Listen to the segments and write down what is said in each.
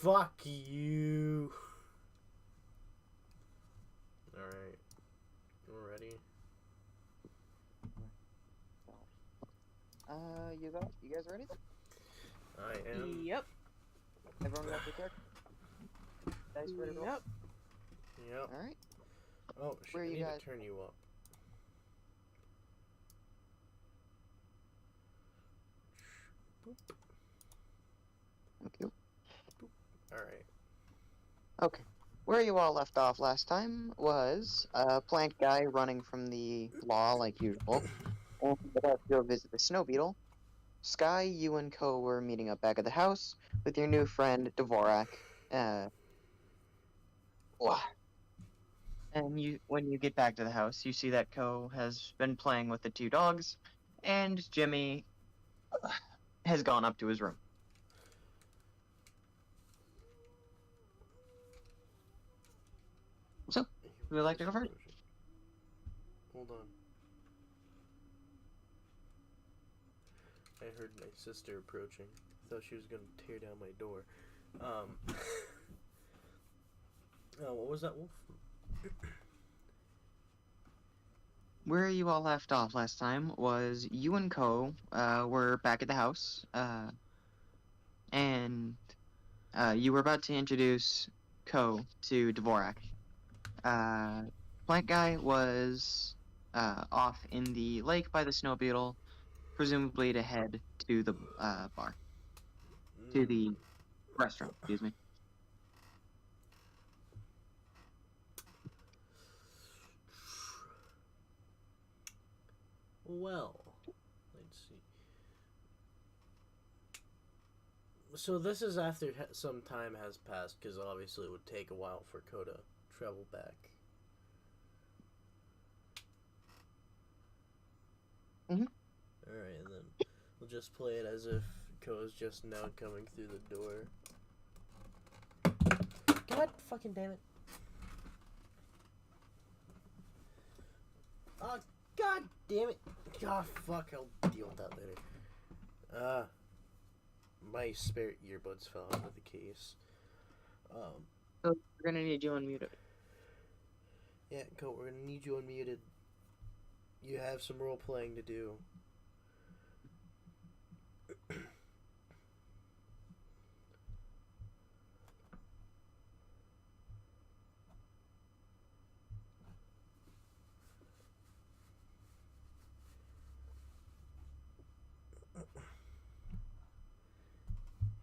Fuck you. Alright. We're ready. You guys ready? I am. Yep. Everyone got their character? Dice ready to roll? Yep. Yep. Alright. Oh, shit. Where I you need guys? to turn you up. Boop. Okay. Alright. Okay. Where you all left off last time was a plant guy running from the law like usual, and about to go visit the snow beetle. Sky, you and Co were meeting up back at the house with your new friend Dvorak. Wah. And when you get back to the house, you see that Co has been playing with the two dogs, and Jimmy has gone up to his room. So, would you like to go first? Hold on. I heard my sister approaching. I thought she was gonna tear down my door. Oh, what was that, Wolf? Where you all left off last time was you and Co were back at the house, and you were about to introduce Co to Dvorak. Plant Guy was off in the lake by the snow beetle, presumably to head to the bar, to the restaurant, excuse me. Well, let's see. So this is after some time has passed, because obviously it would take a while for Koda to travel back. Alright, and then we'll just play it as if Koda's just now coming through the door. God fucking damn it. Oh, god damn it. God fuck, I'll deal with that later. My spare earbuds fell out of the case. So we're gonna need you unmuted. Yeah, go. We're gonna need you unmuted. You have some role playing to do.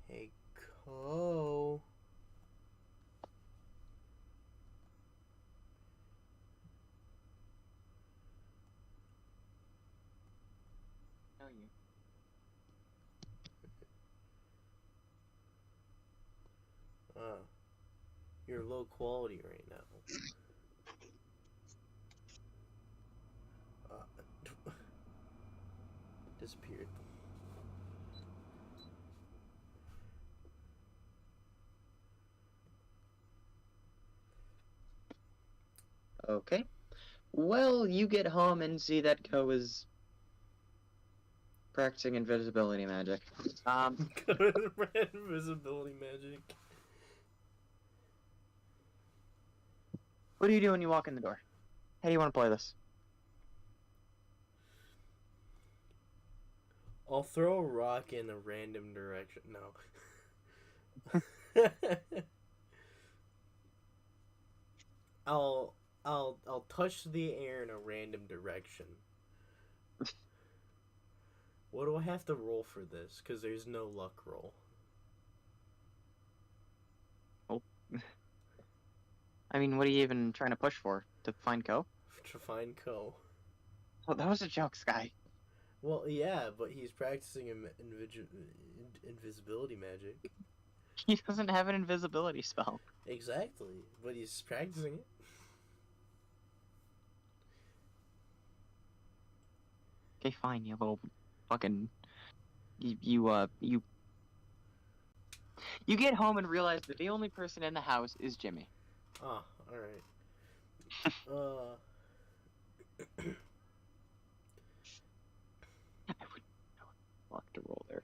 Hey, Co. No, you. You're low quality right now. Disappeared. Okay. Well, you get home and see that Co is practicing invisibility magic. Invisibility magic. What do you do when you walk in the door? How do you want to play this? I'll throw a rock in a random direction. No. I'll touch the air in a random direction. What do I have to roll for this? Because there's no luck roll. Oh. I mean, what are you even trying to push for? To find Co? To find Co. Oh, that was a joke, Sky. Well, yeah, but he's practicing invisibility magic. He doesn't have an invisibility spell. Exactly, but he's practicing it. Okay, fine, you little fucking... You get home and realize that the only person in the house is Jimmy. Ah, alright. I would fuck to roll there.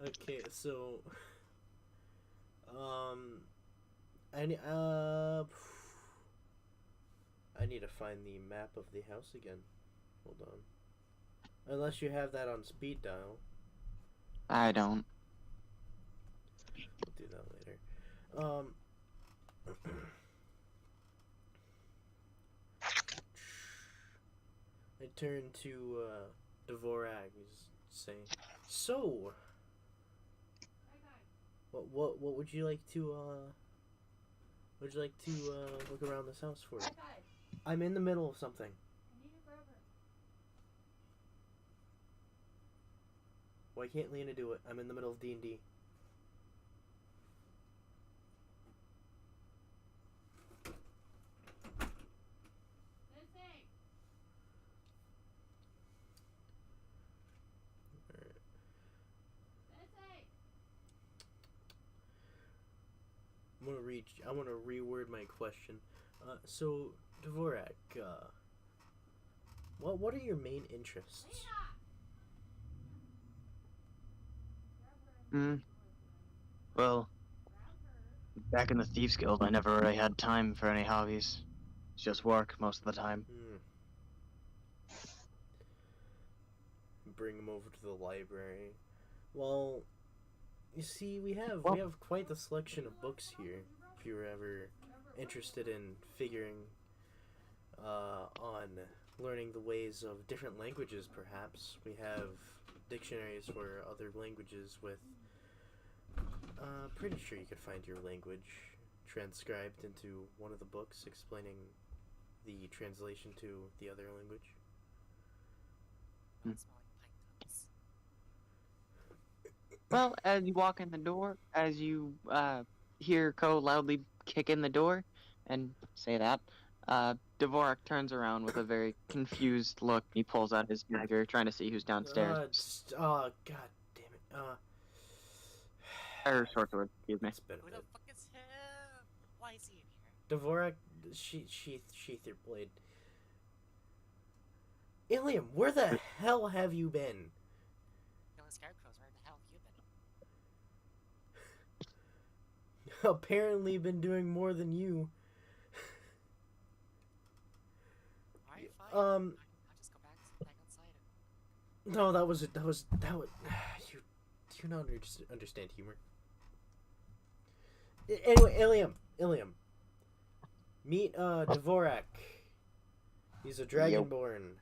Okay, so um, I I need to find the map of the house again. Hold on. Unless you have that on speed dial, I don't. we'll do that later. Um, I turn to Dvorak. He's saying, "So, what would you like to look around this house for?" I'm in the middle of something. Why can't Lena do it? I'm in the middle of D&D. I want to reword my question. So Dvorak, what are your main interests? Hmm. Well, back in the Thieves Guild, I never really had time for any hobbies. It's just work most of the time. Bring him over to the library. Well, you see, we have quite the selection of books here. If you're ever interested in figuring on learning the ways of different languages, perhaps we have dictionaries for other languages with. Pretty sure you could find your language transcribed into one of the books explaining the translation to the other language. Well, as you walk in the door, as you hear Ko loudly kick in the door and say that, Dvorak turns around with a very confused look. He pulls out his dagger, trying to see who's downstairs. God damn it. Or short sword, excuse me. It's been a Who the bit. fuck is him? Why is he in here? Dvorak, sheath your blade. Ilium, where the hell have you been? Killing scarecrows, where the hell have you been? Apparently been doing more than you. Alright, fine. Um, I'll just go back outside. No, that was you do not understand humor. Anyway, Ilium. Meet Dvorak. He's a dragonborn.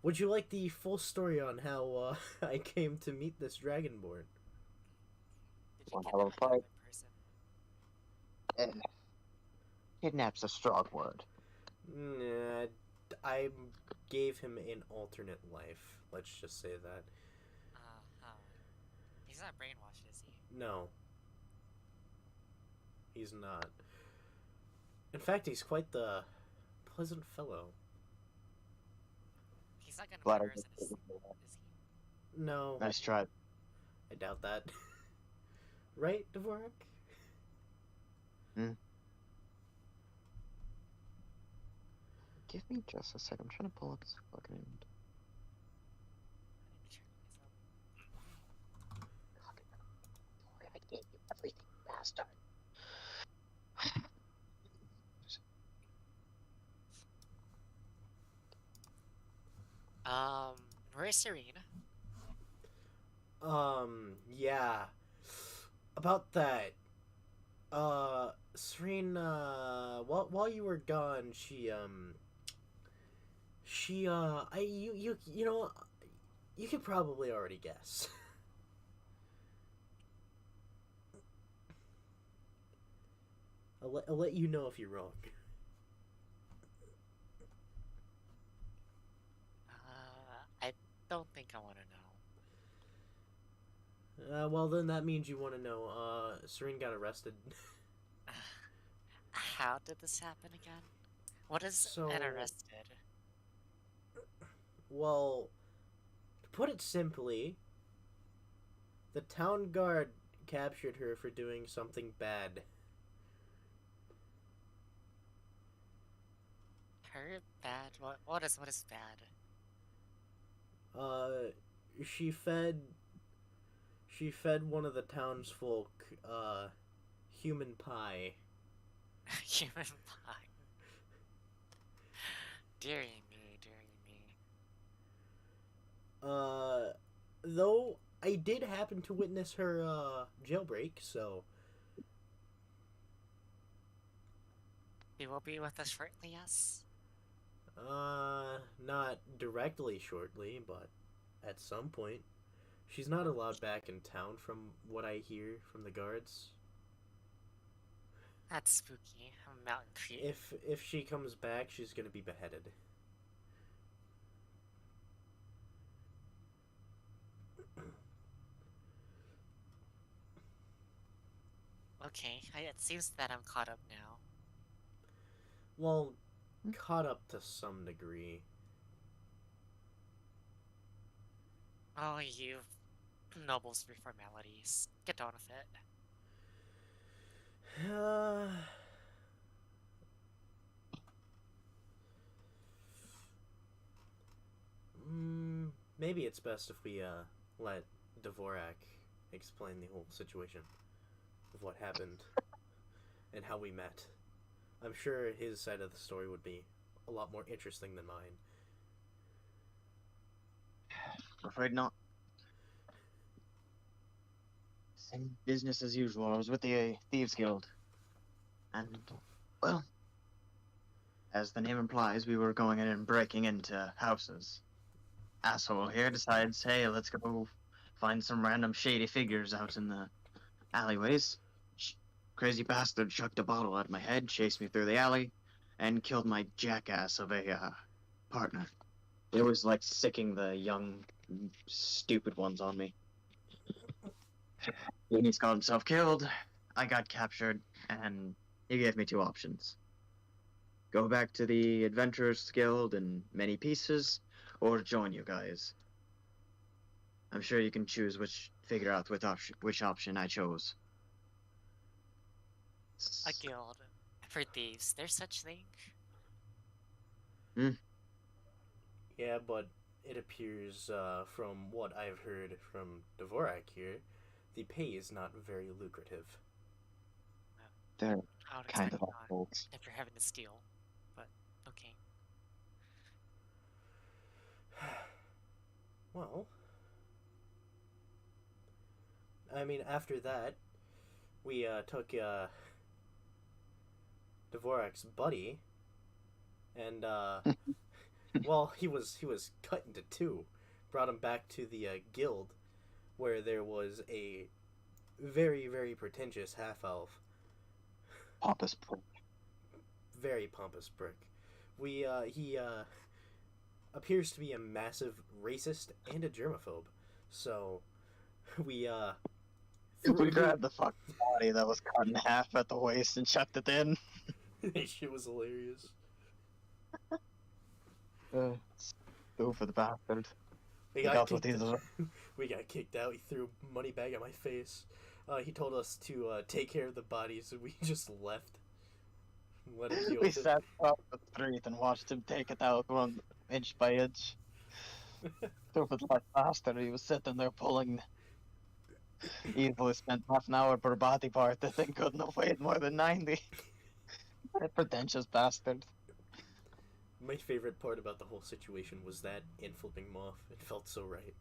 Would you like the full story on how I came to meet this dragonborn? Did you One kidnap hell of a another fight. person? Kidnap's a strong word. Nah, I gave him an alternate life. Let's just say that. He's not brainwashed, is he? No. He's not. In fact, he's quite the pleasant fellow. He's not gonna Glad I murder us in his sleep, is he? No, Nice try. I doubt that. Right, Dvorak? Give me just a sec. I'm trying to pull up his fucking. I gave you everything, bastard. Where's Serene? Yeah. About that. Serene, while you were gone, you know, you could probably already guess. I'll let you know if you're wrong. I don't think I want to know. Well, then that means you want to know. Serene got arrested. How did this happen again? What is an arrested? Well, to put it simply, the town guard captured her for doing something bad. Her bad? What is bad? Uh, she fed she fed one of the townsfolk human pie. Human pie. Dearie me, dearie me. Though I did happen to witness her jailbreak, so He will be with us shortly, yes? not directly shortly, but at some point. She's not allowed back in town from what I hear from the guards. That's spooky. A mountain creep. If she comes back, she's gonna be beheaded. Okay, it seems that I'm caught up now. Well, caught up to some degree. Oh, you nobles for formalities. Get on with it. Maybe it's best if we let Dvorak explain the whole situation of what happened and how we met. I'm sure his side of the story would be a lot more interesting than mine. I'm afraid not. Same business as usual. I was with the Thieves Guild. And, well, as the name implies, we were going in and breaking into houses. Asshole here decides, hey, let's go find some random shady figures out in the alleyways. Crazy bastard chucked a bottle at my head, chased me through the alley, and killed my jackass of a partner. It was like sicking the young, stupid ones on me. He's got himself killed, I got captured, and he gave me two options. Go back to the Adventurers Guild in many pieces, or join you guys. I'm sure you can choose figure out which option I chose. A guild. For thieves, there's such thing? Yeah, but it appears, from what I've heard from Dvorak here, the pay is not very lucrative. They're I would kind expect of not, awful. if you're having to steal. But, okay. Well, I mean, after that, we took Dvorak's buddy, and well, he was cut into two. Brought him back to the guild, where there was a very, very pretentious half elf. Pompous prick. Very pompous prick. He appears to be a massive racist and a germaphobe. So we We grabbed the fucking body that was cut in half at the waist and chucked it in. That shit was hilarious. Stupid bastard. We got kicked out. He threw a money bag at my face. He told us to take care of the bodies, and we just left. Let him deal We with it. sat up the street and watched him take it out one inch by inch. Stupid like bastard. He was sitting there pulling. Easily spent half an hour per body part. The thing couldn't have weighed more than 90. What a pretentious bastard. My favorite part about the whole situation was that and flipping him off. It felt so right.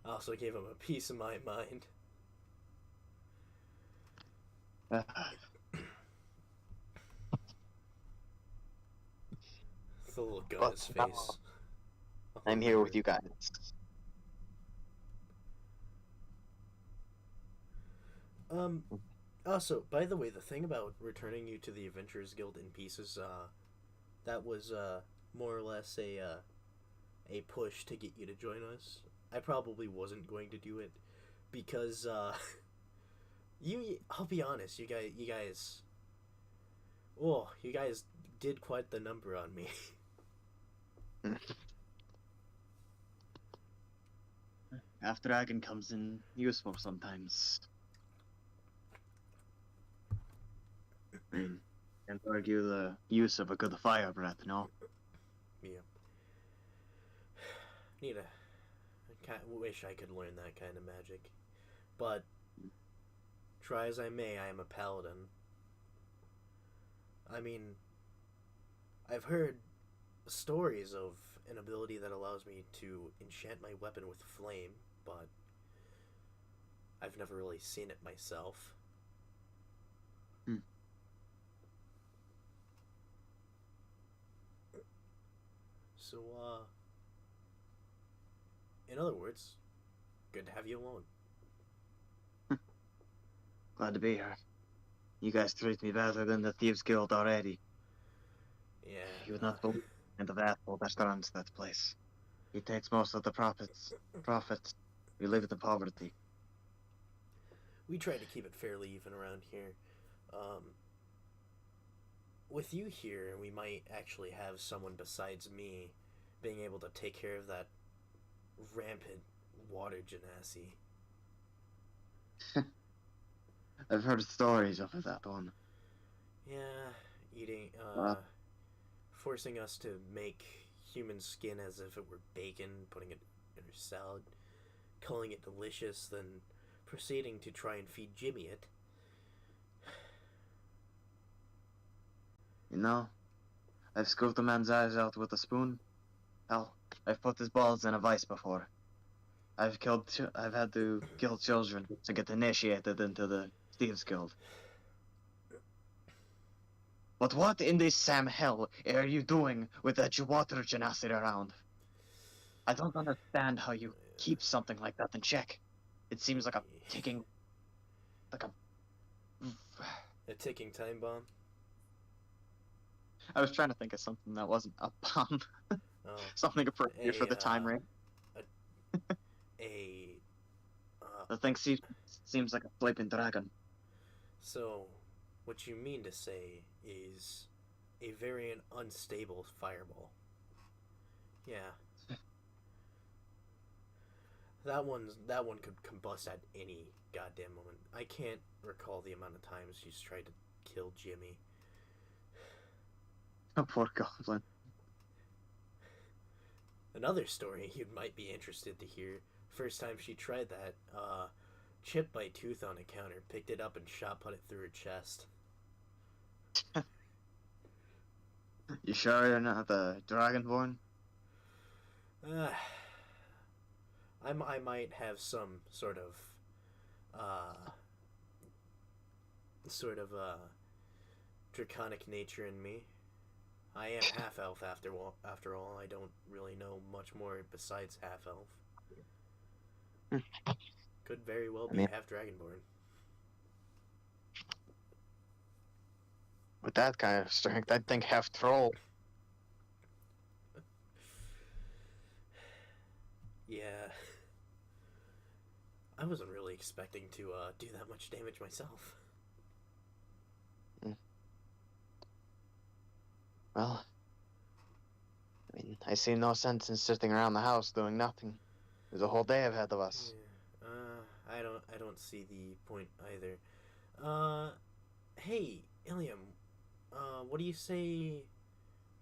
I also gave him a piece of my mind. The little gun in his face. I'm here with you guys. Also, by the way, the thing about returning you to the Adventurers Guild in pieces, that was, more or less a push to get you to join us. I probably wasn't going to do it, because, I'll be honest, you guys, you guys did quite the number on me. Half dragon comes in useful sometimes. I mean, can't argue the use of a good fire breath, no? Yeah. Need a. Wish I could learn that kind of magic, but try as I may, I am a paladin. I mean, I've heard stories of an ability that allows me to enchant my weapon with flame, but I've never really seen it myself. Hmm. So, in other words, good to have you along. Glad to be here. You guys treat me better than the Thieves Guild already. Yeah. You would not believe in the asshole that runs that place. He takes most of the profits. We live in poverty. We try to keep it fairly even around here. With you here, we might actually have someone besides me being able to take care of that rampant water genasi. I've heard stories of that one. Yeah, eating, What? forcing us to make human skin as if it were bacon, putting it in our salad, calling it delicious, then proceeding to try and feed Jimmy it. You know, I've scooped a man's eyes out with a spoon. Hell, I've put his balls in a vice before. I've had to kill children to get initiated into the Thieves Guild. But what in this Sam hell are you doing with that water genocide around? I don't understand how you keep something like that in check. It seems like a ticking... like a... A ticking time bomb? I was trying to think of something that wasn't a bomb. Oh. Something appropriate for the time ring. The thing seems like a flipping dragon. So, what you mean to say is a very unstable fireball. Yeah. That one could combust at any goddamn moment. I can't recall the amount of times she's tried to kill Jimmy. Oh, poor goblin. Another story you might be interested to hear. First time she tried that, chipped by tooth on a counter, picked it up and shot put it through her chest. You sure you're not the Dragonborn? I might have some sort of draconic nature in me. I am half elf after all. I don't really know much more besides half elf. Could very well be half dragonborn. With that kind of strength, I'd think half troll. Yeah. I wasn't really expecting to do that much damage myself. Well, I mean, I see no sense in sitting around the house doing nothing. There's a whole day ahead of us. Yeah. I don't see the point either. Hey, Ilium, what do you say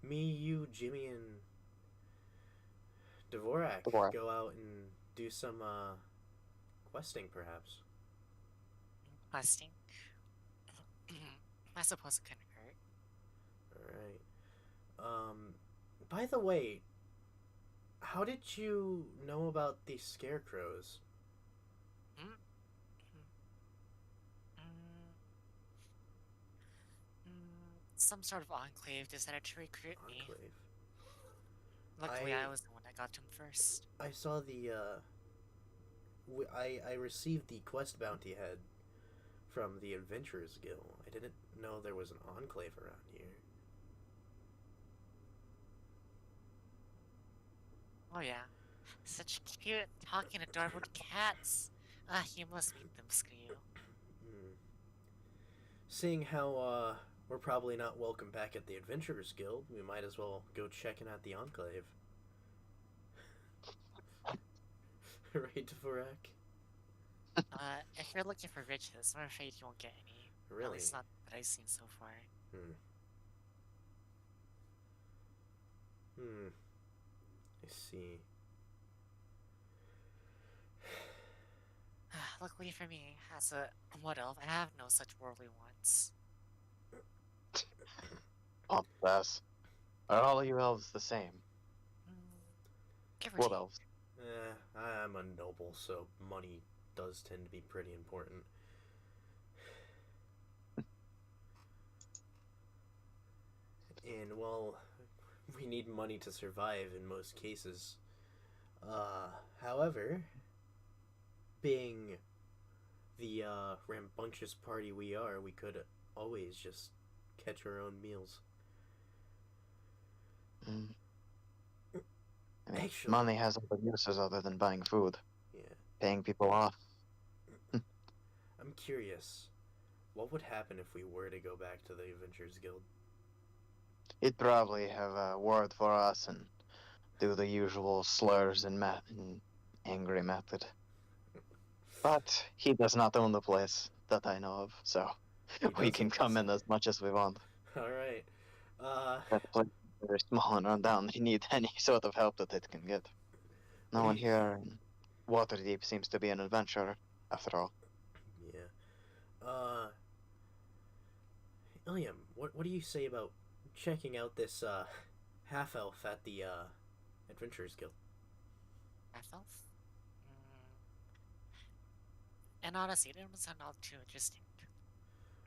me, you, Jimmy, and Dvorak go out and do some, questing, perhaps? Questing? I suppose it couldn't hurt. Alright. By the way, how did you know about these scarecrows? Some sort of enclave decided to recruit me. Enclave. Luckily, I was the one that got to him first. I saw the, I received the quest bounty head from the Adventurers Guild. I didn't know there was an enclave around here. Oh yeah. Such cute, talking, adorable cats. Ah, you must meet them, Screw. Seeing how, we're probably not welcome back at the Adventurers Guild, we might as well go checking out the enclave. Right, Dvorak? If you're looking for riches, I'm afraid you won't get any. Really? At least not that I've seen so far. I see. luckily for me, as a wood elf, I have no such worldly wants. Oh, bless. Are all you elves the same? Give or Wood take. elves. I'm a noble, so money does tend to be pretty important. And, well, we need money to survive in most cases. However, being the rambunctious party we are, we could always just catch our own meals. Mm. I mean, Actually- money has other uses other than buying food, Yeah. paying people off. I'm curious, what would happen if we were to go back to the Adventurers Guild? He'd probably have a word for us and do the usual slurs and angry method. But he does not own the place that I know of, so He we can doesn't, come in does as much as we want. he? All right. That place is very small and run down. They need any sort of help that it can get. No one here in Waterdeep seems to be an adventurer, after all. Yeah. Illiam, what do you say about checking out this half elf at the Adventurers Guild? Half elf? And honestly, it doesn't sound all too interesting.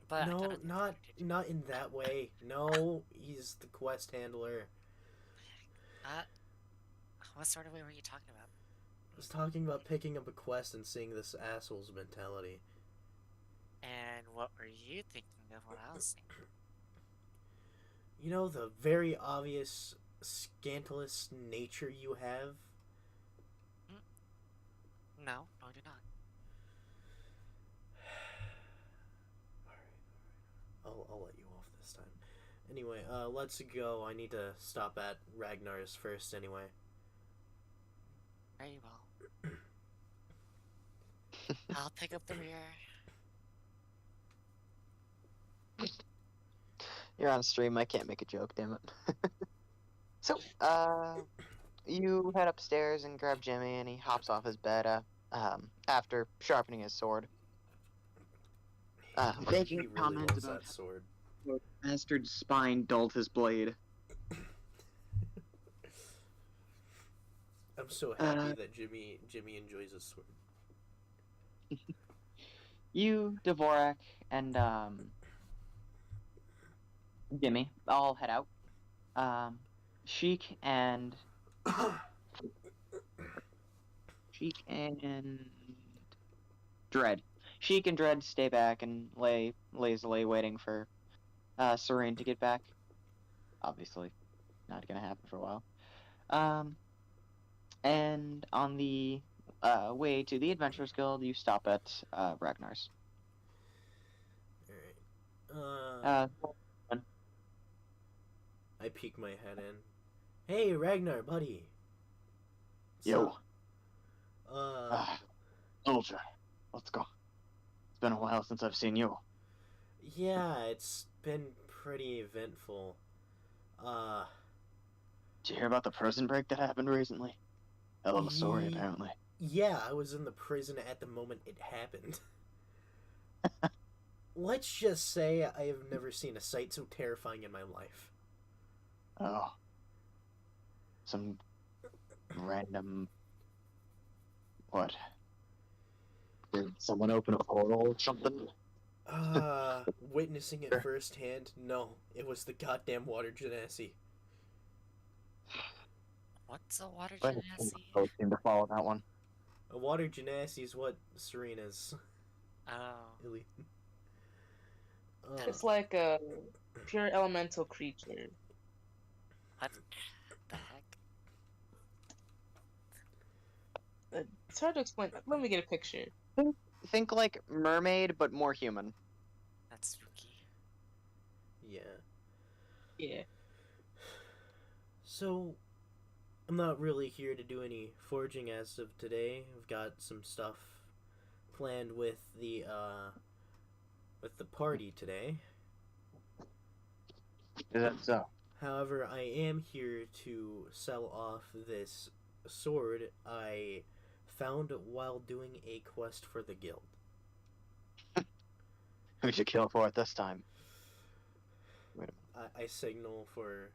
But I No, thought it not in that way. No, he's the quest handler. What sort of way were you talking about? I was talking about picking up a quest and seeing this asshole's mentality. And what were you thinking of what I was thinking? You know, the very obvious scandalous nature you have? No, I do not. I'll let you off this time. Anyway, let's go. I need to stop at Ragnar's first anyway. Very well. I'll pick up the rear. You're on stream. I can't make a joke. Damn it. So, you head upstairs and grab Jimmy, and he hops off his bed. After sharpening his sword. Making He really comments loves about that sword. Bastard's spine dulled his blade. I'm so happy that Jimmy enjoys his sword. You, Dvorak, and Jimmy all head out. Sheik and Dread. Sheik and Dread stay back and lay lazily waiting for Serene to get back. Obviously, not gonna happen for a while. And on the way to the Adventurers Guild, you stop at Ragnar's. Alright. I peek my head in. Hey, Ragnar, buddy. Yo. So, Soldier, let's go. It's been a while since I've seen you. yeah, it's been pretty eventful. Did you hear about the prison break that happened recently? Hell of a story, Ye- apparently. Yeah, I was in the prison at the moment it happened. Let's just say I have never seen a sight so terrifying in my life. Oh. Some random... What? Did someone open a portal or something? Witnessing it firsthand, no, it was the goddamn water genasi. What's a water But genasi? both seem to follow that one. A water genasi is what Serena's. Oh. Illy. It's like a pure elemental creature. What the heck? It's hard to explain. Let me get a picture. Think like mermaid, but more human. That's spooky. Yeah. Yeah. So, I'm not really here to do any forging as of today. I've got some stuff planned with the party today. Is that so? However, I am here to sell off this sword I found while doing a quest for the guild. Who'd you kill for it this time? I signal for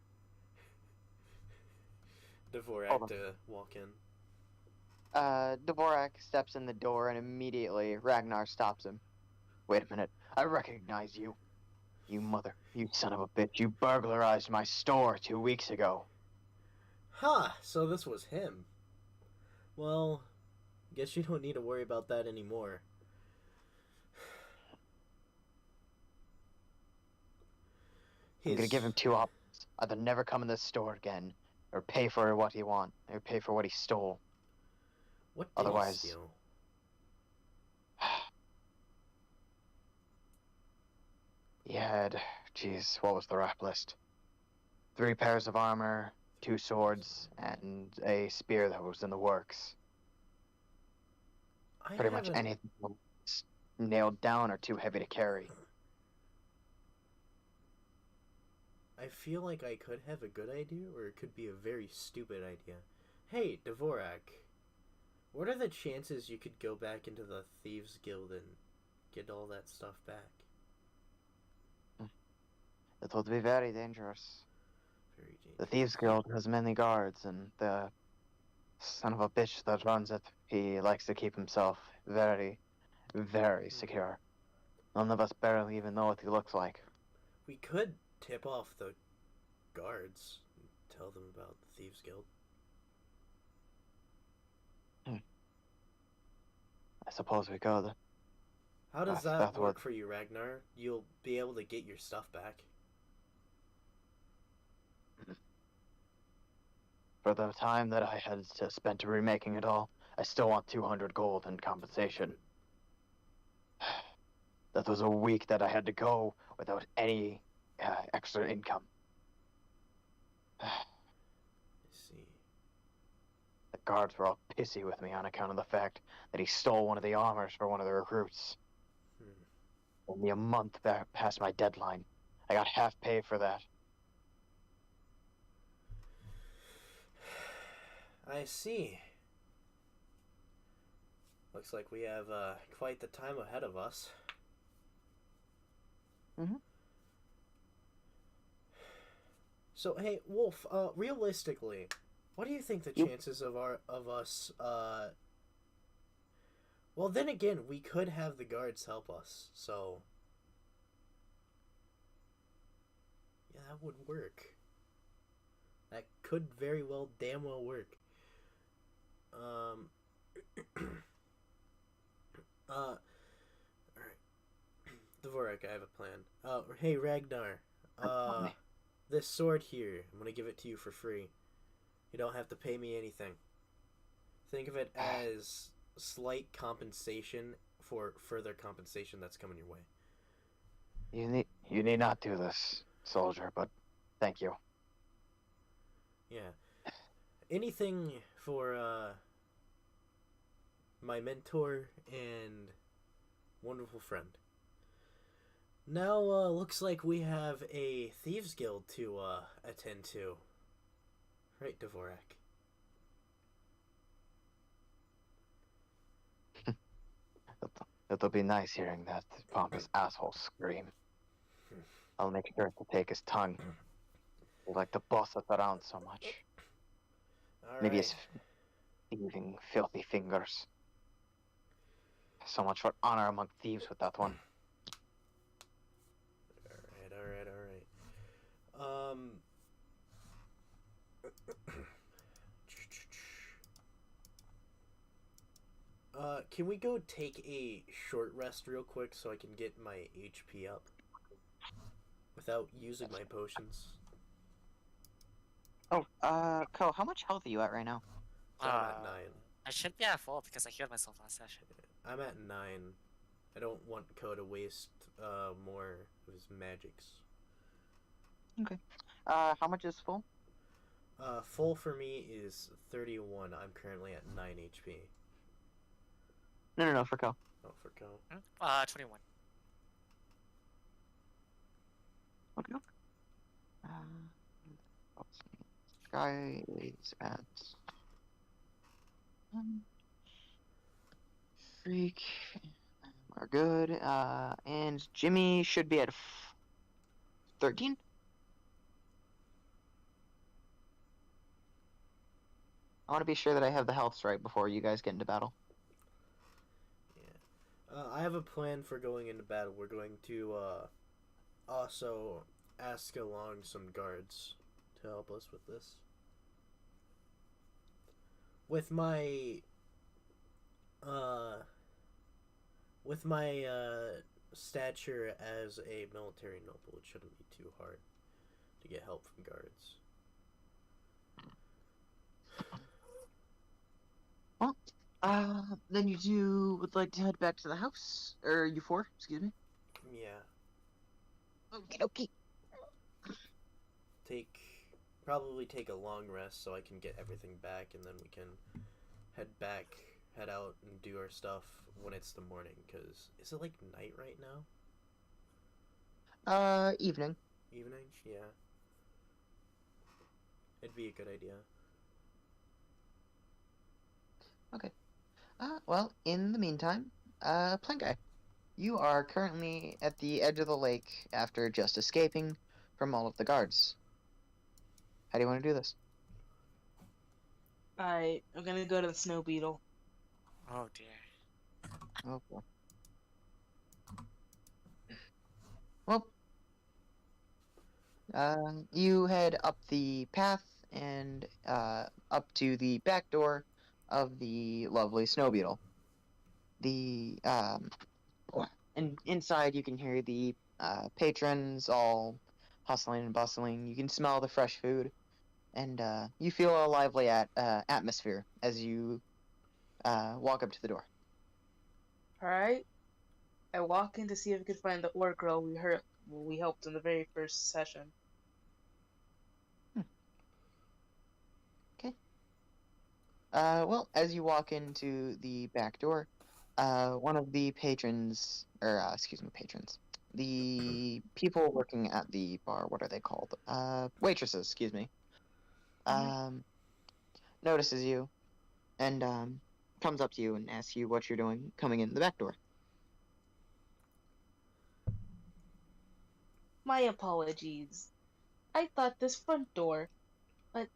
Hold Dvorak on. to walk in. Dvorak steps in the door and immediately Ragnar stops him. Wait a minute. I recognize you. You son of a bitch. You burglarized my store 2 weeks ago. Huh, so this was him. Well, guess you don't need to worry about that anymore. I'm gonna give him 2 options. Either never come in this store again, or pay for what he stole. What did Otherwise- he steal? He had, jeez, what was the rap list? 3 pairs of armor, 2 swords, and a spear that was in the works. I Pretty much haven't- anything that was nailed down or too heavy to carry. I feel like I could have a good idea, or it could be a very stupid idea. Hey, Dvorak, what are the chances you could go back into the Thieves Guild and get all that stuff back? It would be very dangerous. Very dangerous. The Thieves Guild has many guards, and the son of a bitch that runs it, he likes to keep himself very, very secure. None of us barely even know what he looks like. We could tip off the guards and tell them about the Thieves Guild. I suppose we could. How does That that work would- for you, Ragnar? You'll be able to get your stuff back. For the time that I had to spend remaking it all, I still want 200 gold in compensation. That was a week that I had to go without any extra income. I see. The guards were all pissy with me on account of the fact that he stole one of the armors for one of the recruits. Only a month back past my deadline. I got half pay for that. I see. Looks like we have quite the time ahead of us. Mhm. So hey, Wolf. Realistically, what do you think the You- chances of us? Well, then again, we could have the guards help us. So yeah, that would work. That could very well, damn well work. Alright. Dvorak, I have a plan. Hey Ragnar. This sword here, I'm gonna give it to you for free. You don't have to pay me anything. Think of it as slight compensation for further compensation that's coming your way. You need not do this, soldier, but thank you. Yeah. Anything for my mentor and wonderful friend. Now looks like we have a thieves guild to attend to. Right, Dvorak? It'll be nice hearing that pompous asshole scream. I'll make sure to take his tongue. I like to boss it around so much. Maybe his thieving, filthy fingers. So much for honor among thieves with that one. Alright. Can we go take a short rest real quick so I can get my HP up? Without using my potions. Oh, Ko, how much health are you at right now? So I'm at 9. I should be at full because I healed myself last session. I'm at 9. I don't want Ko to waste more of his magics. How much is full? Full for me is 31. I'm currently at 9 HP. No, for Ko. Oh, for Ko. 21. Okay. Sky is at Freak are good. And Jimmy should be at 13. I want to be sure that I have the healths right before you guys get into battle. Yeah. I have a plan for going into battle. We're going to also ask along some guards to help us with this. With my stature as a military noble, it shouldn't be too hard to get help from guards. Then would like to head back to the house? Or you four, excuse me? Yeah. Okay. Probably take a long rest so I can get everything back, and then we can head out and do our stuff when it's the morning, because is it like night right now? Evening. Evening? Yeah. It'd be a good idea. Okay. Well, in the meantime, Plank Guy, you are currently at the edge of the lake after just escaping from all of the guards. How do you want to do this? I'm gonna go to the snow beetle. Oh dear. Oh, boy. Well, you head up the path and up to the back door of the lovely snow beetle. And inside you can hear the patrons all hustling and bustling. You can smell the fresh food, and you feel a lively atmosphere as you walk up to the door. Alright. I walk in to see if I could find the orc girl we helped in the very first session. Okay. Well, as you walk into the back door, one of the patrons, the people working at the bar, what are they called? Waitresses, excuse me. Notices you and comes up to you and asks you what you're doing coming in the back door. My apologies. I thought this front door, but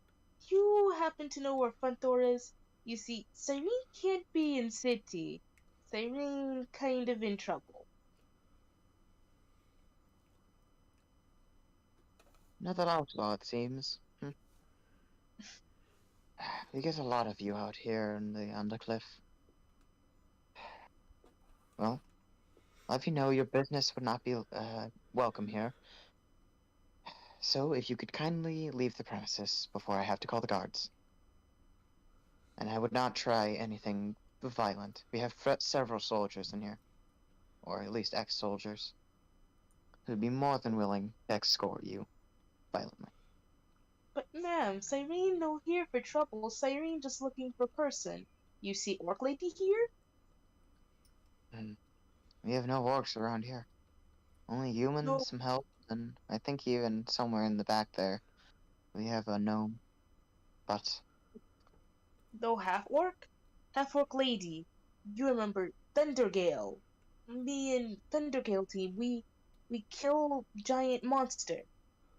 you happen to know where front door is? You see, Cyrene can't be in city. Cyrene kind of in trouble. Another outlaw, it seems. We get a lot of you out here in the Undercliff. Well, let you know your business would not be welcome here. So, if you could kindly leave the premises before I have to call the guards. And I would not try anything violent. We have several soldiers in here. Or at least ex-soldiers. Who'd be more than willing to escort you violently. But ma'am, Cyrene no here for trouble. Cyrene just looking for person. You see orc lady here? We have no orcs around here. Only humans, No. some help, and I think even somewhere in the back there, we have a gnome. But No half orc? Half orc lady. You remember Thundergale. Me and Thundergale team, we kill giant monster.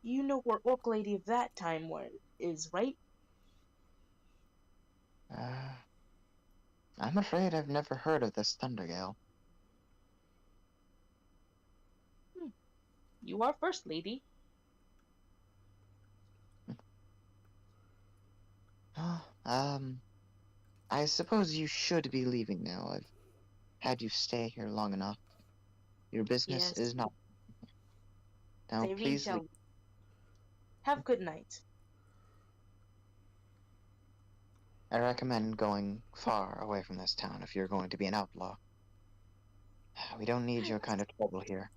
You know where orc lady of that time is, right? I'm afraid I've never heard of this Thundergale. You are first lady. I suppose you should be leaving now. I've had you stay here long enough. Your business Yes. is not. Now, Cyrene please shall leave. have good night. I recommend going far away from this town if you're going to be an outlaw. We don't need your kind of trouble here.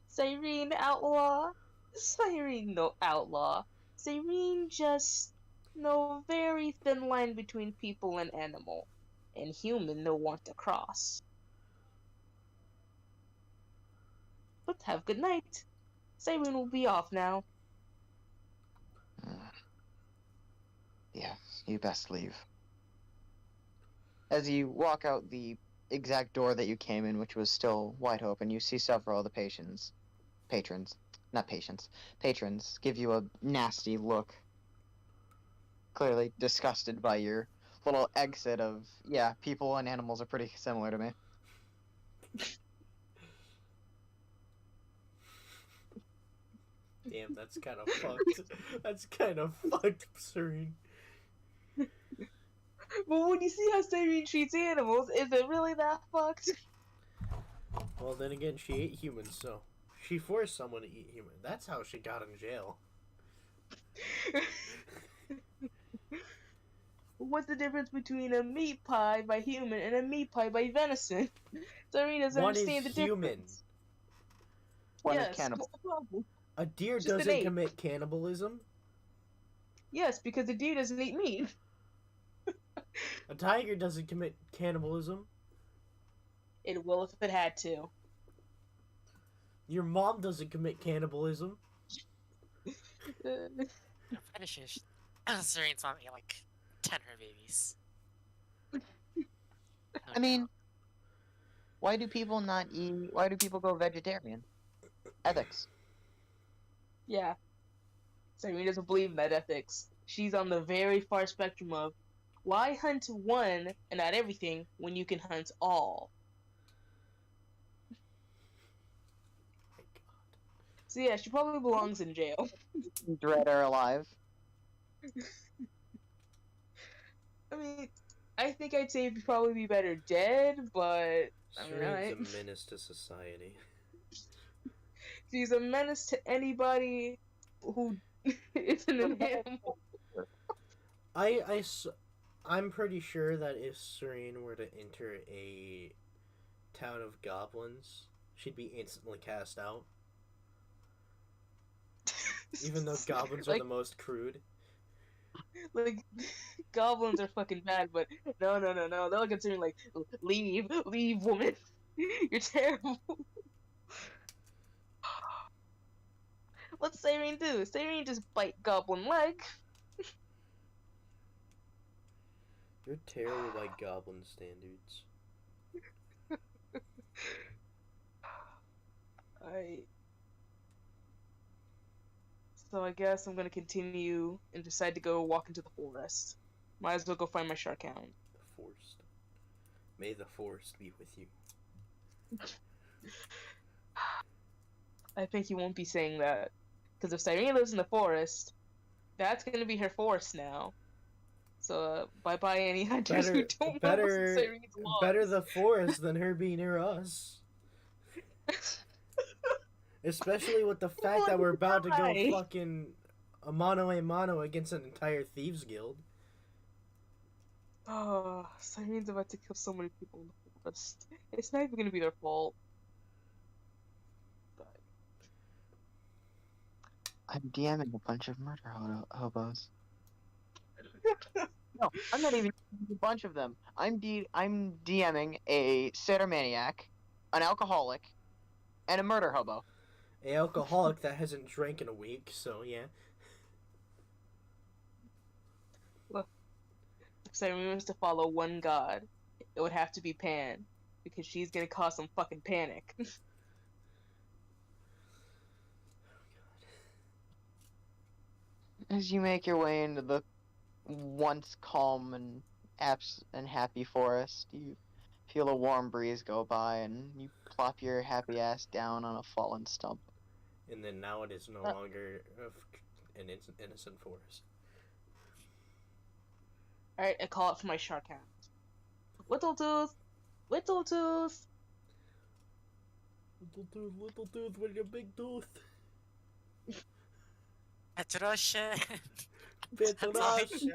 Cyrene outlaw? Cyrene no outlaw. Cyrene just no very thin line between people and animal. And human no want to cross. But have good night. Cyrene will be off now. Yes, you best leave. As you walk out the exact door that you came in, which was still wide open, you see several of the patrons give you a nasty look, clearly disgusted by your little exit of, yeah, people and animals are pretty similar to me. Damn, that's kind of fucked. That's kind of fucked, Serene. But when you see how Cyrene treats animals, is it really that fucked? Well, then again, she ate humans, so she forced someone to eat human. That's how she got in jail. What's the difference between a meat pie by human and a meat pie by venison? Cyrene doesn't One is understand the human. difference. One Yes, is cannibal. what's the problem? A deer Just an doesn't ape. commit cannibalism. Yes, because the deer doesn't eat meat. A tiger doesn't commit cannibalism. It will if it had to. Your mom doesn't commit cannibalism. I'm pretty sure Serene's mom ate like 10 of her babies. I mean, why do people not eat? Why do people go vegetarian? Ethics. Yeah. Cyrene doesn't believe in that ethics. She's on the very far spectrum of why hunt one and not everything when you can hunt all? My God. So yeah, she probably belongs in jail. Dread are alive. I mean, I think I'd say it'd probably be better dead, but I mean, alright. Serene's a menace to society. She's a menace to anybody who isn't an animal. I'm pretty sure that if Serene were to enter a town of goblins, she'd be instantly cast out. Even though goblins are Like- the most crude. Like, goblins are fucking bad, but no. They're like considering, like, leave, woman. You're terrible. What's Cyrene do? Cyrene just bite goblin leg. You're terrible by goblin standards. So I guess I'm gonna continue and decide to go walk into the forest. Might as well go find my shark hound. The forest. May the forest be with you. I think you won't be saying that. Because if Cyrene lives in the forest, that's gonna be her forest now. So bye-bye any hunters who don't know Cyrene's laws. Better the forest than her being near us. Especially with the fact that we're about to go Why? fucking a mano against an entire thieves guild. Oh, Cyrene's about to kill so many people in the forest. It's not even gonna be their fault. But I'm DMing a bunch of murder hobos. No, I'm not even a bunch of them. I'm DMing a satyr-maniac, an alcoholic, and a murder hobo. A alcoholic that hasn't drank in a week, so yeah. if Cyrene was to follow one god, it would have to be Pan. Because she's gonna cause some fucking panic. As you make your way into the once calm and happy forest, you feel a warm breeze go by, and you plop your happy ass down on a fallen stump. And then now it is no longer an innocent forest. Alright, I call it for my shark hound. Whittletooth! Whittletooth! Little tooth with your big tooth. Petrosha. Petrosh.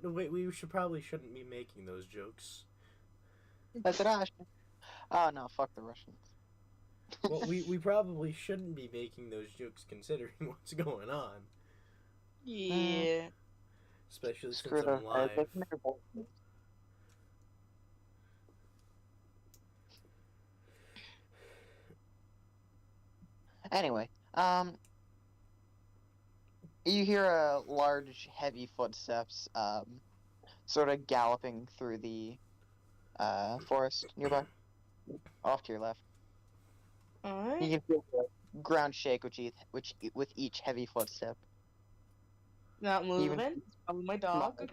Wait, we shouldn't be making those jokes. That's Russian. Oh no, fuck the Russians. Well, we probably shouldn't be making those jokes considering what's going on. Yeah. Especially Screw since I'm those live. guys. They can never both be. Anyway, you hear a large, heavy footsteps sort of galloping through the forest nearby, off to your left. You Alright. can feel the ground shake with each heavy footstep. Not Even- moving. It's probably my dog.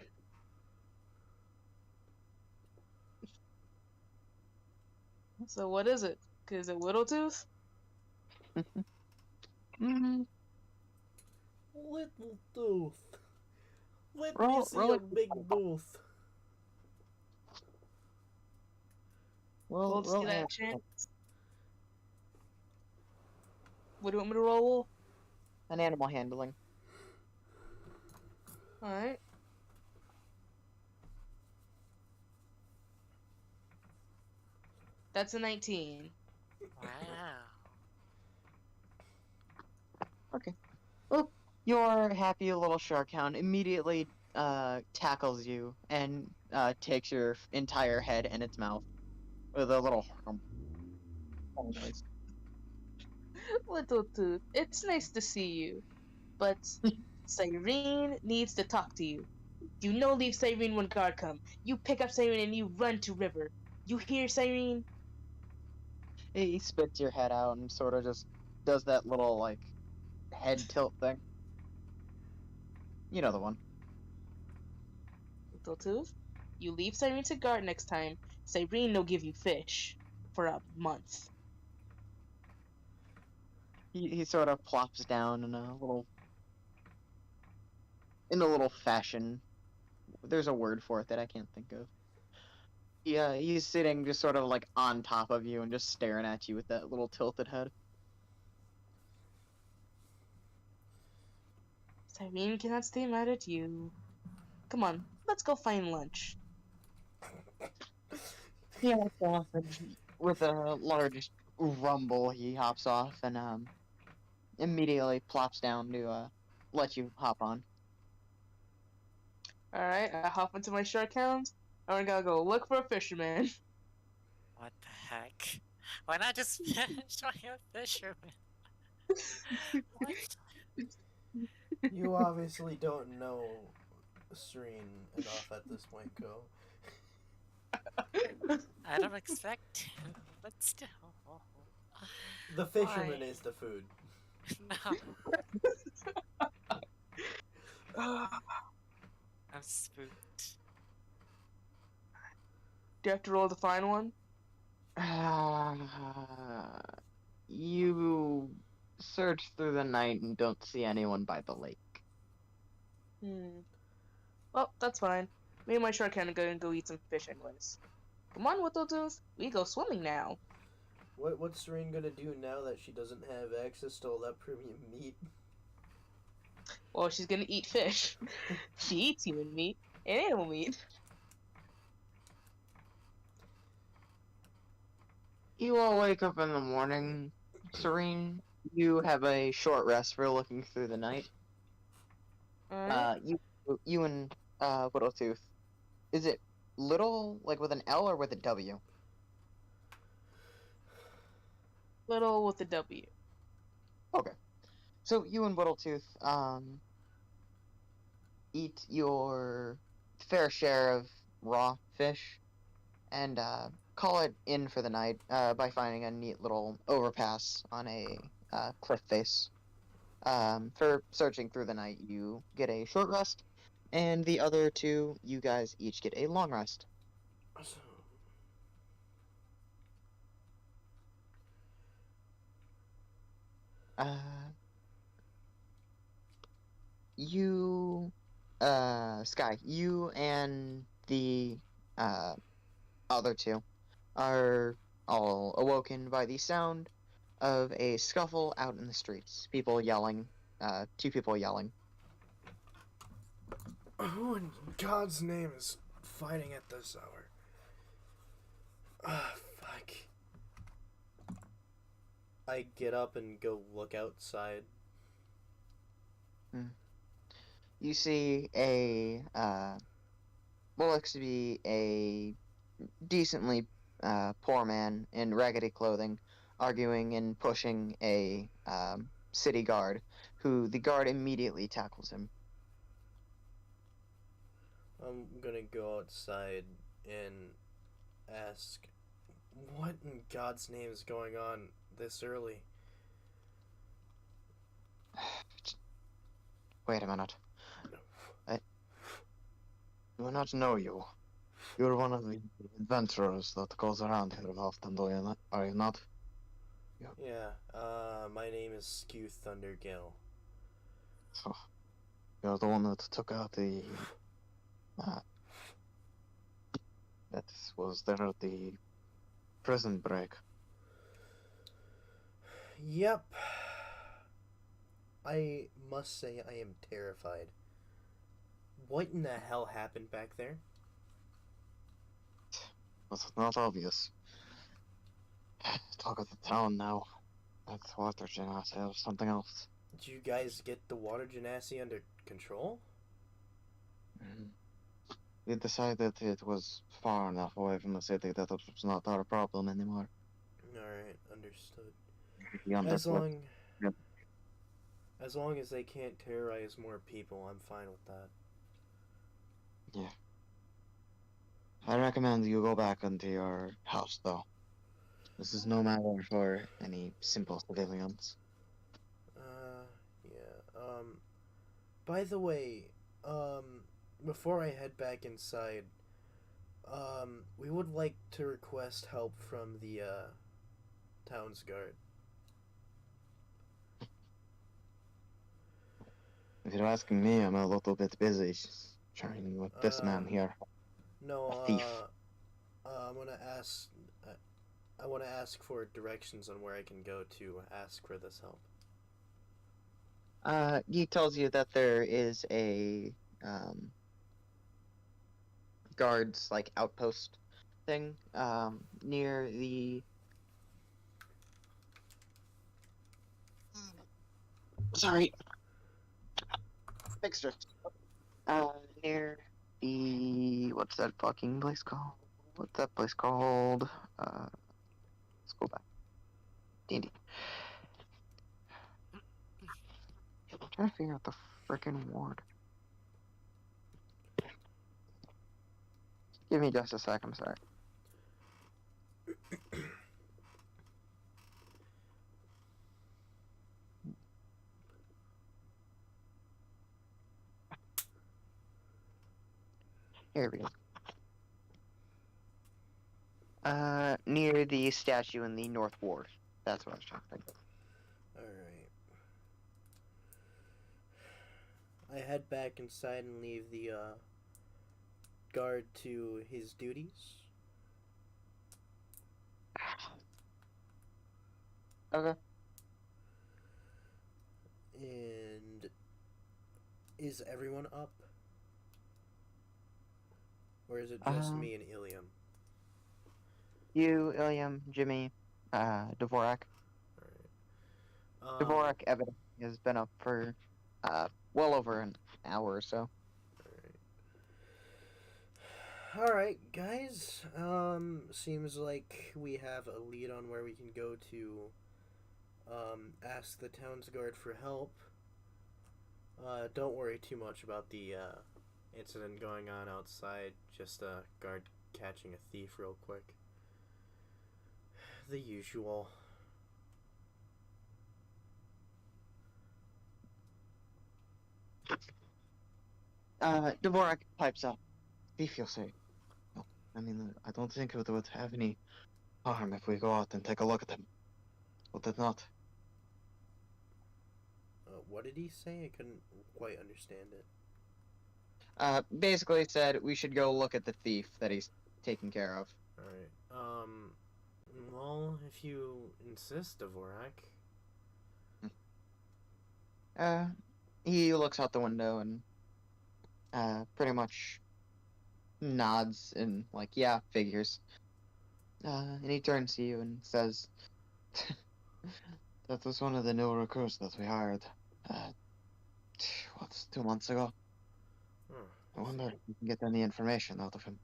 So what is it? Is it Whittletooth? Mm, Little tooth. Let Roll- me see roll your it. big tooth. roll, We'll see roll that hand- chance. What do you want me to roll? an animal handling. Alright. That's a 19. Wow. Your happy little shark hound immediately tackles you and takes your entire head in its mouth with a little noise. Whittletooth, it's nice to see you. But Cyrene needs to talk to you. You know leave Cyrene when guard come. You pick up Cyrene and you run to river. You hear Cyrene? He spits your head out and sort of just does that little like head tilt thing. You know the one. Whittletooth, you leave Cyrene to guard next time. Cyrene will give you fish for a month. He sort of plops down in a little fashion. There's a word for it that I can't think of. Yeah, he's sitting just sort of like on top of you and just staring at you with that little tilted head. Cyrene cannot stay mad at you. Come on, let's go find lunch. He hops off and with a large rumble he hops off and immediately plops down to let you hop on. Alright, I hop into my shark hound. And we gotta go look for a fisherman. What the heck? Why not just show you a fisherman? What? You obviously don't know Serene enough at this point, Go. I don't expect to, but still. The fisherman Why? is the food. No, I'm spooked. Do you have to roll to find one? You search through the night and don't see anyone by the lake. Well, that's fine. Me and my shark hound are gonna go eat some fish anyways. Come on, Whittletooth. We go swimming now. What's Serene gonna do now that she doesn't have access to all that premium meat? Well, she's gonna eat fish. She eats human meat and animal meat. You all wake up in the morning, Serene. You have a short rest for looking through the night. Alright. You and Whittletooth. Is it little like with an L or with a W? Little with a W. Okay. So you and Whittletooth eat your fair share of raw fish and call it in for the night by finding a neat little overpass on a cliff face. For searching through the night, you get a short rest, and the other two, you guys each get a long rest. Sky, you and the other two are all awoken by the sound of a scuffle out in the streets. People yelling, two people yelling. Who in God's name is fighting at this hour? Ah, fuck. I get up and go look outside. You see what looks to be a decently poor man in raggedy clothing arguing and pushing a city guard, who the guard immediately tackles him. I'm gonna go outside and ask, what in God's name is going on this early? Wait a minute. I do not know you. You're one of the adventurers that goes around here often, do you not? Are you not? Yeah, my name is Skew Thundergale. So, you're the one that took out the... that was there at the prison break. Yep. I must say I am terrified. What in the hell happened back there? Was it not obvious? Talk of the town now. That's water genasi or something else. Did you guys get the water genasi under control? Mhm. We decided it was far enough away from the city that it was not our problem anymore. Alright, understood. The underfoot. Yep. As long as they can't terrorize more people, I'm fine with that. Yeah. I recommend you go back into your house, though. This is no matter for any simple civilians. Yeah. By the way, before I head back inside, we would like to request help from the, town's guard. If you're asking me, I'm a little bit busy trying with this man here. No, A thief. I'm gonna ask. I want to ask for directions on where I can go to ask for this help. He tells you that there is a guards like outpost thing near the sorry fixture near the what's that fucking place called? What's that place called? Let's go back. D&D. I'm trying to figure out the frickin' ward. Give me just a sec, I'm sorry. Here we go. Near the statue in the North Ward. That's what I was trying to think of. Alright. I head back inside and leave the, guard to his duties. Okay. And is everyone up? Or is it just me and Ilium? You, Ilium, Jimmy, Dvorak. Alright. Dvorak evidently has been up for well over an hour or so. Alright, guys. Seems like we have a lead on where we can go to ask the town's guard for help. Don't worry too much about the incident going on outside. Just a guard catching a thief real quick. The usual. Dvorak pipes up. Thief, you'll say. No, I mean, I don't think it would have any harm if we go out and take a look at him. Would it not? What did he say? I couldn't quite understand it. Basically said we should go look at the thief that he's taking care of. Alright. Well, if you insist, Dvorak. He looks out the window and pretty much nods and like, yeah, figures. And he turns to you and says, That was one of the new recruits that we hired. What's 2 months ago? I wonder if we can get any information out of him.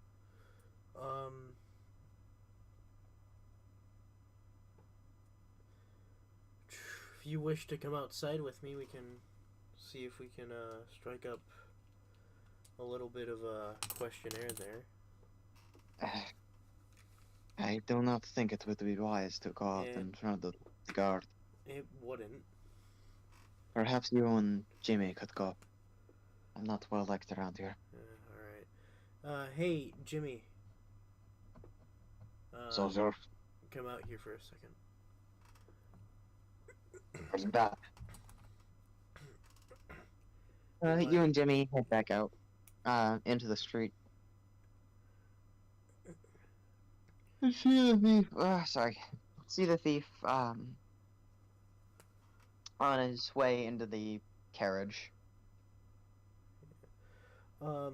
If you wish to come outside with me, we can see if we can strike up a little bit of a questionnaire there. I do not think it would be wise to go out It- in front of the guard. It wouldn't. Perhaps you and Jimmy could go. I'm not well liked around here. Alright. Hey, Jimmy. So, sir, Come out here for a second. where's that? What? You and Jimmy head back out, into the street. See the thief. Sorry. See the thief. On his way into the carriage. I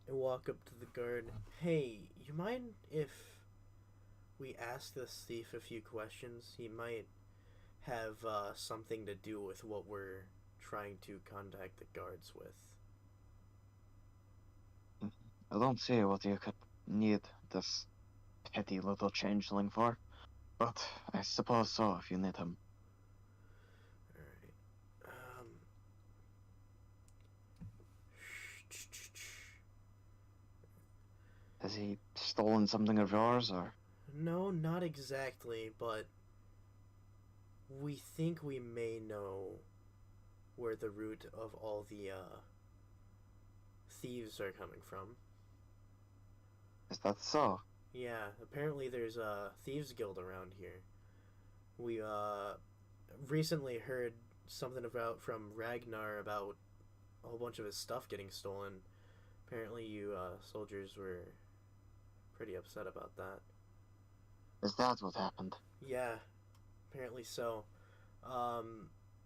walk up to the guard. Hey, you mind if we ask this thief a few questions? He might have something to do with what we're trying to contact the guards with. I don't see what you could need this petty little changeling for, but I suppose so if you need him. Alright. Has he stolen something of yours, or? No, not exactly, but we think we may know where the root of all the thieves are coming from. Is that so? Yeah, apparently there's a thieves guild around here. We recently heard something from Ragnar about a whole bunch of his stuff getting stolen. Apparently you soldiers were pretty upset about that. Is that what happened? Yeah, apparently so.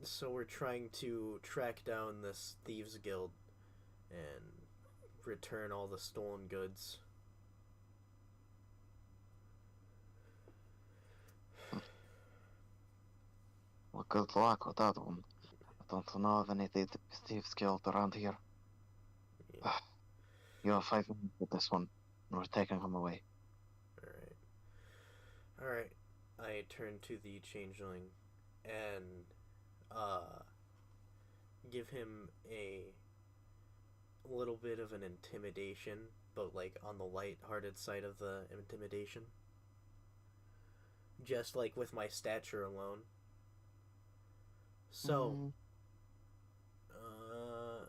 So we're trying to track down this thieves guild and return all the stolen goods. Well, good luck with that one. I don't know of any thieves guild around here. Yeah. You have 5 minutes with this one, and we're taking him away. Alright. I turn to the changeling and give him a little bit of an intimidation, but like on the light-hearted side of the intimidation. Just like with my stature alone. So, I'm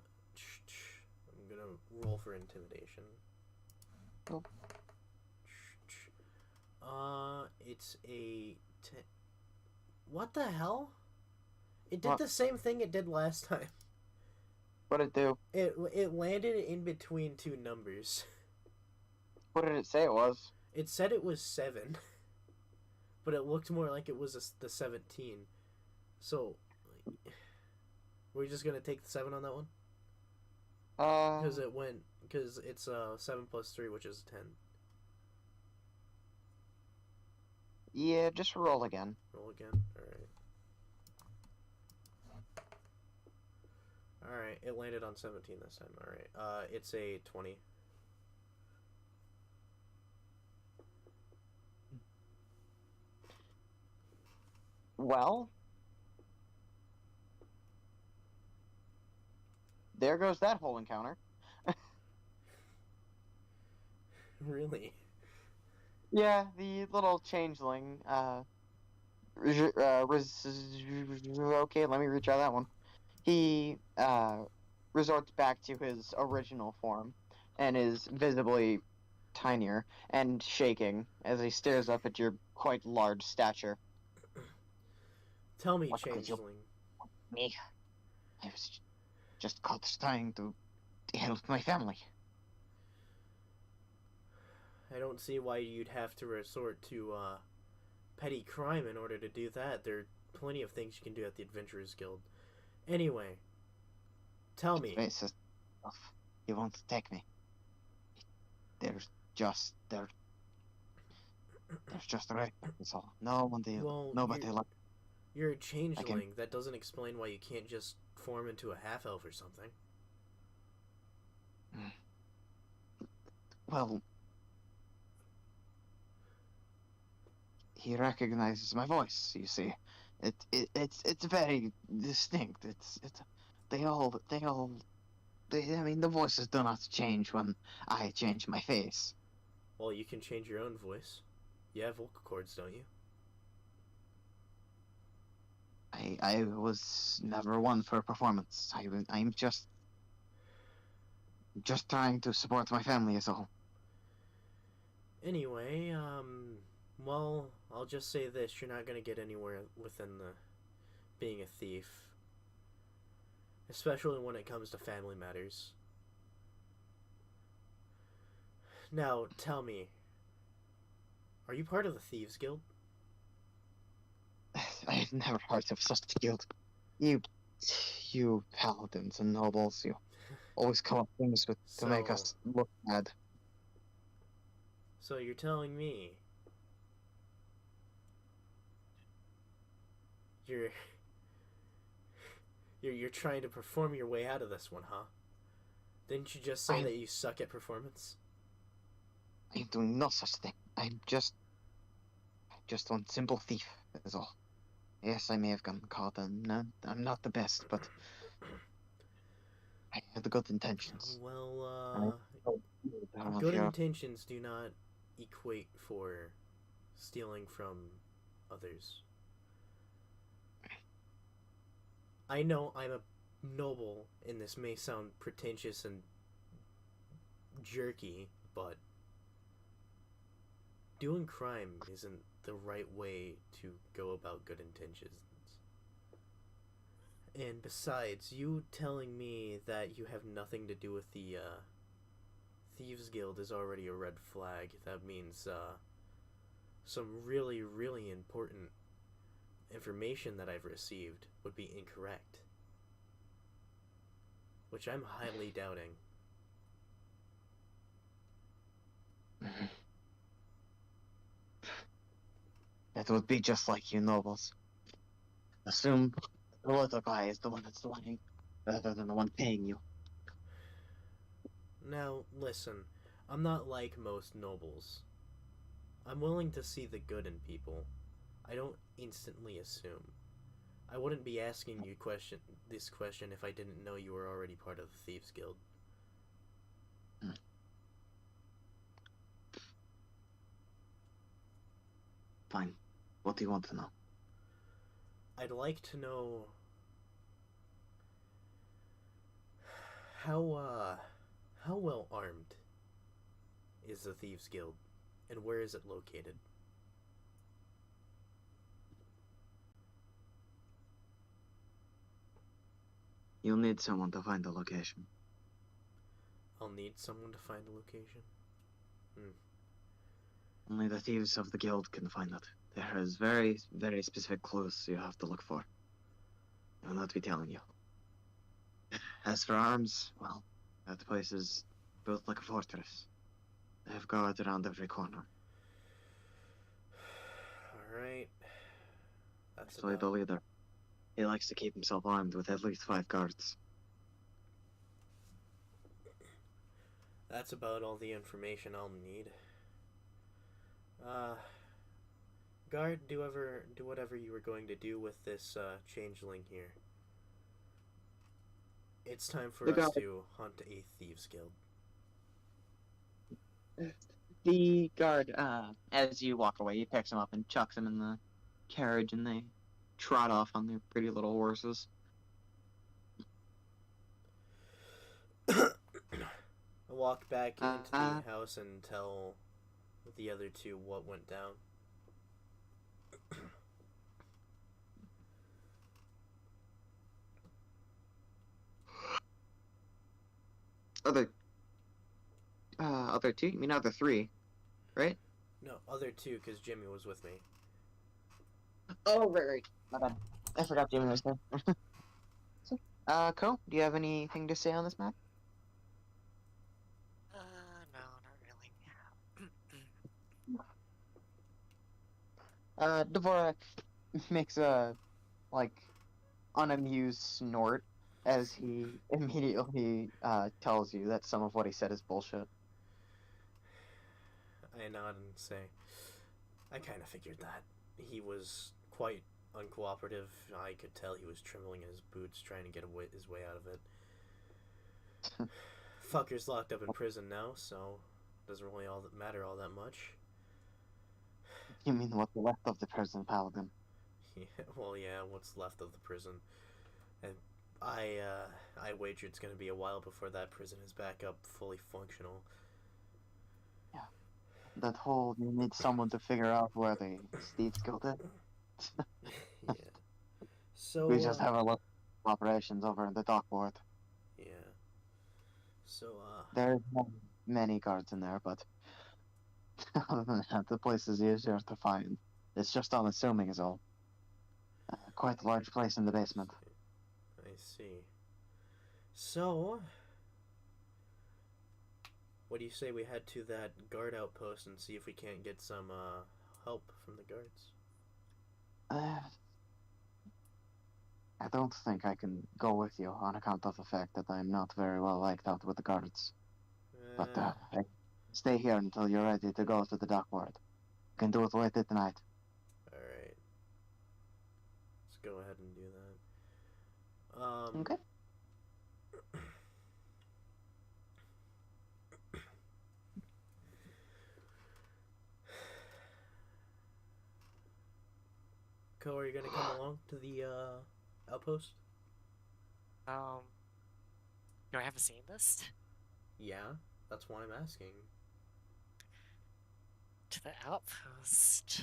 gonna roll for intimidation. Oh. It's a what the hell? It did What? the same thing it did last time. What'd it do? It landed in between two numbers. What did it say it was? It said it was 7, but it looked more like it was the 17. So, we're just gonna take the 7 on that one because it's 7 plus 3, which is 10. Yeah, just roll again. Roll again. Alright, it landed on 17 this time. Alright, it's a 20. Well, there goes that whole encounter. Really? Yeah, the little changeling, okay, let me retry that one. He, resorts back to his original form, and is visibly tinier and shaking as he stares up at your quite large stature. Tell me, What could you- changeling. Me? I was just caught trying to help my family. I don't see why you'd have to resort to petty crime in order to do that. There are plenty of things you can do at the Adventurers Guild. Anyway, tell me. Racist stuff. He won't take me. There's just right. That's all. Nobody like. You're a changeling. That doesn't explain why you can't just form into a half-elf or something. Well, he recognizes my voice. You see, it's very distinct. They all the voices do not change when I change my face. Well, you can change your own voice. You have vocal cords, don't you? I was never one for performance. I'm just trying to support my family as a whole. Anyway, well, I'll just say this: you're not gonna get anywhere within the being a thief, especially when it comes to family matters. Now, tell me, are you part of the Thieves Guild? I've never heard of such a guild. You paladins and nobles, you always come up with things to make us look bad. So you're telling me you're trying to perform your way out of this one, huh? Didn't you just say that you suck at performance? I'm doing no such thing. I'm just one simple thief, is all. Yes, I may have gotten caught, and I'm not the best, but I have the good intentions. Well, I don't good know intentions do not equate for stealing from others. I know I'm a noble, and this may sound pretentious and jerky, but doing crime isn't the right way to go about good intentions. And besides, you telling me that you have nothing to do with the Thieves Guild is already a red flag. That means some really, really important information that I've received would be incorrect, which I'm highly doubting. That would be just like you nobles. Assume the little guy is the one that's lying, rather than the one paying you. Now, listen, I'm not like most nobles. I'm willing to see the good in people. I don't instantly assume. I wouldn't be asking you this question if I didn't know you were already part of the Thieves Guild. Fine. What do you want to know? I'd like to know how well armed is the Thieves Guild, and where is it located? You'll need someone to find the location. I'll need someone to find the location. Only the thieves of the guild can find it. There is very, very specific clues you have to look for. I will not be telling you. As for arms, well, that place is built like a fortress. They have guards around every corner. Alright. That's Especially the leader. He likes to keep himself armed with at least 5 guards. That's about all the information I'll need. Guard, do whatever you were going to do with this changeling here. It's time for us to hunt a Thieves Guild. The guard, as you walk away, he picks him up and chucks him in the carriage, and they trot off on their pretty little horses. I walk back into the house and tell the other two what went down. Other two? You mean other 3, right? No, other two, because Jimmy was with me. Oh, right. My bad. I forgot Jimmy was there. Ko, do you have anything to say on this map? No, not really. Dvorak makes a, unamused snort as he immediately, tells you that some of what he said is bullshit. I nod and say, I kind of figured that. He was quite uncooperative. I could tell he was trembling in his boots trying to get his way out of it. Fucker's locked up in prison now, so doesn't really matter all that much. You mean what's left of the prison, Paladin? Yeah, well, yeah, what's left of the prison, and I wager it's gonna be a while before that prison is back up fully functional. That whole you need someone to figure out where the Steve's Guild is. Yeah. So We just have a lot of operations over in the dock ward. yeah. So There's not many guards in there, but other than that, the place is easier to find. It's just unassuming is all. Quite a large place in the basement. I see. So, what do you say we head to that guard outpost and see if we can't get some help from the guards? I don't think I can go with you on account of the fact that I'm not very well liked out with the guards. But I stay here until you're ready to go to the dock ward. You can do it later tonight. Alright. Let's go ahead and do that. Okay. Ko, are you gonna come along to the outpost? Do I have a scene list? Yeah, that's why I'm asking. To the outpost.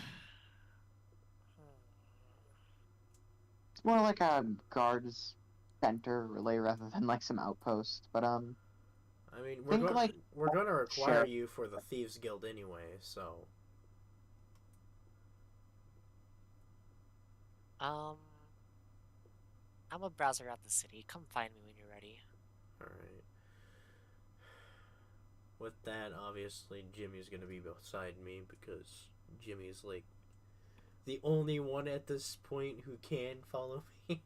It's more like a guards center, really, rather than like some outpost. But I mean, Think like we're gonna require sheriff. you for the Thieves Guild anyway, so I'm a browser around the city. Come find me when you're ready. alright. With that, obviously, Jimmy's gonna be beside me because Jimmy's like the only one at this point who can follow me,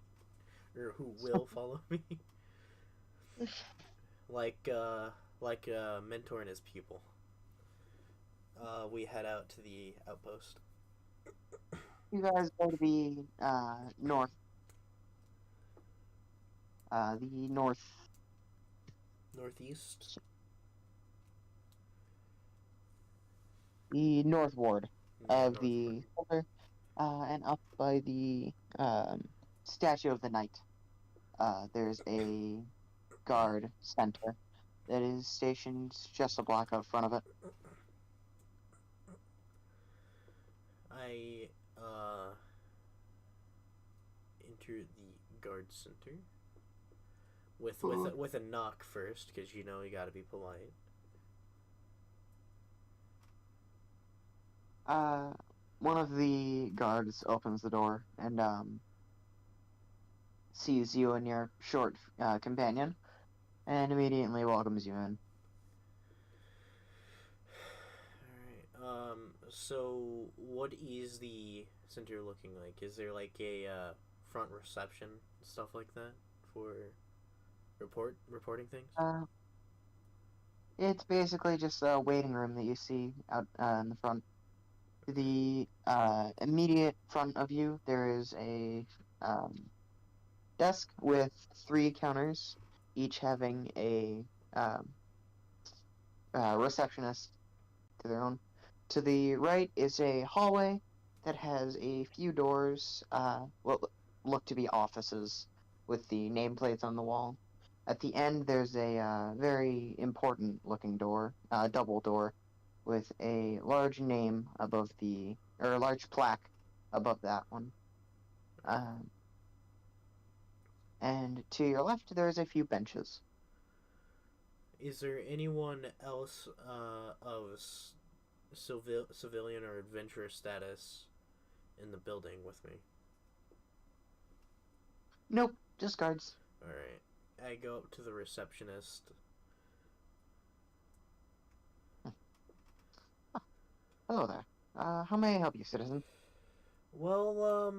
or who will follow me. like mentoring his people. We head out to the outpost. you guys go to the north. The Northeast. north ward Yeah, of the center, and up by the statue of the knight. There's a guard center that is stationed just a block out front of it. I enter the guard center with a knock first, because you gotta be polite. One of the guards opens the door and sees you and your short companion, and immediately welcomes you in. Alright, so what is the center looking like? Is there like a front reception, stuff like that, for reporting things? It's basically just a waiting room that you see out in the front. To the immediate front of you, there is a desk with 3 counters, each having a receptionist to their own. To the right is a hallway that has a few doors, what look to be offices, with the nameplates on the wall. At the end, there's a very important looking door, double door, with a large name above or a large plaque above that one. And to your left, there's a few benches. Is there anyone else of civilian or adventurer status in the building with me? Nope, just guards. Alright. I go up to the receptionist. Hello there. How may I help you, citizen? Well,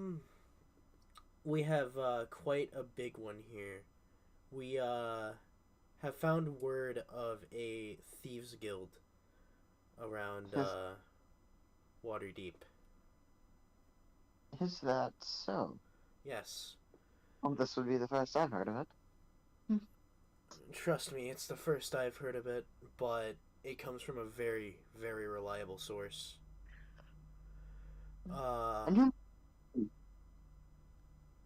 we have quite a big one here. We have found word of a thieves guild around Waterdeep. Is that so? Yes. Well, this would be the first I've heard of it. Trust me, it's the first I've heard of it, but it comes from a very, very reliable source. Uh, And who?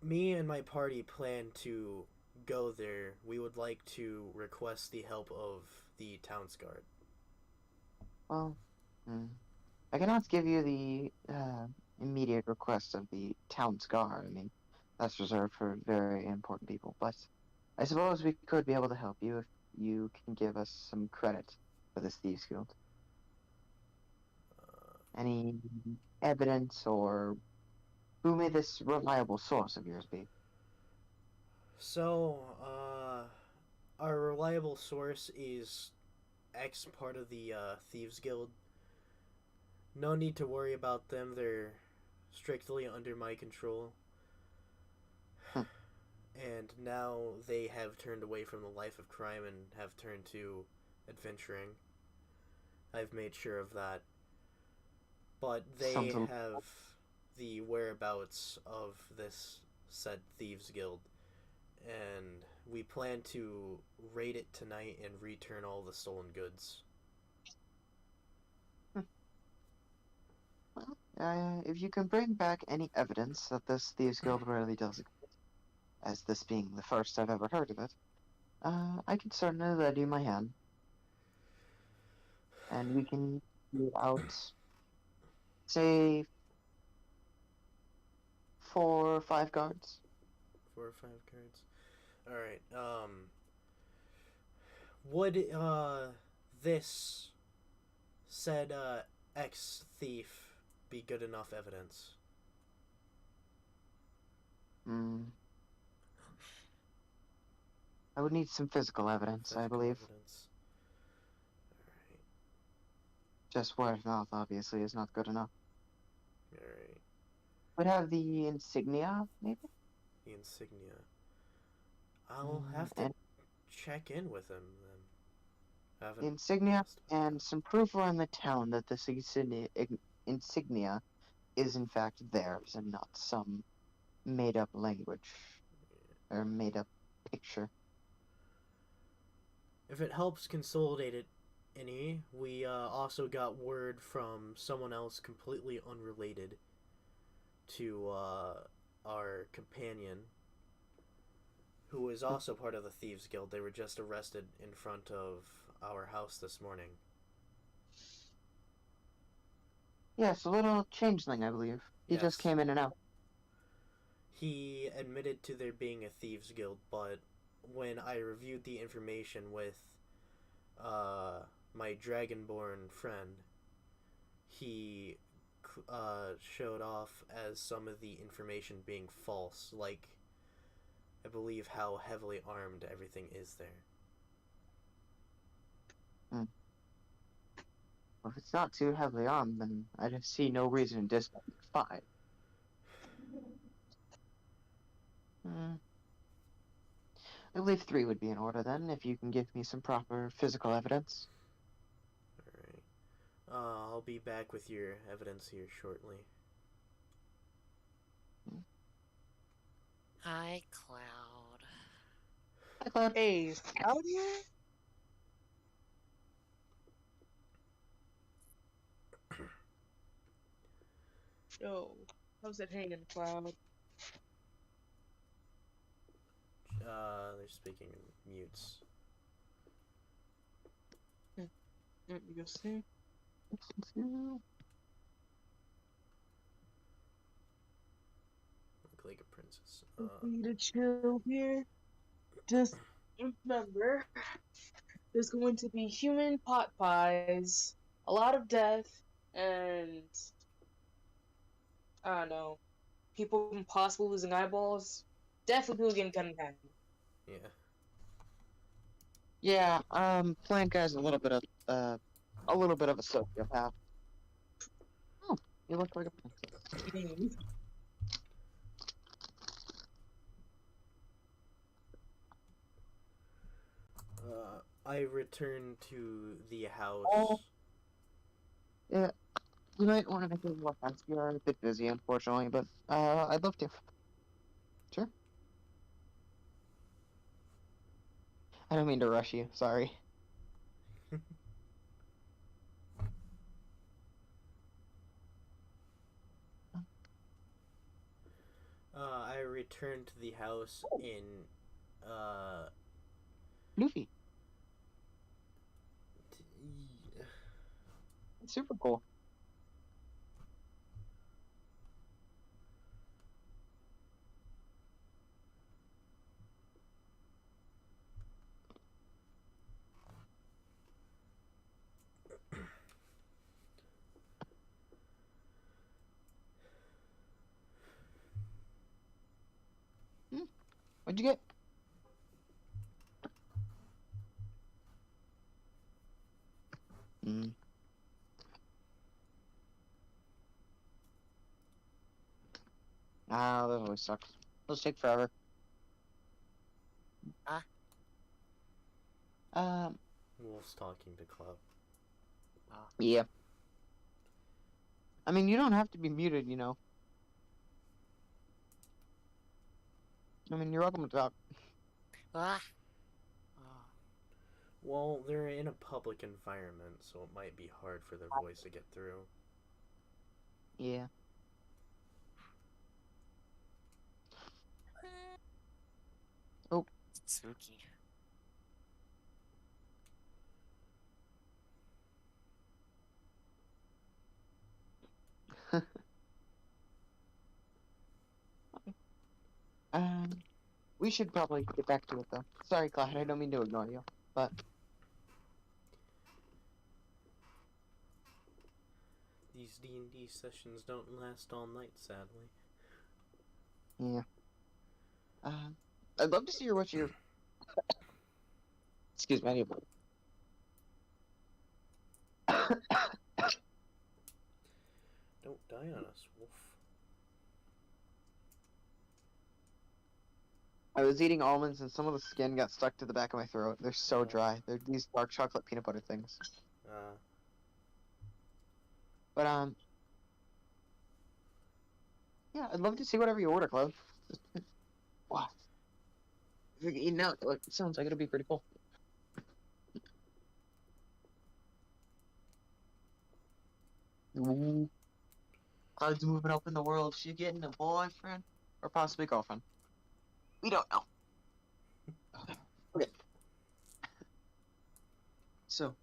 Me and my party plan to go there. We would like to request the help of the Towns Guard. Well, I cannot give you the immediate request of the town's guard. I mean, that's reserved for very important people. But I suppose we could be able to help you if you can give us some credit for this thieves guild. Any evidence or who may this reliable source of yours be? So, our reliable source is X part of the Thieves Guild. No need to worry about them, they're strictly under my control. And now they have turned away from the life of crime and have turned to adventuring. I've made sure of that. But they have the whereabouts of this said Thieves Guild. And we plan to raid it tonight and return all the stolen goods. Well, if you can bring back any evidence that this thieves guild really does exist, as this being the first I've ever heard of it, I can certainly lend you my hand. And we can do out, say, 4 or 5 guards. 4 or 5 cards. Alright, would, this said, ex-thief be good enough evidence? I would need some physical evidence, I believe. Evidence. Alright. Just word of mouth, obviously, is not good enough. Alright. Would have the insignia, maybe? The insignia. I'll have to check in with him then. The insignia and some proof around the town that this insignia is in fact theirs and not some made-up language or made-up picture. If it helps consolidate it any, we also got word from someone else completely unrelated to our companion, who is also part of the Thieves Guild. They were just arrested in front of our house this morning. Yes, a little changeling, I believe. He just came in and out. He admitted to there being a Thieves Guild, but when I reviewed the information with my Dragonborn friend, he showed off as some of the information being false, like I believe how heavily armed everything is there. Well, if it's not too heavily armed, then I just see no reason to disband 5. I believe 3 would be in order then, if you can give me some proper physical evidence. Alright. I'll be back with your evidence here shortly. Hi, Cloud. Hi, Cloud. Hey, out here? Yo, how's it hanging, Cloud? They're speaking in mutes. You see? Look like a princess. Need to chill here. Just remember, there's going to be human pot pies, a lot of death, and I don't know, people possibly losing eyeballs. Definitely people getting cut in half. Yeah. Yeah, Plant Guy's a little bit of a sociopath. Oh, you look like a princess. I returned to the house. Yeah, you might want to make a little fast. You are a bit busy, unfortunately, but I'd love to. Sure. I don't mean to rush you. Sorry. I returned to the house in Luffy. t- It's super cool. What'd you get? Mm. Ah, that always sucks. Those take forever. Huh? Wolf's talking to Cloud. Yeah. I mean, you don't have to be muted, you know. I mean, you're welcome to talk. Ah. Oh. Well, they're in a public environment, so it might be hard for their voice to get through. Yeah. Oh. Spooky. Um, we should probably get back to it though. Sorry, Clyde, I don't mean to ignore you, but These D&D sessions don't last all night, sadly. yeah. I'd love to see what your. Excuse me. Don't die on us, Wolf. I was eating almonds and some of the skin got stuck to the back of my throat. They're so dry. They're these dark chocolate peanut butter things. But yeah, I'd love to see whatever you order, Chloe. Wow. If you're eating out, it sounds like it'll be pretty cool. Ooh. Cloud's moving up in the world. She getting a boyfriend or possibly girlfriend. We don't know. Okay. So,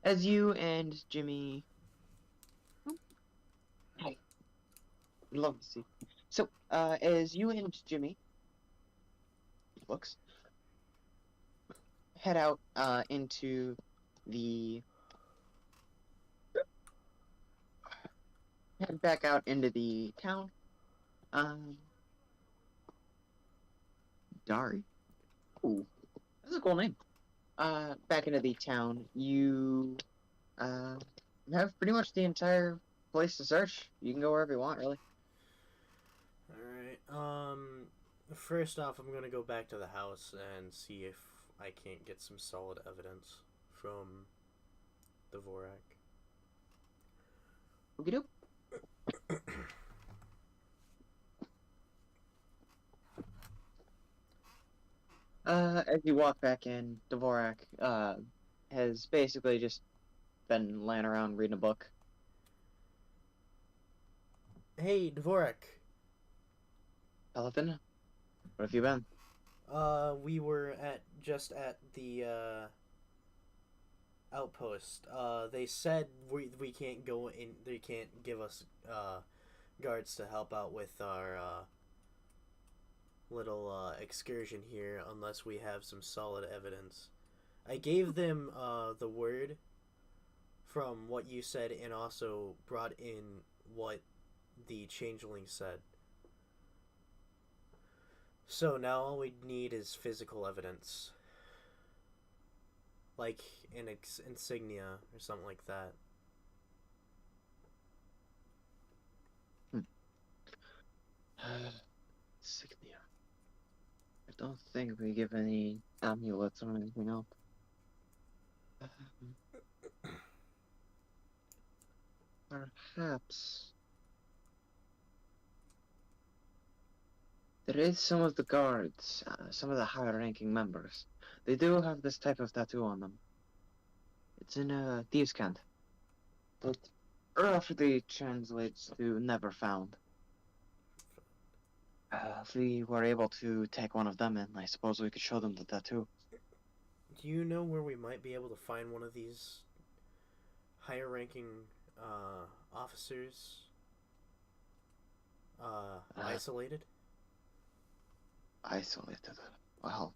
as you and Jimmy, hi, love to see. So, as you and Jimmy, looks, head out, into the, head back out into the town, Dari. Ooh, that's a cool name. Back into the town, you, have pretty much the entire place to search. You can go wherever you want, really. Alright, first off, I'm gonna go back to the house and see if I can't get some solid evidence from the Vorak. Okie doke. As you walk back in, Dvorak, has basically just been laying around reading a book. Hey, Dvorak! Elephant, what have you been? We were just at the, outpost. They said we can't go in, they can't give us, guards to help out with our, little, excursion here unless we have some solid evidence. I gave them, the word from what you said and also brought in what the changeling said. So now all we need is physical evidence. Like an insignia or something like that. Insignia. I don't think we give any amulets or anything else. Perhaps. There is some of the guards, some of the higher-ranking members. They do have this type of tattoo on them. It's in a thieves' cant. That roughly translates to never found. If we were able to take one of them in, I suppose we could show them the tattoo. Do you know where we might be able to find one of these higher ranking officers isolated? Isolated. Well,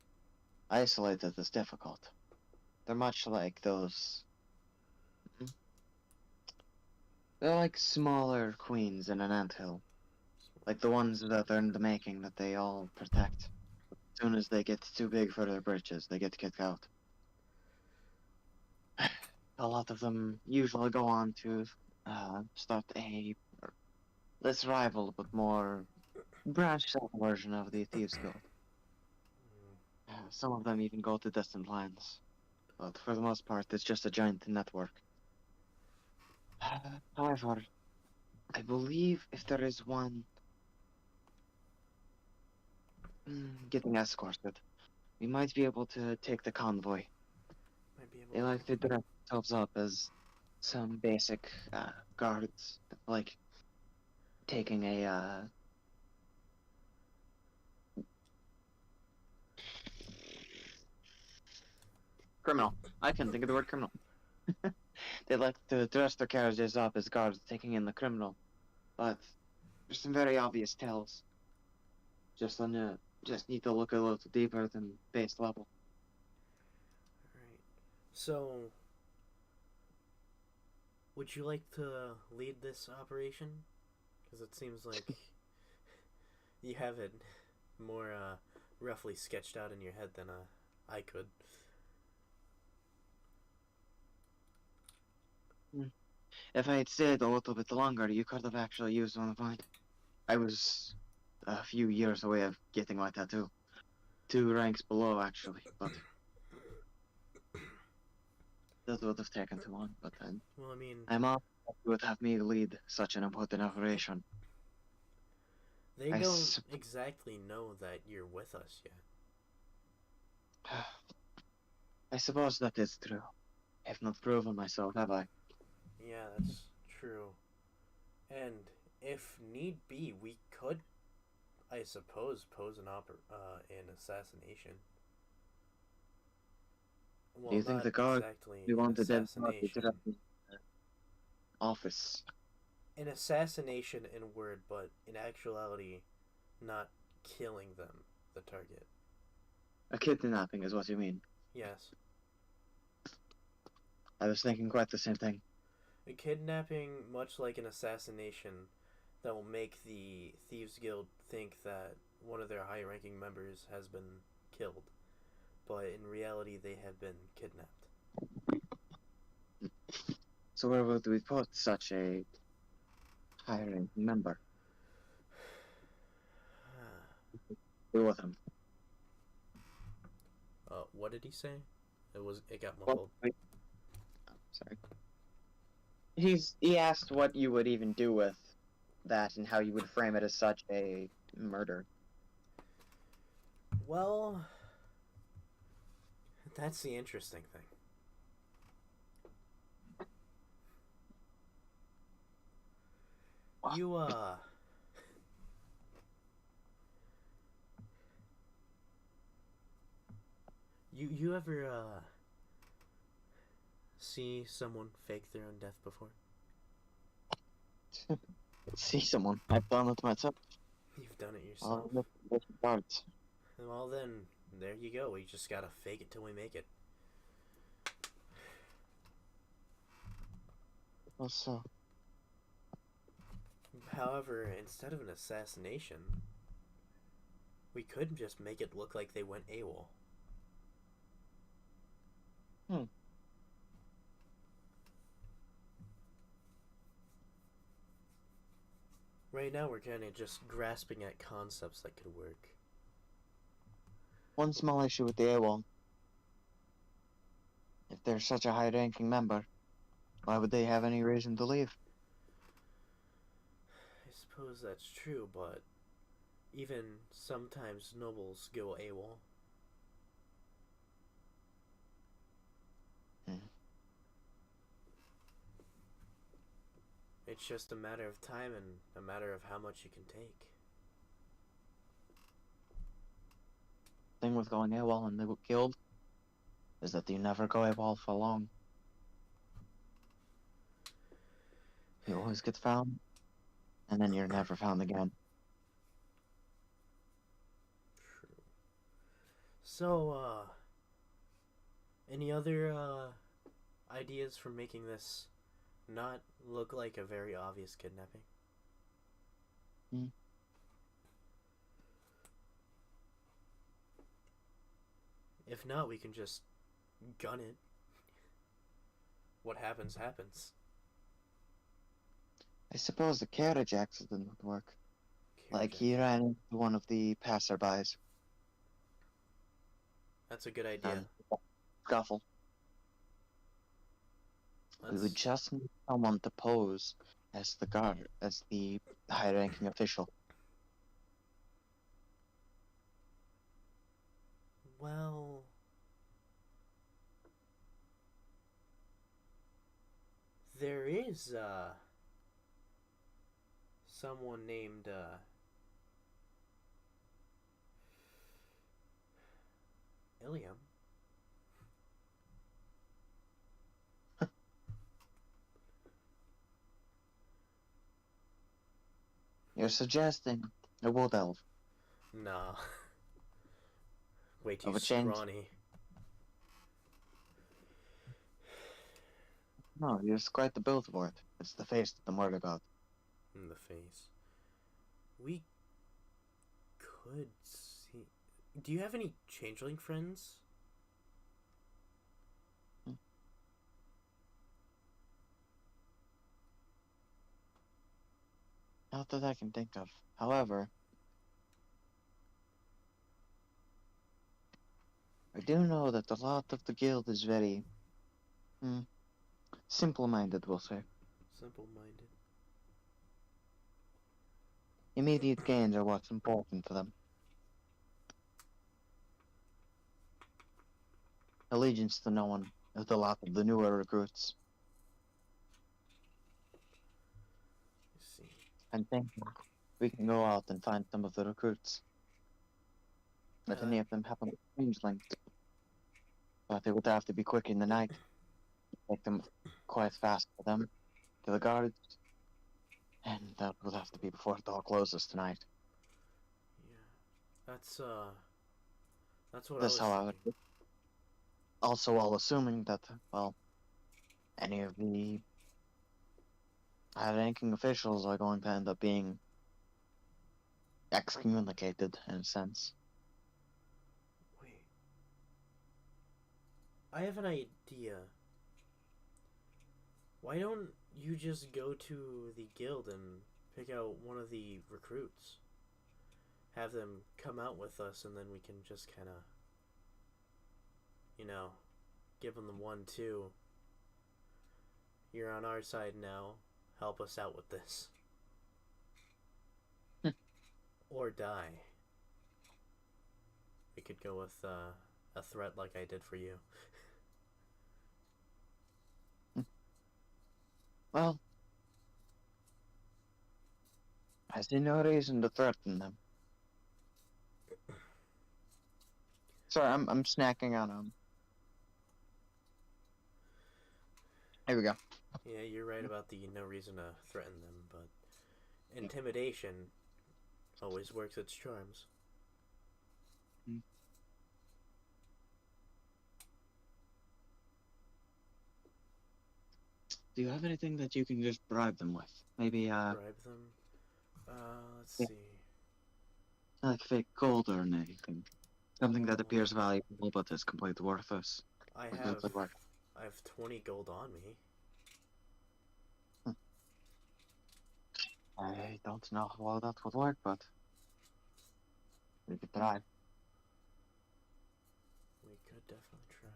isolated is difficult. They're much like those. They're like smaller queens in an anthill. Like the ones that are in the making that they all protect. As soon as they get too big for their britches, they get kicked out. A lot of them usually go on to start a less rival but more branched out version of the Thieves Guild. Some of them even go to distant lands, but for the most part it's just a giant network. However, I believe if there is one getting escorted, we might be able to take the convoy. Might be able They like to dress themselves up as some basic guards, like taking a criminal. I can think of the word criminal. They like to dress their carriages up as guards taking in the criminal, but there's some very obvious tells. Just need to look a little deeper than base level. Alright. So, would you like to lead this operation? Because it seems like you have it more roughly sketched out in your head than I could. If I had stayed a little bit longer, you could have actually used one of mine. I was a few years away of getting my tattoo. 2 ranks below, actually, but that would have taken too long. But then, Well, I mean, I'm off. You would have me lead such an important operation. they I don't sup- exactly know that you're with us yet. I suppose that is true. I have not proven myself, have I? Yeah, that's true. And if need be, we could, I suppose, pose an assassination. Well, Do you think not the guard exactly we an wanted them not to assassination. dress in the office? An assassination in word, but in actuality, not killing them, the target. A kidnapping is what you mean. Yes. I was thinking quite the same thing. A kidnapping, much like an assassination, that will make the Thieves Guild think that one of their high-ranking members has been killed, but in reality they have been kidnapped. So where would we put such a hiring member? Be with him. What did he say? It got What- muffled. wait. Oh, sorry. He asked what you would even do with that and how you would frame it as such a murder. Well, that's the interesting thing. You, you ever, see someone fake their own death before? See someone. I've done it myself. You've done it All yourself. the different parts. Well then, there you go. We just gotta fake it till we make it. Also, However, instead of an assassination, we could just make it look like they went AWOL. Right now, we're kind of just grasping at concepts that could work. one small issue with the AWOL. If they're such a high-ranking member, why would they have any reason to leave? I suppose that's true, but Even sometimes nobles go AWOL. Hmm. It's just a matter of time and a matter of how much you can take. Thing with going AWOL in the guild is that you never go AWOL for long. You always get found, and then you're never found again. True. So, any other, ideas for making this not look like a very obvious kidnapping? Hmm. If not, we can just gun it. What happens, happens. I suppose the carriage accident would work. Like Carriage he ran into one of the passerbys That's a good idea. and scuffle. We would Let's, just need someone to pose as the guard, as the high-ranking official. well... There is, someone named, Ilium. You're suggesting a wood elf. Nah. Way too Of a change. scrawny. No, you're quite the build for it. It's the face that I'm worried about. In the face. We could see... Do you have any changeling friends? Not that I can think of. However, I do know that a lot of the guild is very simple-minded, we'll say. Simple-minded. Immediate gains are what's important for them. Allegiance to no one is a lot of the newer recruits. Let's see. And think we can go out and find some of the recruits. If any of them happen to be changeling. But they would have to be quick in the night. Make them quite fast for them. To the guards. And that would have to be before it all closes tonight. Yeah. That's what That's I how was I would. thinking. Also, while assuming that, well, any of the high-ranking officials are going to end up being excommunicated, in a sense. Wait. I have an idea. Why don't you just go to the guild and pick out one of the recruits? Have them come out with us, and then we can just kind of, you know, give them the 1-2. You're on our side now. Help us out with this. Or die. We could go with a threat like I did for you. Well, I see no reason to threaten them. Sorry, I'm snacking on Here we go. Yeah, you're right about the no reason to threaten them, but intimidation always works its charms. Do you have anything that you can just bribe them with? Maybe, Bribe them? Let's see. like fake gold or anything. Something that appears valuable but is completely worthless. I What have does it work? 20 gold on me. I don't know how well that would work, but we could try. We could definitely try.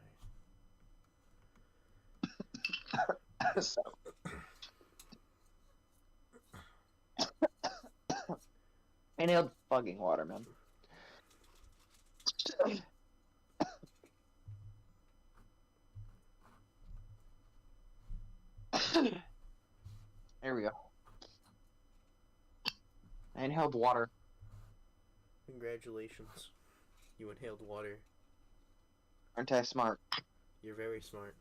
inhaled fucking water, man. There we go. I inhaled water. Congratulations. You inhaled water. Aren't I smart? You're very smart.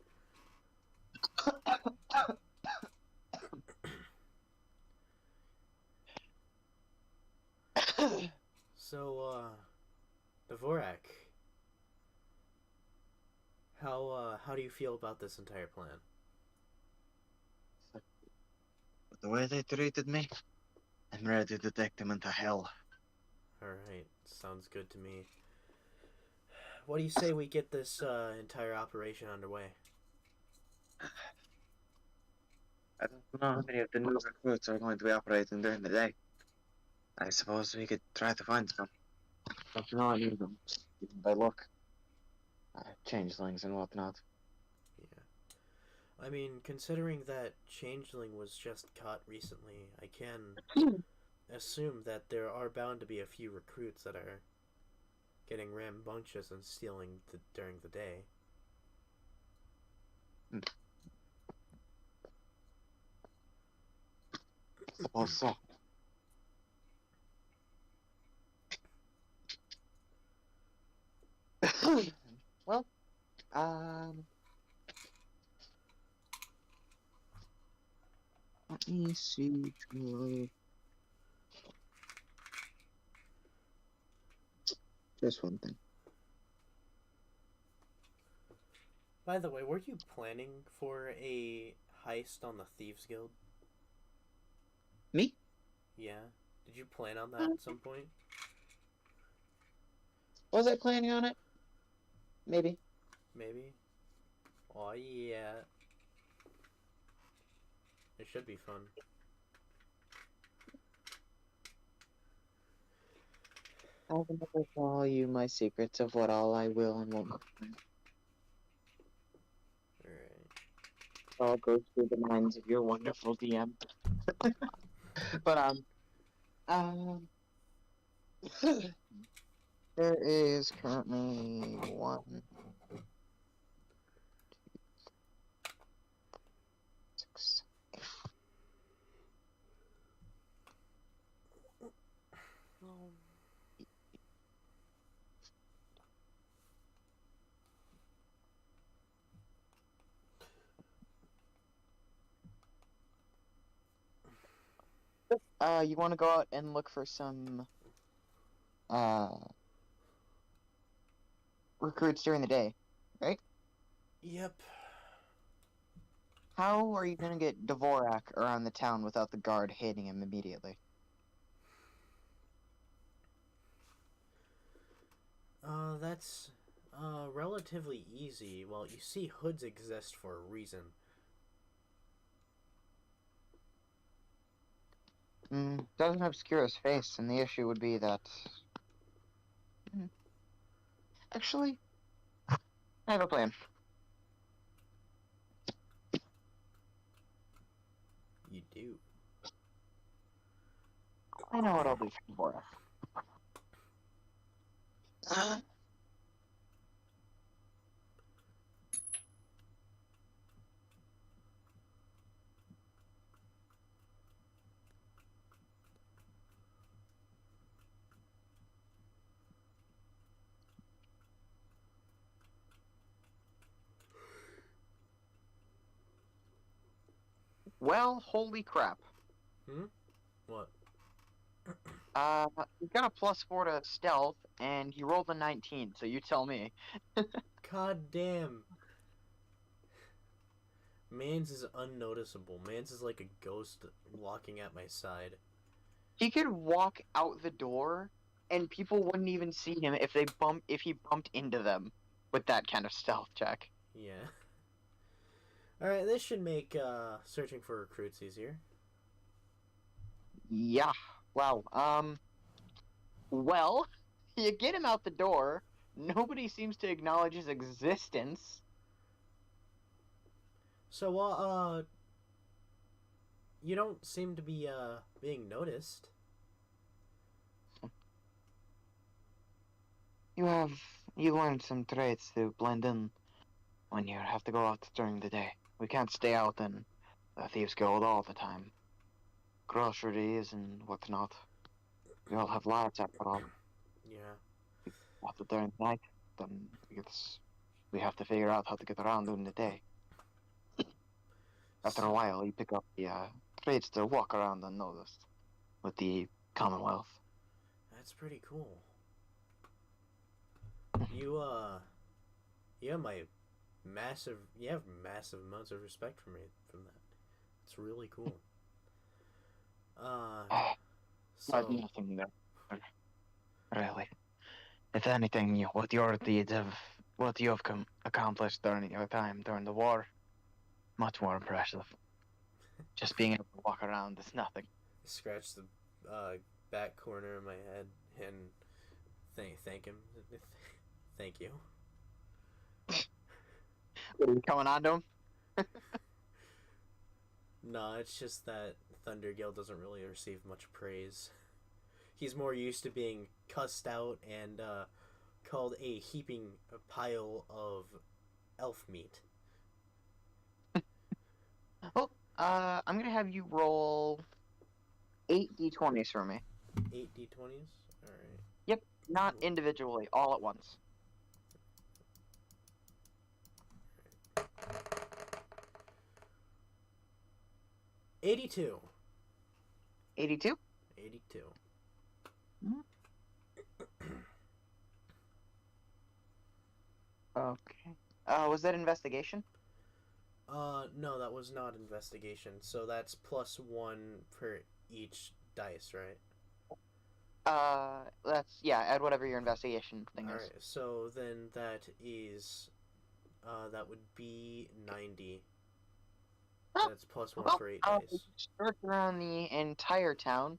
So, Dvorak, how do you feel about this entire plan? The way they treated me, I'm ready to take them into hell. Alright, sounds good to me. What do you say we get this entire operation underway? I don't know how many of the new recruits are going to be operating during the day. I suppose we could try to find some. But no, I need them. Even by luck. Changelings and whatnot. Yeah. I mean, considering that Changeling was just caught recently, I can assume that there are bound to be a few recruits that are getting rambunctious and stealing during the day. Suppose so. Well, let me see. Just one thing. By the way, were you planning for a heist on the Thieves Guild? Me? Yeah. Did you plan on that at some point? Was I planning on it? Maybe. Maybe? Oh yeah. It should be fun. I will never tell you my secrets of what all I will and won't. Alright. All goes through the minds of your wonderful DM. But there is currently 1, 2, 6. You want to go out and look for some recruits during the day, right? Yep. How are you gonna get Dvorak around the town without the guard hitting him immediately? That's relatively easy. Well, you see, hoods exist for a reason. Doesn't obscure his face, and the issue would be that... Actually, I have a plan. You do. I know what I'll do for Dvorak. Well, holy crap. What? He's got a +4 to stealth, and he rolled a 19, so you tell me. God damn. Mans is unnoticeable. Mans is like a ghost walking at my side. He could walk out the door, and people wouldn't even see him if he bumped into them with that kind of stealth check. Yeah. Alright, this should make searching for recruits easier. Yeah. Wow. Well, you get him out the door. Nobody seems to acknowledge his existence. So, you don't seem to be, being noticed. You learned some traits to blend in when you have to go out during the day. We can't stay out in the Thieves Guild all the time. Groceries and whatnot. We all have lives after all. Yeah. After during the night, then we have to figure out how to get around during the day. After a while, you pick up the traits to walk around unnoticed with the Commonwealth. That's pretty cool. You you have you have massive amounts of respect for me from that. It's really cool. Uh, But so nothing there, really. If anything, what your deeds have, what you have accomplished during your time during the war, much more impressive. Just being able to walk around is nothing. scratch the back corner of my head and thank him. Thank you. What are you coming on to him? No, it's just that Thundergale doesn't really receive much praise. He's more used to being cussed out and called a heaping pile of elf meat. Oh, I'm gonna have you roll 8d20s for me. 8d20s? Alright. Yep, not individually, all at once. 82. 82? 82. Okay. Was that investigation? No, that was not investigation. So that's +1 per each dice, right? Add whatever your investigation thing is. Alright, so then that is, that would be 90. Oh, That's +1 well, for 8 dice. search around the entire town,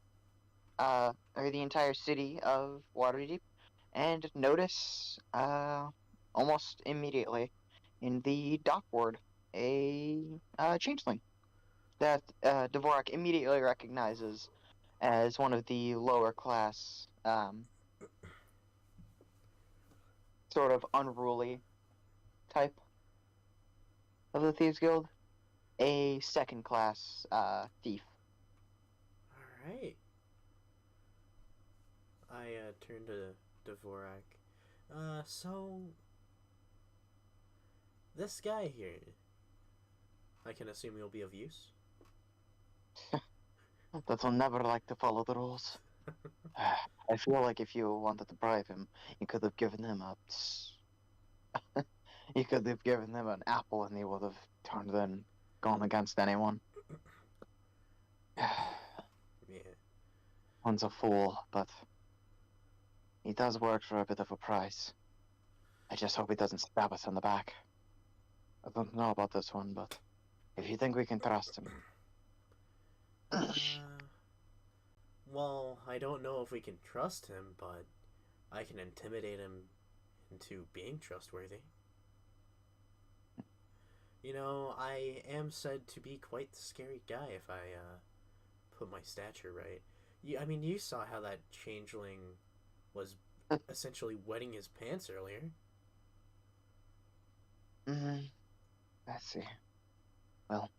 or the entire city of Waterdeep, and notice, almost immediately, in the dock ward, a changeling that Dvorak immediately recognizes as one of the lower class, sort of unruly type of the Thieves Guild. A second class thief. Alright. I turn to Dvorak. So this guy here, I can assume he'll be of use? That will never like to follow the rules. I feel like if you wanted to bribe him, you could have given him you could have given him an apple and he would have turned in, gone against anyone. Yeah. One's a fool, but he does work for a bit of a price. I just hope he doesn't stab us in the back. I don't know about this one, but if you think we can trust him. Well, I don't know if we can trust him, but I can intimidate him into being trustworthy. You know, I am said to be quite the scary guy if I put my stature right. You saw how that changeling was essentially wetting his pants earlier. Let's see. Well.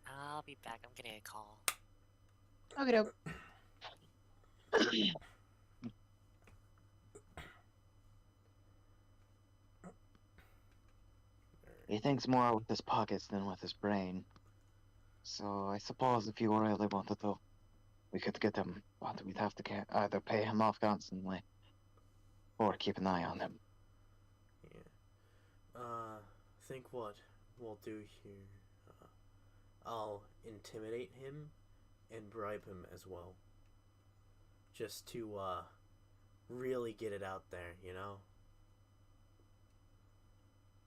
I'll be back. I'm getting a call. Okay, doke. He thinks more with his pockets than with his brain. So I suppose if you really wanted to, we could get him, but we'd have to either pay him off constantly, or keep an eye on him. Yeah. Think what we'll do here. I'll intimidate him and bribe him as well. Just to, really get it out there, you know?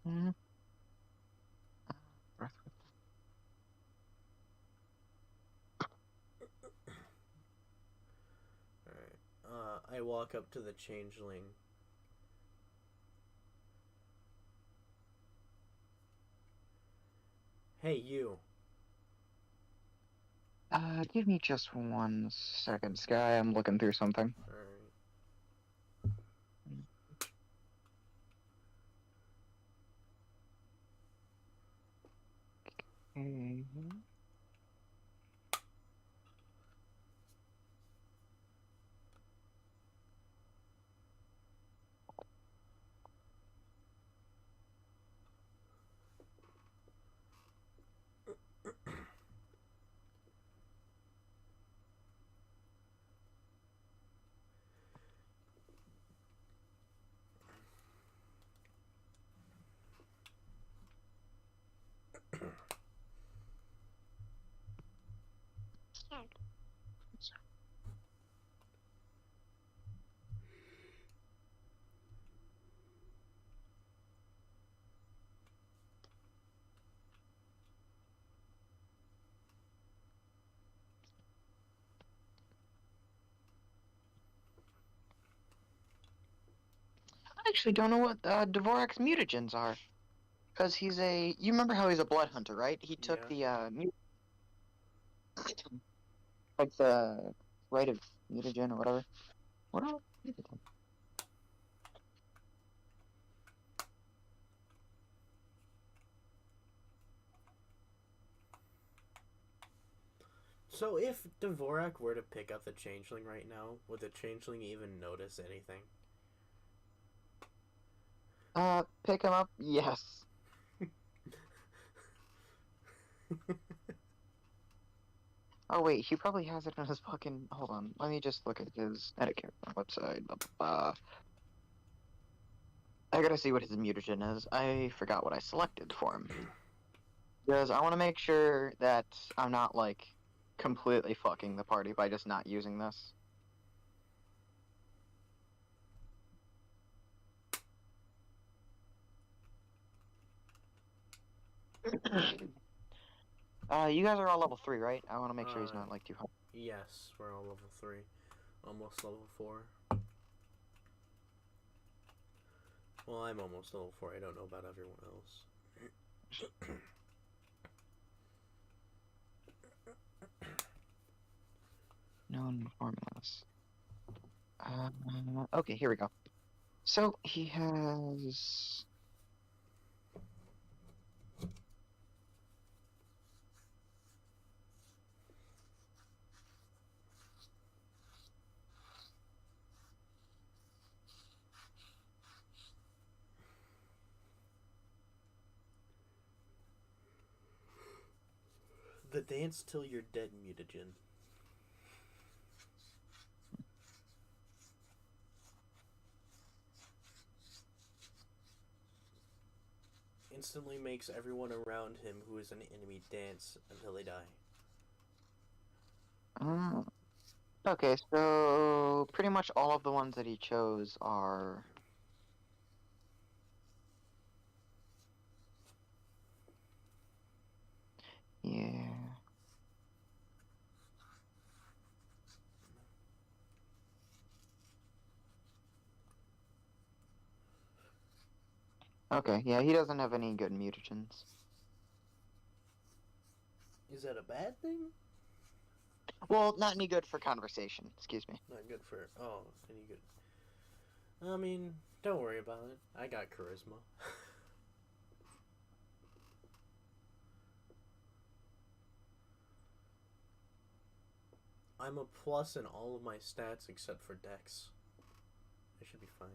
Mm-hmm. Alright. I walk up to the changeling. Hey, you. Give me just 1 second, Sky. I'm looking through something. Alright. Mhm. I actually don't know what Dvorak's mutagens are. Because he's a. You remember how he's a blood hunter, right? He took Yeah. the like the right of mutagen or whatever. What are mutagen? So if Dvorak were to pick up the Changeling right now, would the Changeling even notice anything? Pick him up. Yes. Oh wait, he probably has it on his fucking. Hold on, let me just look at his etiquette website. Blah, blah, blah. I gotta see what his mutagen is. I forgot what I selected for him. Because I want to make sure that I'm not like completely fucking the party by just not using this. You guys are all level 3, right? I want to make sure he's not like too high. Yes, we're all level 3. Almost level 4. Well, I'm almost level 4. I don't know about everyone else. Known formulas. Okay, here we go. So he has. The Dance Till You're Dead mutagen. Instantly makes everyone around him who is an enemy dance until they die. Okay, so pretty much all of the ones that he chose are. Yeah. Okay, yeah, he doesn't have any good mutagens. Is that a bad thing? Well, not any good for conversation, excuse me. Not good for. Oh, any good. I mean, don't worry about it. I got charisma. I'm a plus in all of my stats except for Dex. I should be fine.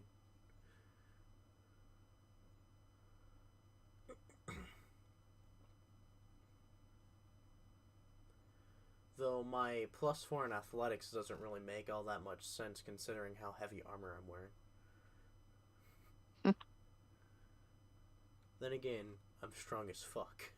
Though my +4 in athletics doesn't really make all that much sense considering how heavy armor I'm wearing. Then again, I'm strong as fuck.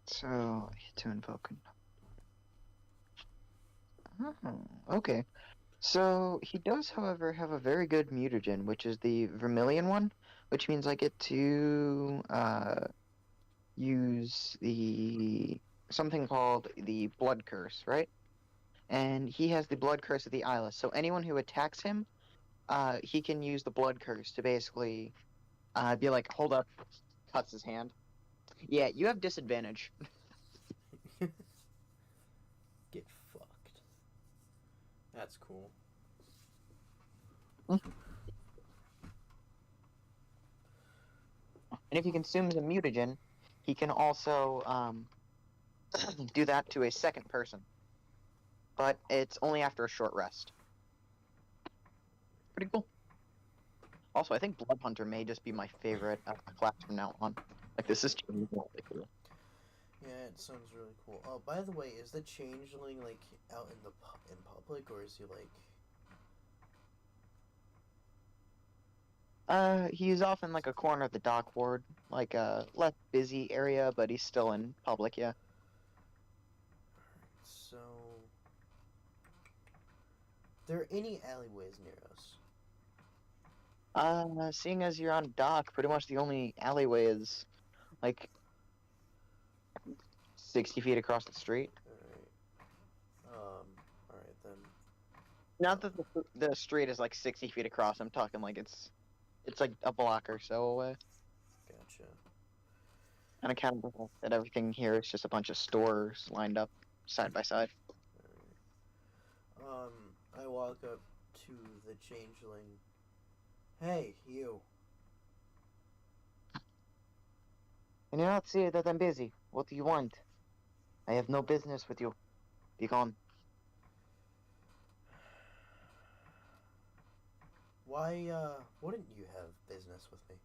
So, to invoke. Oh, okay. So, he does, however, have a very good mutagen, which is the Vermilion one, which means I get to use the something called the Blood Curse, right? and he has the blood curse of the Isla. So anyone who attacks him, he can use the blood curse to basically be like, hold up, cuts his hand. Yeah, you have disadvantage. Get fucked. That's cool. And if he consumes a mutagen, he can also do that to a second person. But it's only after a short rest. Pretty cool. Also, I think Blood Hunter may just be my favorite class from now on. Like, this is really cool. Yeah, it sounds really cool. Oh, by the way, is the changeling like out in the in public, or is he like? He's off in like a corner of the dock ward, like a less busy area, but he's still in public. Yeah. So, there any alleyways near us? Seeing as you're on dock, pretty much the only alleyway is like 60 feet across the street. Alright then. Not that the street is like 60 feet across. I'm talking like it's like a block or so away. Gotcha. And I kind of that everything here is just a bunch of stores lined up side by side. Alright. I walk up to the changeling. Hey, you. Can you not see that I'm busy? What do you want? I have no business with you. Be gone. Why, wouldn't you have business with me?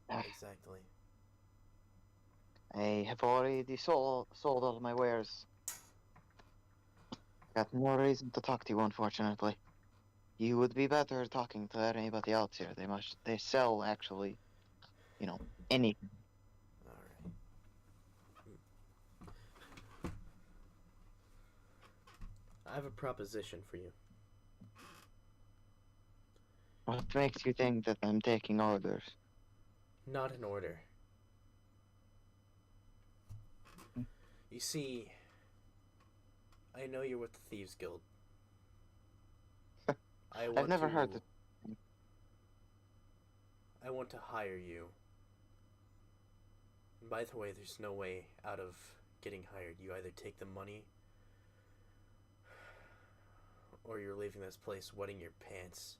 Exactly. I have already sold all my wares. Got no reason to talk to you, unfortunately. You would be better talking to anybody else here. They sell actually, anything. Alright. I have a proposition for you. What makes you think that I'm taking orders? Not an order. You see, I know you're with the Thieves Guild. I've never heard that. I want to hire you. And by the way, there's no way out of getting hired. You either take the money, or you're leaving this place wetting your pants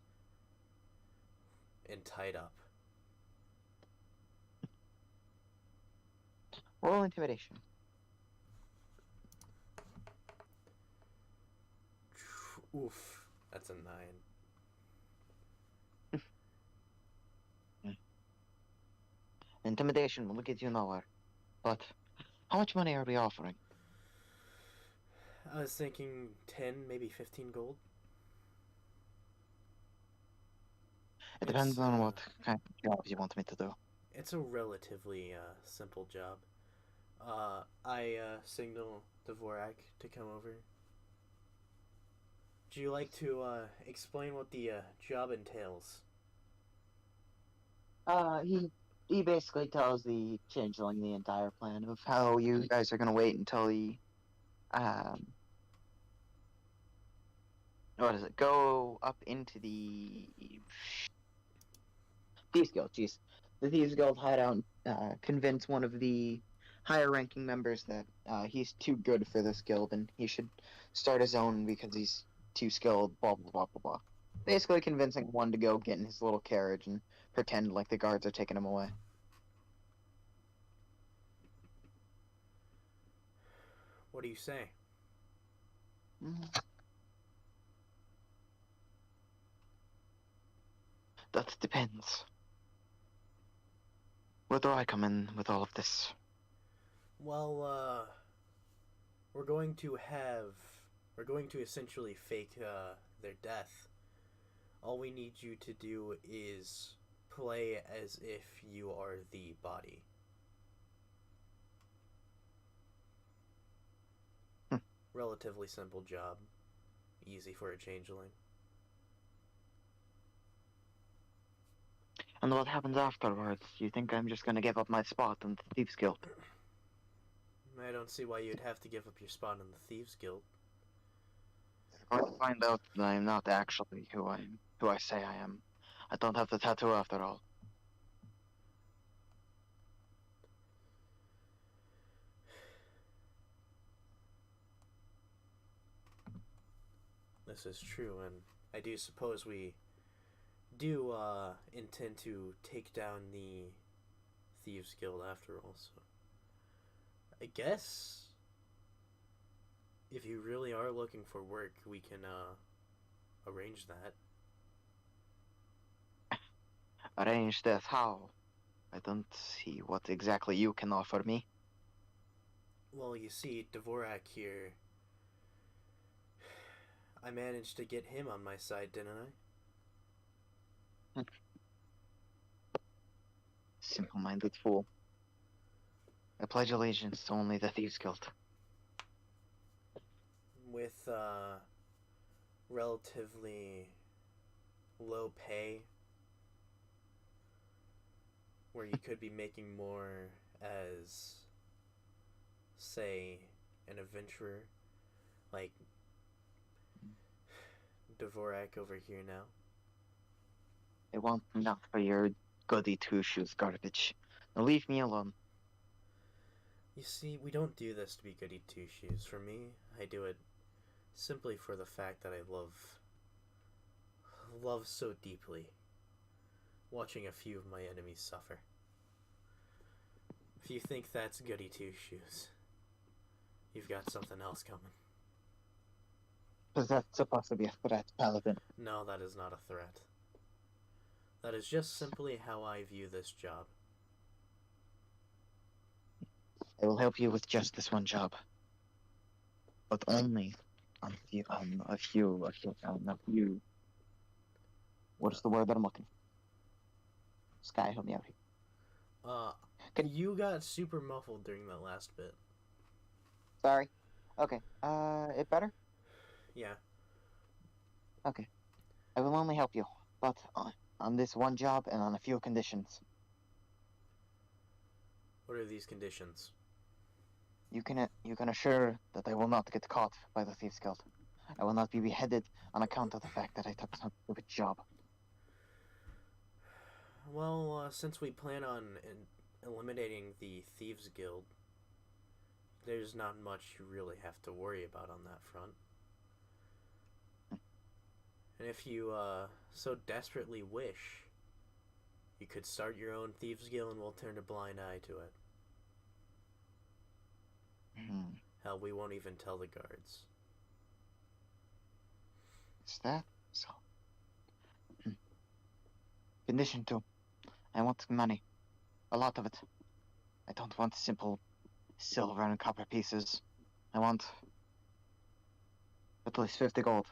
and tied up. Roll intimidation. Oof, that's a 9. Intimidation will get you nowhere. But how much money are we offering? I was thinking 10, maybe 15 gold. It depends on what kind of job you want me to do. It's a relatively simple job. I signal Dvorak to come over. Would you like to explain what the job entails? He basically tells the changeling the entire plan of how you guys are gonna wait until the what is it? Go up into the Thieves Guild. Jeez, the Thieves Guild hideout. Convince one of the higher-ranking members that he's too good for this guild and he should start his own because he's too skilled. Blah blah blah blah blah. Basically, convincing one to go get in his little carriage and pretend like the guards are taking him away. What do you say? That depends. Where do I come in with all of this? Well, we're going to essentially fake their death. All we need you to do is play as if you are the body. Relatively simple job. Easy for a changeling. And what happens afterwards? You think I'm just gonna give up my spot in the Thieves Guild? I don't see why you'd have to give up your spot in the Thieves Guild. Or to find out that I am not actually who I say I am. I don't have the tattoo after all. This is true, and I do suppose we do intend to take down the Thieves Guild after all, so I guess if you really are looking for work, we can arrange that. Arrange that how? I don't see what exactly you can offer me. Well, you see, Dvorak here, I managed to get him on my side, didn't I? Simple-minded fool. I pledge allegiance to only the Thieves Guild. With relatively low pay, where you could be making more as, say, an adventurer, like Dvorak over here now. I want enough for your goody two-shoes garbage. Now leave me alone. You see, we don't do this to be goody two-shoes. For me, I do it simply for the fact that I love so deeply watching a few of my enemies suffer. If you think that's goody two-shoes, you've got something else coming. Because that's supposed to be a threat, Paladin. No, that is not a threat. That is just simply how I view this job. I will help you with just this one job. But only on a few. What's the word that I'm looking for? Sky, help me out here. You got super muffled during that last bit. Sorry. Okay. It better? Yeah. Okay. I will only help you, but on this one job and on a few conditions. What are these conditions? You can assure that I will not get caught by the Thieves Guild. I will not be beheaded on account of the fact that I took some stupid job. Well, since we plan on eliminating the Thieves Guild, there's not much you really have to worry about on that front. And if you so desperately wish, you could start your own Thieves Guild and we'll turn a blind eye to it. Hell, we won't even tell the guards. Is that so? Condition 2. I want money. A lot of it. I don't want simple silver and copper pieces. I want at least 50 gold.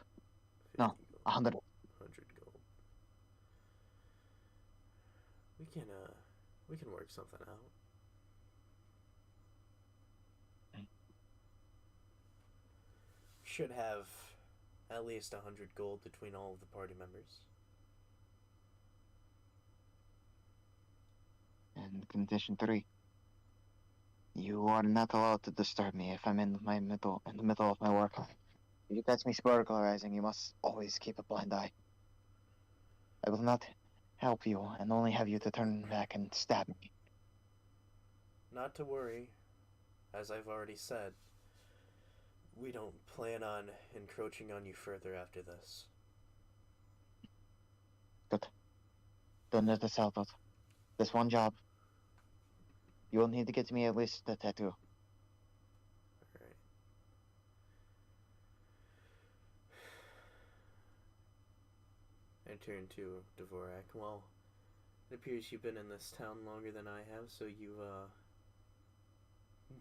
50 No, gold, 100. 100 gold. We can work something out. Should have at least 100 gold between all of the party members. And condition 3. You are not allowed to disturb me if I'm in the middle of my work. If you catch me burglarizing, you must always keep a blind eye. I will not help you and only have you to turn back and stab me. Not to worry, as I've already said, we don't plan on encroaching on you further after this. Good. Don't let us help out. This one job. You will need to get me at least the tattoo. Alright. I turn to Dvorak. Well, it appears you've been in this town longer than I have, so you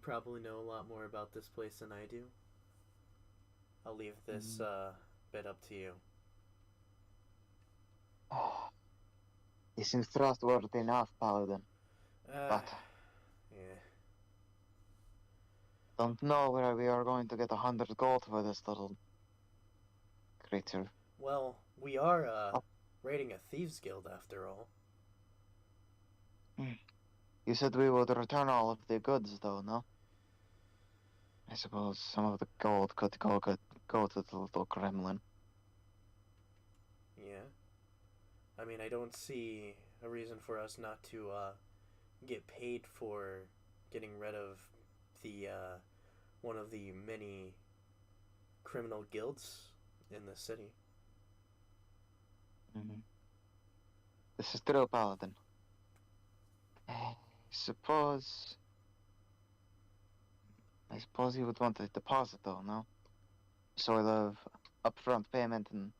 probably know a lot more about this place than I do. I'll leave this bit up to you. He seems trustworthy enough, Paladin. But yeah. don't know where we are going to get 100 gold for this little creature. Well, we are raiding a thieves guild after all. You said we would return all of the goods, though, no? I suppose some of the gold could go go to the little Kremlin. Yeah. I mean, I don't see a reason for us not to get paid for getting rid of the one of the many criminal guilds in the city. Mm-hmm. This is true, Paladin. I suppose. I suppose you would want a deposit, though, no? Sort of upfront payment and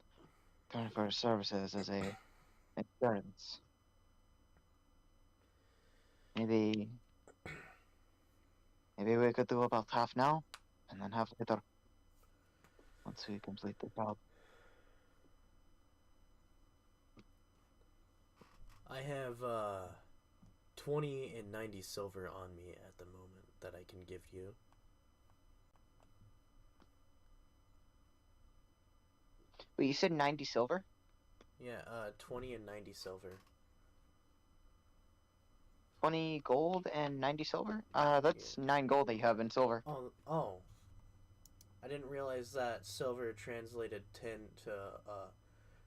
turn for services as a insurance. Maybe we could do about half now, and then half later, once we complete the job. I have 20 and 90 silver on me at the moment that I can give you. But you said 90 silver? Yeah, 20 and 90 silver. 20 gold and 90 silver? That's 9 gold that you have in silver. Oh. I didn't realize that silver translated 10 to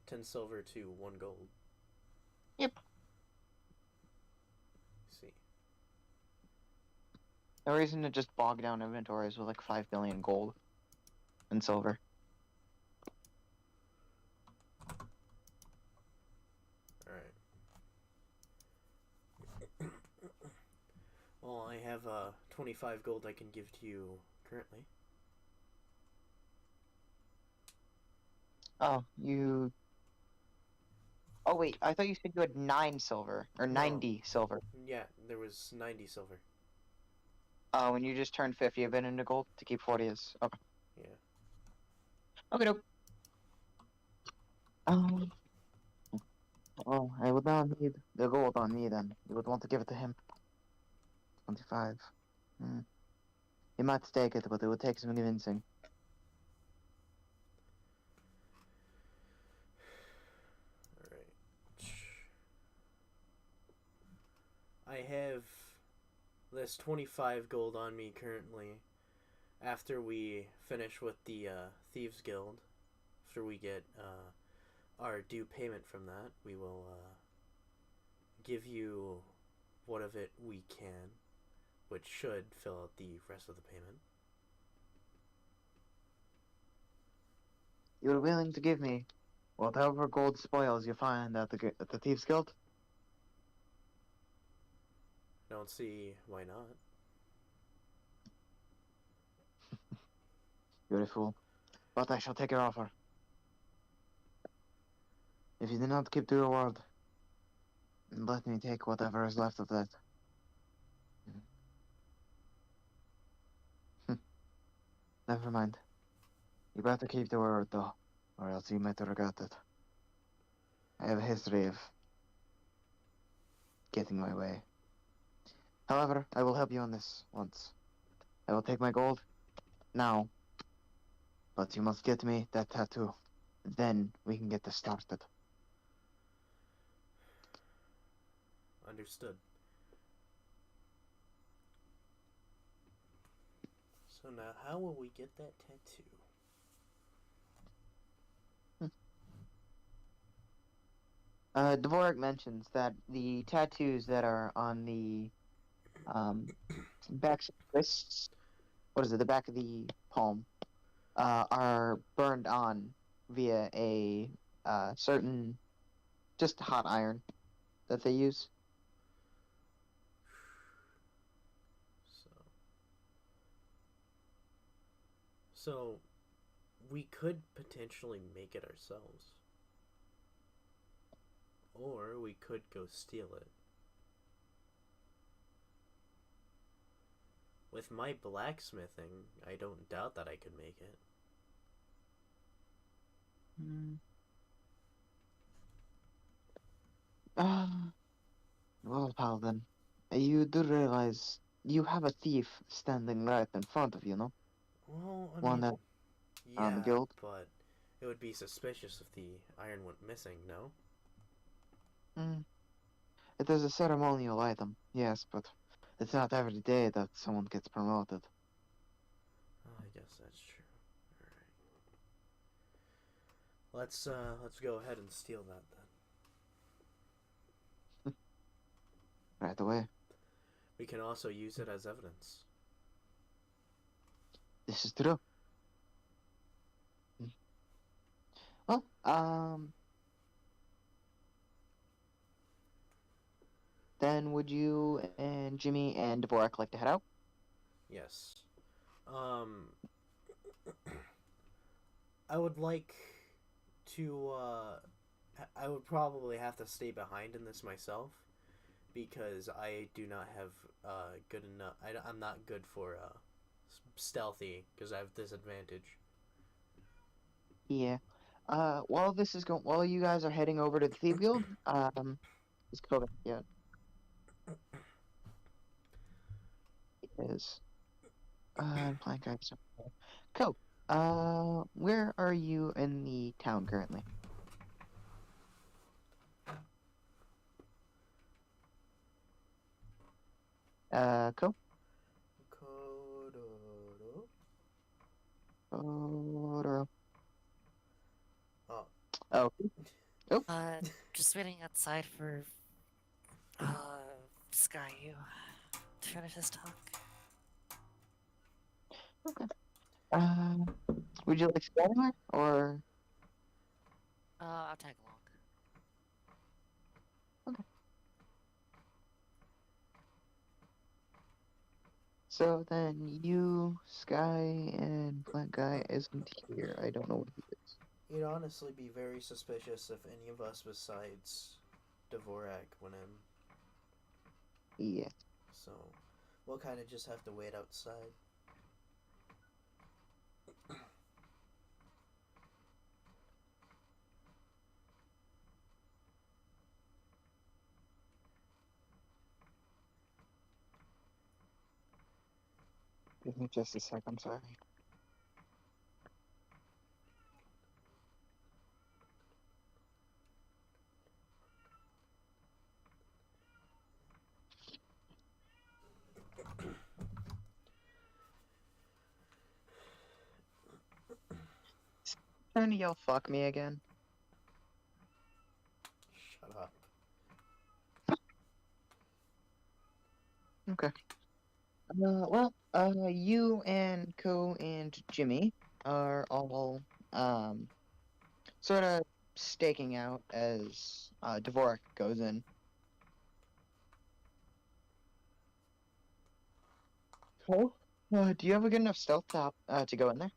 10 silver to 1 gold. Yep. See. No reason to just bog down inventories with like 5 billion gold and silver. Alright. Well, I have 25 gold I can give to you currently. Oh, you... Oh wait, I thought you said you had 9 silver, or No. 90 silver. Yeah, there was 90 silver. Oh, when you just turned 50 of it into gold to keep 40 is... Okay. Yeah. Okay, nope. Well, I would now need the gold on me then. You would want to give it to him. 25. He might take it, but it would take some convincing. I have this 25 gold on me currently. After we finish with the Thieves Guild, after we get our due payment from that, we will give you what of it we can, which should fill out the rest of the payment. You're willing to give me whatever gold spoils you find at the Thieves Guild? Don't see why not. Beautiful. But I shall take your offer. If you do not keep to your word, let me take whatever is left of that. Never mind. You better keep the word, though, or else you might regret it. I have a history of getting my way. However, I will help you on this once. I will take my gold now, but you must get me that tattoo. Then we can get this started. Understood. So now, how will we get that tattoo? Dvorak mentions that the tattoos that are on the backs of the wrists, what is it, the back of the palm, are burned on via a certain, just hot iron that they use. So we could potentially make it ourselves. Or we could go steal it. With my blacksmithing, I don't doubt that I could make it. Well, Paladin, you do realize you have a thief standing right in front of you, no? Well, I One mean, that on the guild? but it would be suspicious if the iron went missing, no? It is a ceremonial item, yes, but it's not every day that someone gets promoted. Oh, I guess that's true. Alright. Let's go ahead and steal that then. Right away. We can also use it as evidence. This is true. Well, then would you and Jimmy and Dvorak like to head out? Yes. I would like to. I would probably have to stay behind in this myself because I do not have good enough. I'm not good for stealthy because I have disadvantage. Yeah. While you guys are heading over to the Thief Guild, is Koga yet? Is Plank Guys. Cool. Where are you in the town currently? Cool. Kodoro. Kodoro. Oh. Oh. Oh. Just waiting outside for Skyu to finish his talk. Okay. Would you like to go anywhere, or? I'll tag along. So then you, Sky, and Plant Guy isn't here. I don't know what he is. You'd honestly be very suspicious if any of us besides Dvorak went in. Yeah. So, we'll kind of just have to wait outside. Give me just a sec, I'm sorry. Trying to yell fuck me again. Shut up. Okay. You and Ko and Jimmy are all, sort of staking out as, Dvorak goes in. Cool. Do you have a good enough stealth to go in there?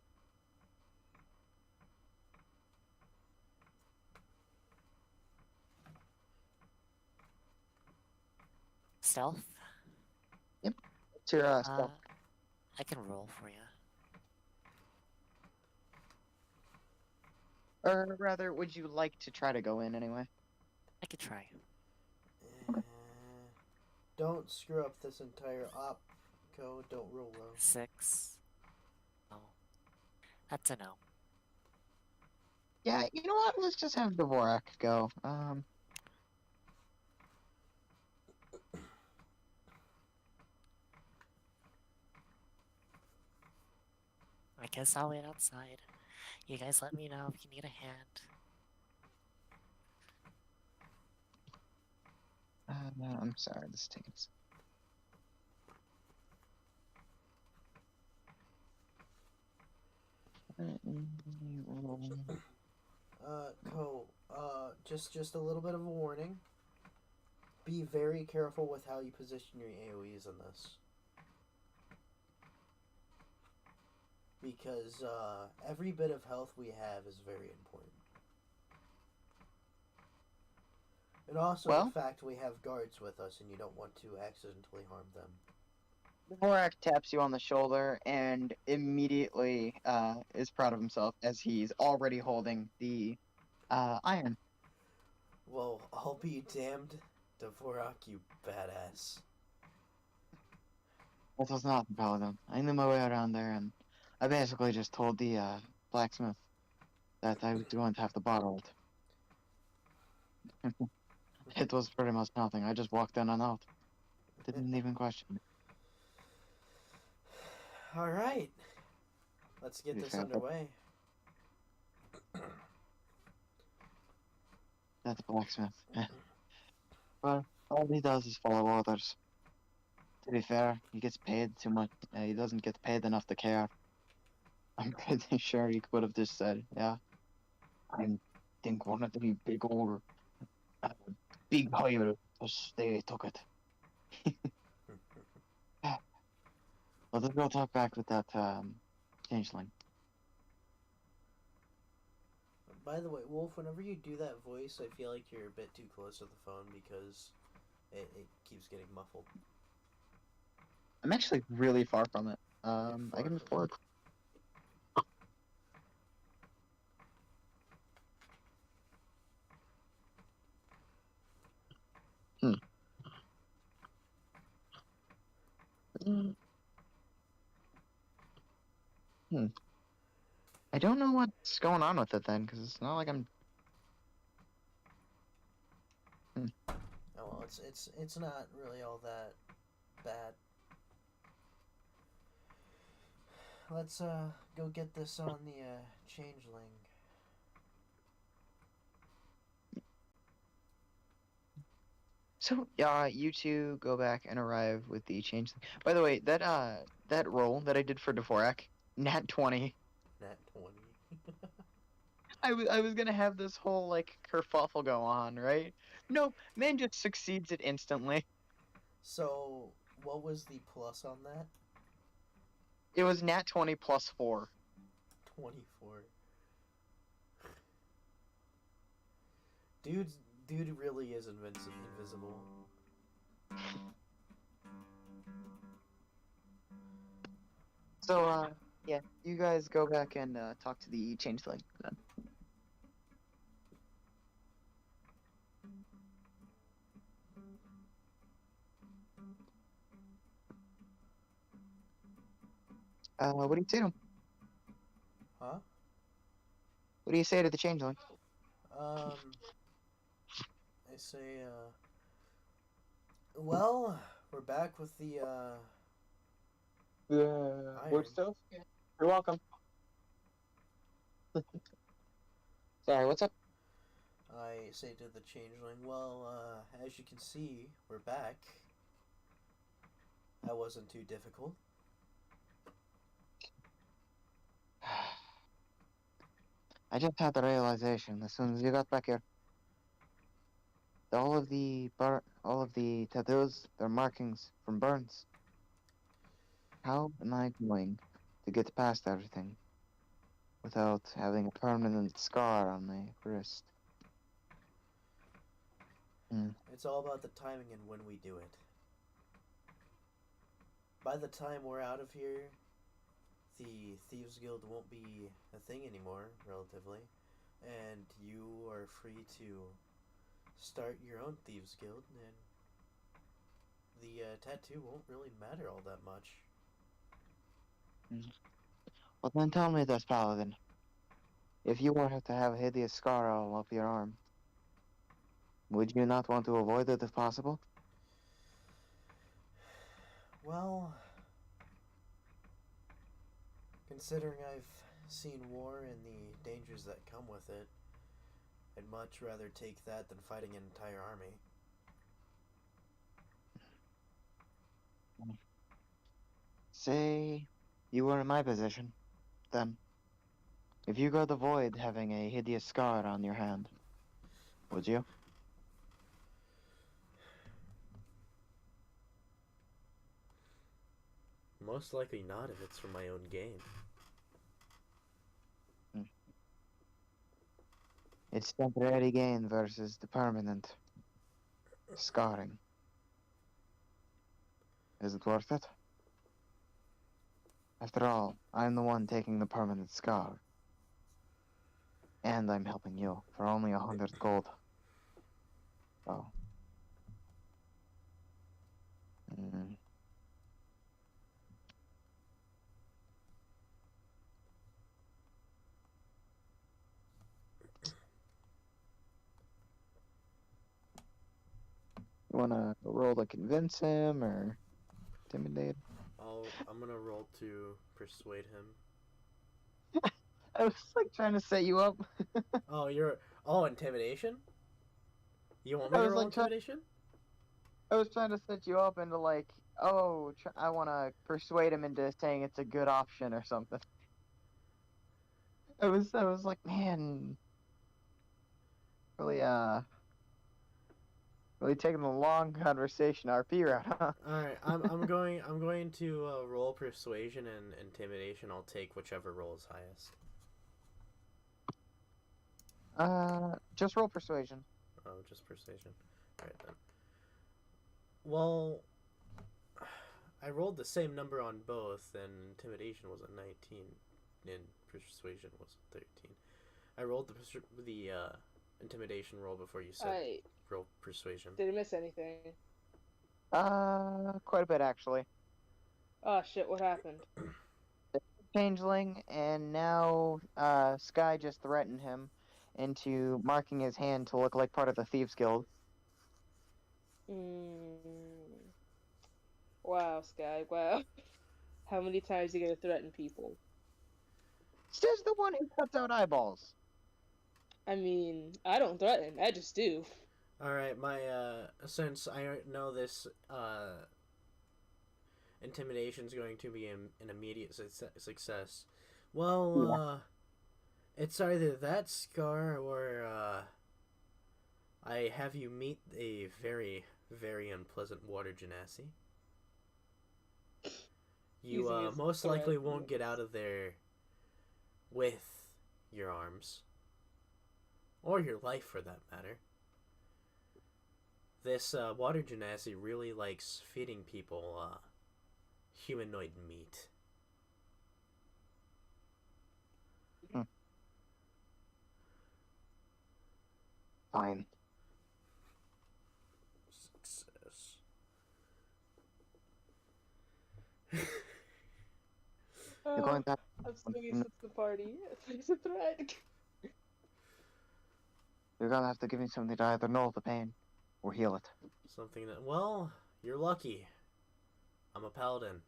Stealth? What's your, stealth? I can roll for you. Or rather, would you like to try to go in anyway? I could try. Don't screw up this entire op code. Don't roll low. 6. Oh. That's a no. Yeah, you know what? Let's just have Dvorak go. I guess I'll wait outside. You guys let me know if you need a hand. I'm sorry, this takes. Ko, just a little bit of a warning. Be very careful with how you position your AoEs in this. Because, every bit of health we have is very important. And also Well, the fact we have guards with us and you don't want to accidentally harm them. Dvorak taps you on the shoulder and immediately is proud of himself as he's already holding the iron. Well, I'll be damned, Dvorak, you badass. This was not the paladin. I knew my way around there, and I basically just told the blacksmith that I was going to have to borrow it. It was pretty much nothing. I just walked in and out. Didn't even question it. Alright. Let's get You this found it? underway. That's a blacksmith. Well, all he does is follow orders. To be fair, he gets paid too much. He doesn't get paid enough to care. I'm pretty sure he could have just said, "Yeah, I think one of the big old, uh, big hire, just they took it." Well, let's go talk back with that changeling. By the way, Wolf, whenever you do that voice, I feel like you're a bit too close to the phone because it keeps getting muffled. I'm actually really far from it. You're I can far from afford. Hmm. Mm, Hmm. I don't know what's going on with it then, because it's not like I'm. Oh well, it's not really all that bad. Let's go get this on the changeling. So, you two go back and arrive with the changeling. By the way, that roll that I did for Dvorak, nat 20. Nat 20. I was gonna have this whole like kerfuffle go on, right? No, man just succeeds it instantly. So, what was the plus on that? It was nat 20 plus 4. 24. Dude really is invisible. So, yeah, you guys go back and talk to the changeling then. What do you say to him? Huh? What do you say to the changeling? I say, well, we're back with the, Wood iron. stove? You're welcome. Sorry, what's up? I say to the changeling, well, as you can see, we're back. That wasn't too difficult. I just had the realization as soon as you got back here. All of the tattoos, they're markings from burns. How am I going to get past everything without having a permanent scar on my wrist? It's all about the timing and when we do it. By the time we're out of here, the Thieves Guild won't be a thing anymore, relatively, and you are free to start your own Thieves Guild, and the tattoo won't really matter all that much. Well, then tell me this, Paladin. If you were to have a hideous scar all up your arm, would you not want to avoid it if possible? Well, considering I've seen war and the dangers that come with it, I'd much rather take that than fighting an entire army. Say you were in my position, then. If you could avoid having a hideous scar on your hand, would you? Most likely not if it's for my own gain. It's temporary gain versus the permanent scarring. Is it worth it? After all, I'm the one taking the permanent scar. And I'm helping you for only 100 gold. Oh. You wanna roll to convince him or intimidate? I'm gonna roll to persuade him. I was like trying to set you up. Oh, intimidation? You want me I to was roll like trying. intimidation? I was trying to set you up into like, oh, I want to persuade him into saying it's a good option or something. I was like, man, really, really taking the long conversation RP route, huh? All right, I'm going to roll persuasion and intimidation. I'll take whichever roll is highest. Just roll persuasion. Oh, just persuasion. All right then. Well, I rolled the same number on both, and intimidation was a 19, and persuasion was a 13. I rolled the intimidation roll before you said I roll persuasion. didn't miss anything. Quite a bit actually. Oh shit, what happened? Changeling, and now Sky just threatened him into marking his hand to look like part of the Thieves Guild. Mm. Wow, Sky, wow. How many times are you gonna threaten people? Says the one who cuts out eyeballs. I mean, I don't threaten, I just do. All right, my since I know this intimidation is going to be an immediate success. Well, it's either that Scar or I have you meet a very, very unpleasant water genasi. You Using his most threat. likely won't get out of there with your arms. Or your life, for that matter. This water genasi really likes feeding people humanoid meat. Fine. Success. You're going back. I'm swinging since the party. It's a threat. You're gonna have to give me something to either null the pain or heal it. Something that, well, you're lucky. I'm a paladin.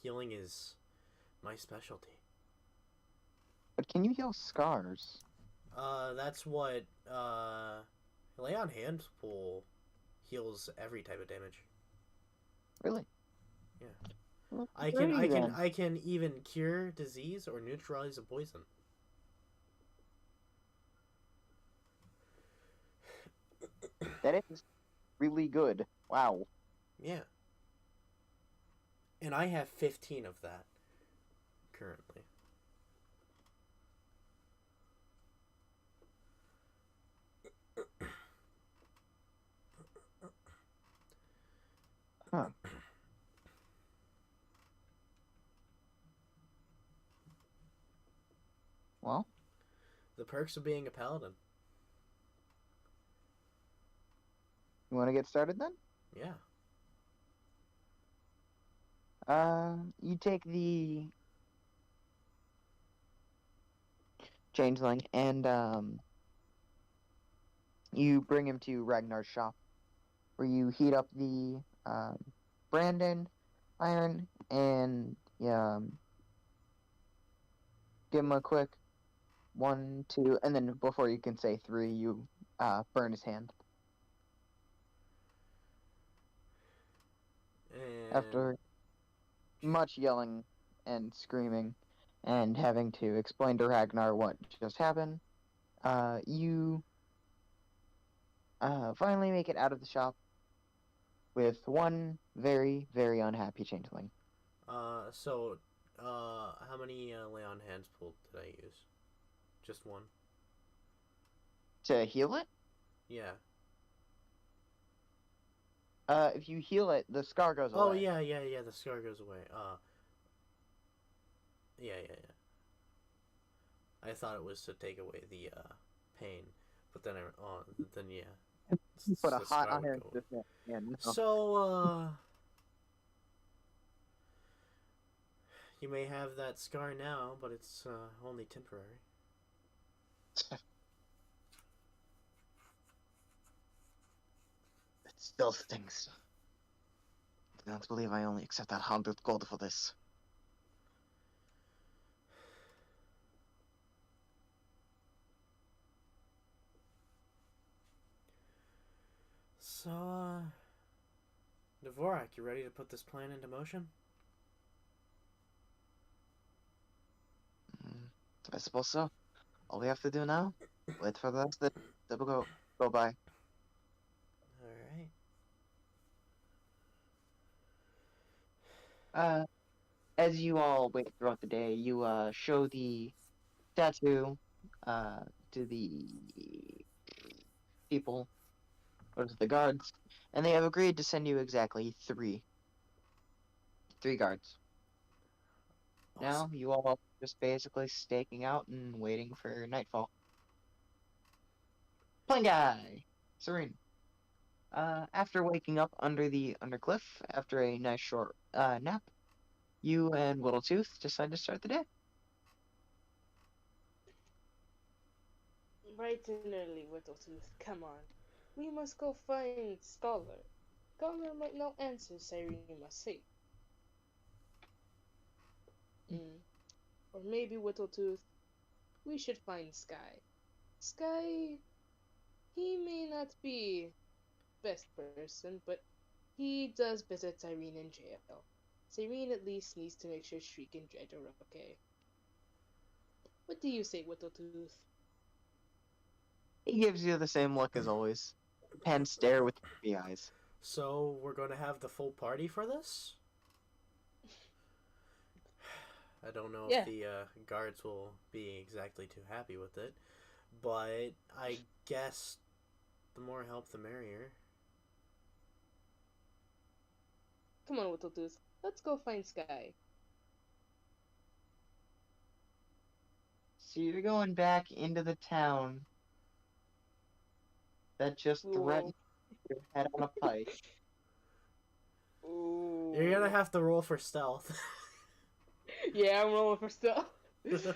Healing is my specialty. But can you heal scars? That's what, Lay on Hand Pool heals every type of damage. Really? Yeah. Well, I can even cure disease or neutralize a poison. That is really good. Wow. Yeah. And I have 15 of that currently. Huh. Well, The perks of being a paladin. you want to get started then? Yeah. You take the changeling and you bring him to Ragnar's shop, where you heat up the Brandon iron and give him a quick 1, 2, and then before you can say 3, you burn his hand. And After much yelling and screaming and having to explain to Ragnar what just happened, you finally make it out of the shop with one very, very unhappy changeling. how many Lay on Hands Pool did I use? Just one? To heal it, Yeah. if you heal it, the scar goes away. Oh, yeah, the scar goes away. Yeah. I thought it was to take away the pain, but then yeah. You put a the hot scar would iron go to this man. Yeah, no. So, you may have that scar now, but it's only temporary. It still stings. I don't believe I only accept that 100 gold for this. So, Dvorak, you ready to put this plan into motion? I suppose so. All we have to do now, wait for the rest of the to go by. Alright. As you all wait throughout the day, you show the statue to the people, or to the guards, and they have agreed to send you exactly three guards. Now Awesome. you all just basically staking out and waiting for nightfall. Plain guy, Serene. After waking up under the undercliff after a nice short nap, you and Whittletooth decide to start the day. Bright and early, Whittletooth. Come on. We must go find Scholar. Scholar might not answer, Cyrene must say. Or maybe, Whittletooth, we should find Sky. Sky, he may not be best person, but he does visit Cyrene in jail. Cyrene at least needs to make sure Shriek and Dread are okay. What do you say, Whittletooth? He gives you the same look as always. And stare with the eyes. So, we're going to have the full party for this? I don't know if the guards will be exactly too happy with it, but I guess the more help, the merrier. Come on, Whittletooth. Let's go find Sky. So you're going back into the town that just threatened your head on a pike. Ooh. You're gonna have to roll for stealth. Yeah, I'm rolling for stealth. Let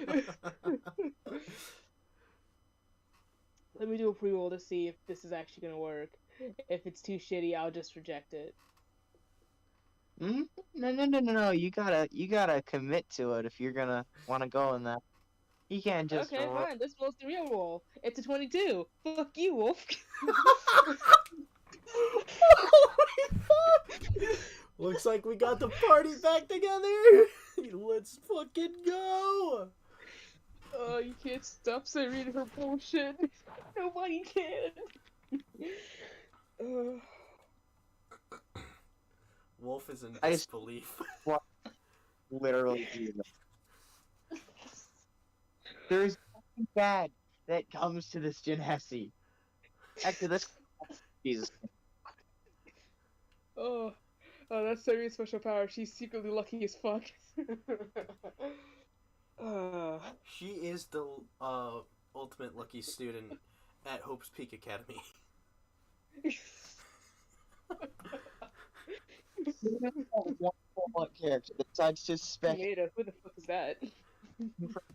me do a pre-roll to see if this is actually gonna work. If it's too shitty, I'll just reject it. No. You gotta commit to it if you're gonna want to go in that. You can't just. Okay, fine. This roll's the real roll. It's a 22. Fuck you, Wolf. Holy fuck! Looks like we got the party back together. Let's fucking go. Oh, you can't stop Cyrene her bullshit. Nobody can. Wolf is in I- disbelief. Literally do that. There's nothing bad that comes to this Genasi. Actually, this Jesus. Oh, that's Cyrene's special power. She's secretly lucky as fuck. She is the ultimate lucky student at Hope's Peak Academy. One character decides to spec Tomato, who the fuck is that?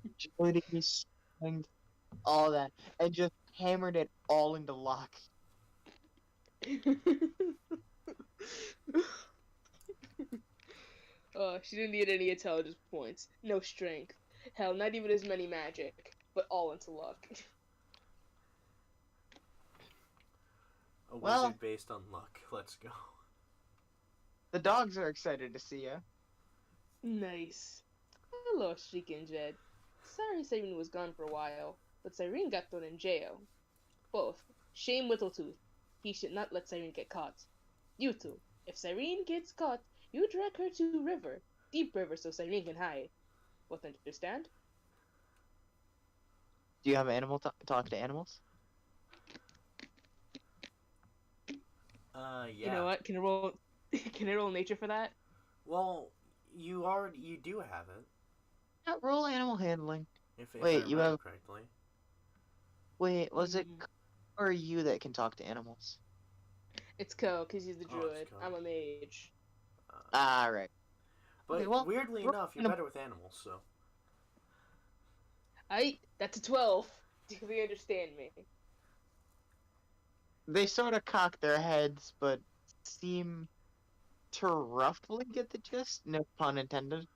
agility, strength, all that, and just hammered it all into lock. She didn't need any intelligence points. No strength. Hell, not even as many magic. But all into luck. A Well- wizard based on luck. Let's go. The dogs are excited to see you. Nice. Hello, Shriek and Jed. Sorry Cyrene was gone for a while, but Cyrene got thrown in jail. Both. Shame Whittletooth. He should not let Cyrene get caught. You two. If Cyrene gets caught, you drag her to river. Deep river so Cyrene can hide. Both understand? Do you have animal talk to animals? Yeah. You know what? Can I roll can I roll nature for that? Well, you do have it. Yeah, roll animal handling. If Wait, I you remember have- correctly. Wait, was it Mm. or you that can talk to animals? It's Ko, because he's the Oh, it's druid. Ko. I'm a mage. Ah, right. But Okay, well, weirdly we're enough, you're gonna- better with animals, so. That's a 12. Do they understand me? They sort of cock their heads, but seem to roughly get the gist, no pun intended.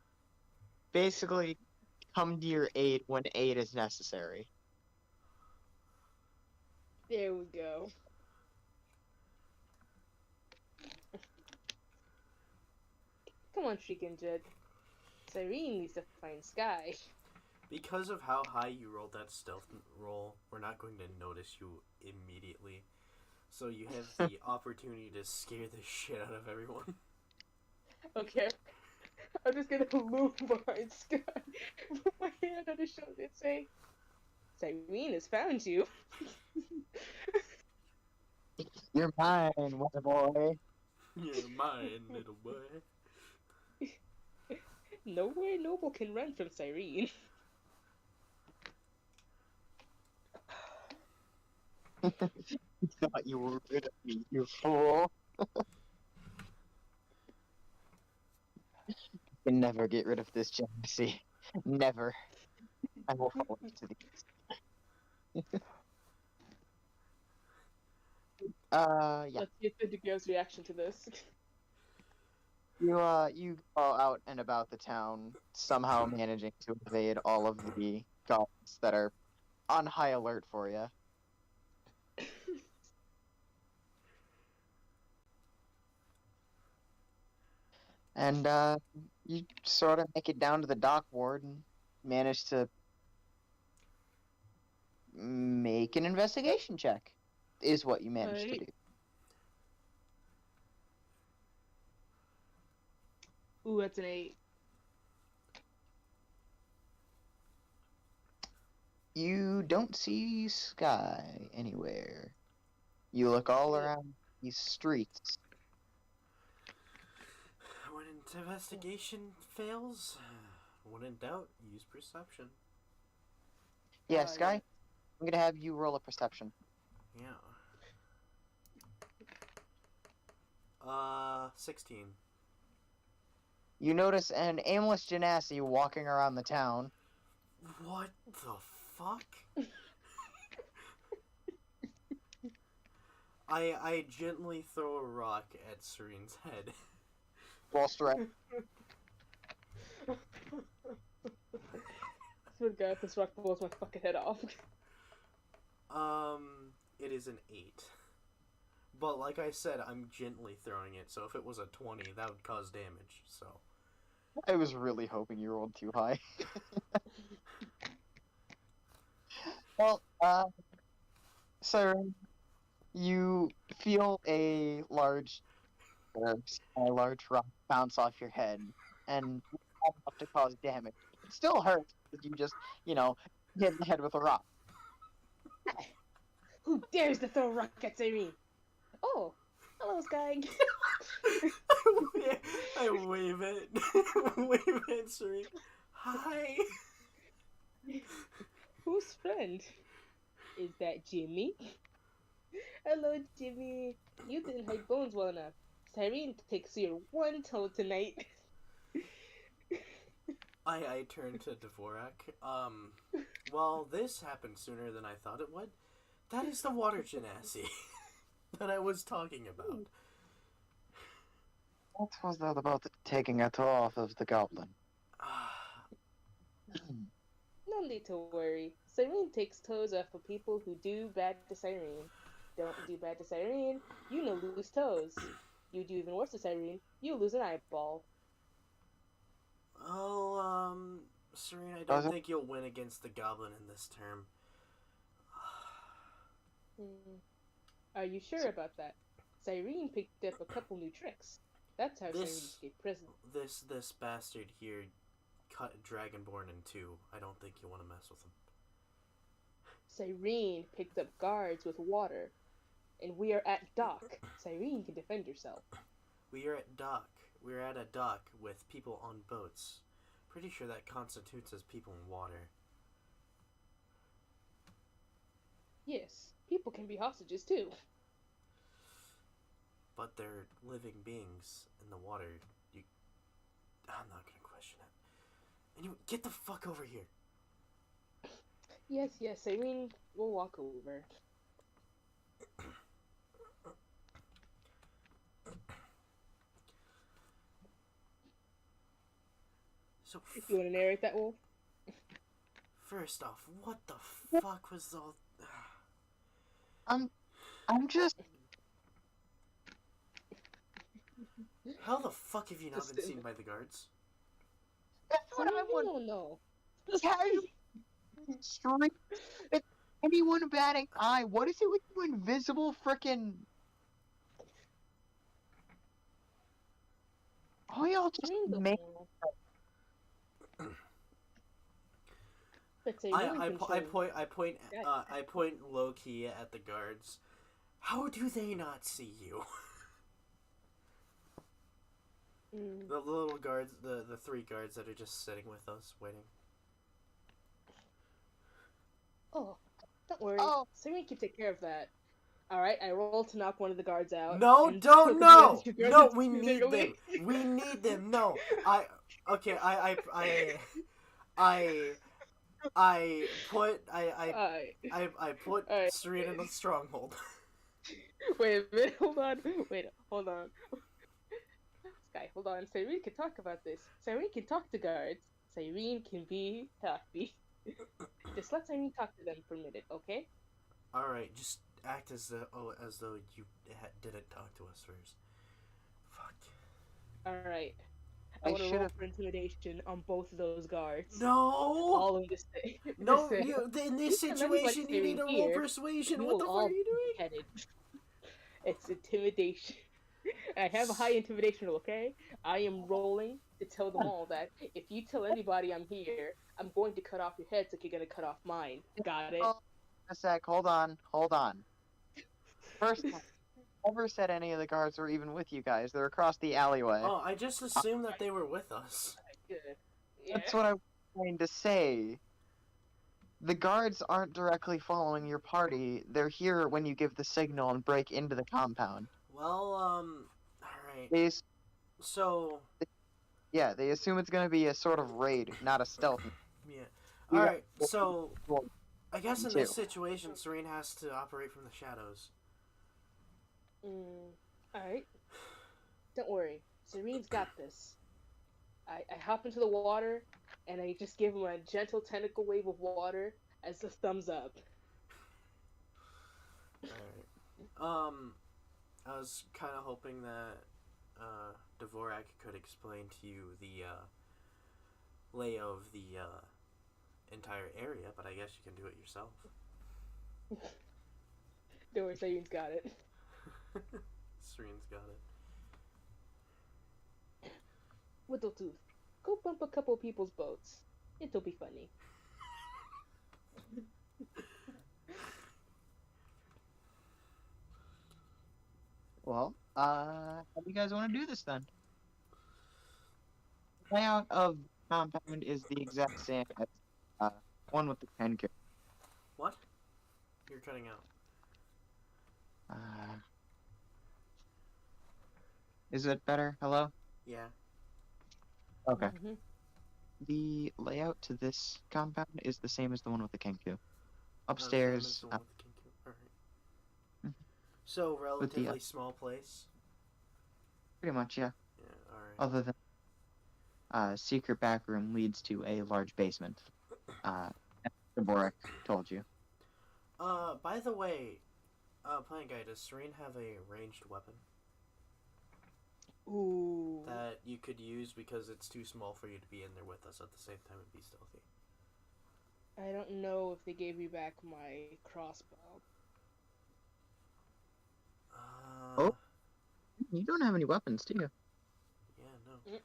Basically, come to your aid when aid is necessary. There we go. Come on, Shriek Jed. Cyrene needs to find Sky. Because of how high you rolled that stealth roll, we're not going to notice you immediately. So you have the opportunity to scare the shit out of everyone. Okay. I'm just gonna move behind Sky, put my hand on his shoulder and say, Cyrene has found you. You're mine, water boy. You're mine, little boy. Nowhere noble can run from Cyrene. Thought you were rid of me, you fool. You can never get rid of this jealousy. Never. I will follow you to the yeah. Let's get the girl's reaction to this. You go out and about the town, somehow managing to evade all of the goblins that are on high alert for you. And you sort of make it down to the dock ward and manage to make an investigation check, is what you managed to Right. do. Ooh, that's an 8. You don't see Sky anywhere. You look all around these streets. When investigation fails, when in doubt, use perception. Yeah, Oh, Sky, yeah. I'm gonna have you roll a perception. Yeah. 16. You notice an aimless genasi walking around the town. What the fuck? I gently throw a rock at Serene's head. Roll strength. Swear to God, this rock blows my fucking head off. It is an 8. But like I said, I'm gently throwing it, so if it was a 20, that would cause damage, so. I was really hoping you rolled too high. Well, sir, you feel a large rock bounce off your head, and not enough to cause damage. It still hurts, but you just, hit the head with a rock. Who dares to throw a rock at Cyrene? Oh, hello, Sky. I wave it. Wave at Serene. Hi. Whose friend? Is that Jimmy? Hello, Jimmy. You didn't hide bones well enough. Cyrene takes your one toe tonight. I turn to Dvorak. Well, this happened sooner than I thought it would. That is the water genasi that I was talking about. What was that about taking a toe off of the goblin? No need to worry. Cyrene takes toes off of people who do bad to Cyrene. Don't do bad to Cyrene, you no lose toes. You do even worse to Cyrene, you lose an eyeball. Oh, Serene, I Does don't it? think you'll win against the goblin in this term. Are you sure about that? Cyrene picked up a couple new tricks. That's how Cyrene This- escaped prison. This bastard here cut Dragonborn in two. I don't think you want to mess with him. Cyrene picked up guards with water. And we are at dock. Cyrene can defend herself. We are at dock. We're at a dock with people on boats. Pretty sure that constitutes as people in water. Yes, people can be hostages too. But they're living beings in the water. I'm not gonna question it. Anyway, get the fuck over here. Yes, Cyrene will walk over. So, You want to narrate that, Wolf? first off, what the fuck was all... I'm just How the fuck have you not Just been seen by the guards? That's So what I you want. don't know. Casual strike. It's anyone batting eye. What is it with you invisible frickin'? Oh, y'all just Serene don't make. know. But I, Serene I, can po- I show. point I point Yeah. I point low key at the guards. How do they not see you? Mm. The little guards, the three guards that are just sitting with us waiting. Oh, don't worry. Oh. Serene can take care of that. Alright, I roll to knock one of the guards out. No, and don't, put the no, other two guards no. into We their need way. them. We need them. No, okay. I put Alright. I put Alright. Serena in a stronghold. Wait a minute, hold on. Wait, hold on. Sky, hold on. Serene can talk about this. Serene can talk to guards. Serene can be happy. Just let Serene talk to them for a minute, okay? All right, just act as though you didn't talk to us first. Fuck. Alright. I I want to roll should've- for intimidation on both of those guards. No. All of this thing. No, in this You can let me, like, situation, you need to stay roll here. persuasion. You What the will fuck all are you doing? Headed. It's intimidation. I have a high intimidation, okay? I am rolling to tell them all that if you tell anybody I'm here, I'm going to cut off your heads like you're gonna cut off mine. Got it? Oh, a sec. Hold on. First, I never said any of the guards were even with you guys. They're across the alleyway. Oh, I just assumed that they were with us. Good. Yeah. That's what I was trying to say. The guards aren't directly following your party. They're here when you give the signal and break into the compound. Well, all right. They, So, they assume it's gonna be a sort of raid, not a stealth. yeah. We All got- right. So, I guess in Me this too. situation, Serene has to operate from the shadows. Alright. Don't worry. Serene's got this. I hop into the water and I just give him a gentle tentacle wave of water as a thumbs up. All right. I was kind of hoping that Dvorak could explain to you the layout of the entire area, but I guess you can do it yourself. Don't worry, Serene's got it. Serene's got it. Whittletooth, go bump a couple people's boats. It'll be funny. Well, how do you guys want to do this then? Layout of compound is the exact same as one with the 10 characters. What? You're cutting out. Is it better? Hello? Yeah. Okay. Mhm. The layout to this compound is the same as the one with the Kenku. Oh, Upstairs, the same as the one with the Kenku. All right. Mhm. So relatively the, small place. pretty much, yeah. Yeah. All right. Other than secret back room leads to a large basement. As Dvorak told you. By the way, Plant Guy, does Serene have a ranged weapon Ooh. that you could use because it's too small for you to be in there with us at the same time and be stealthy? I don't know if they gave me back my crossbow. Oh. You don't have any weapons, do you? Yeah, no.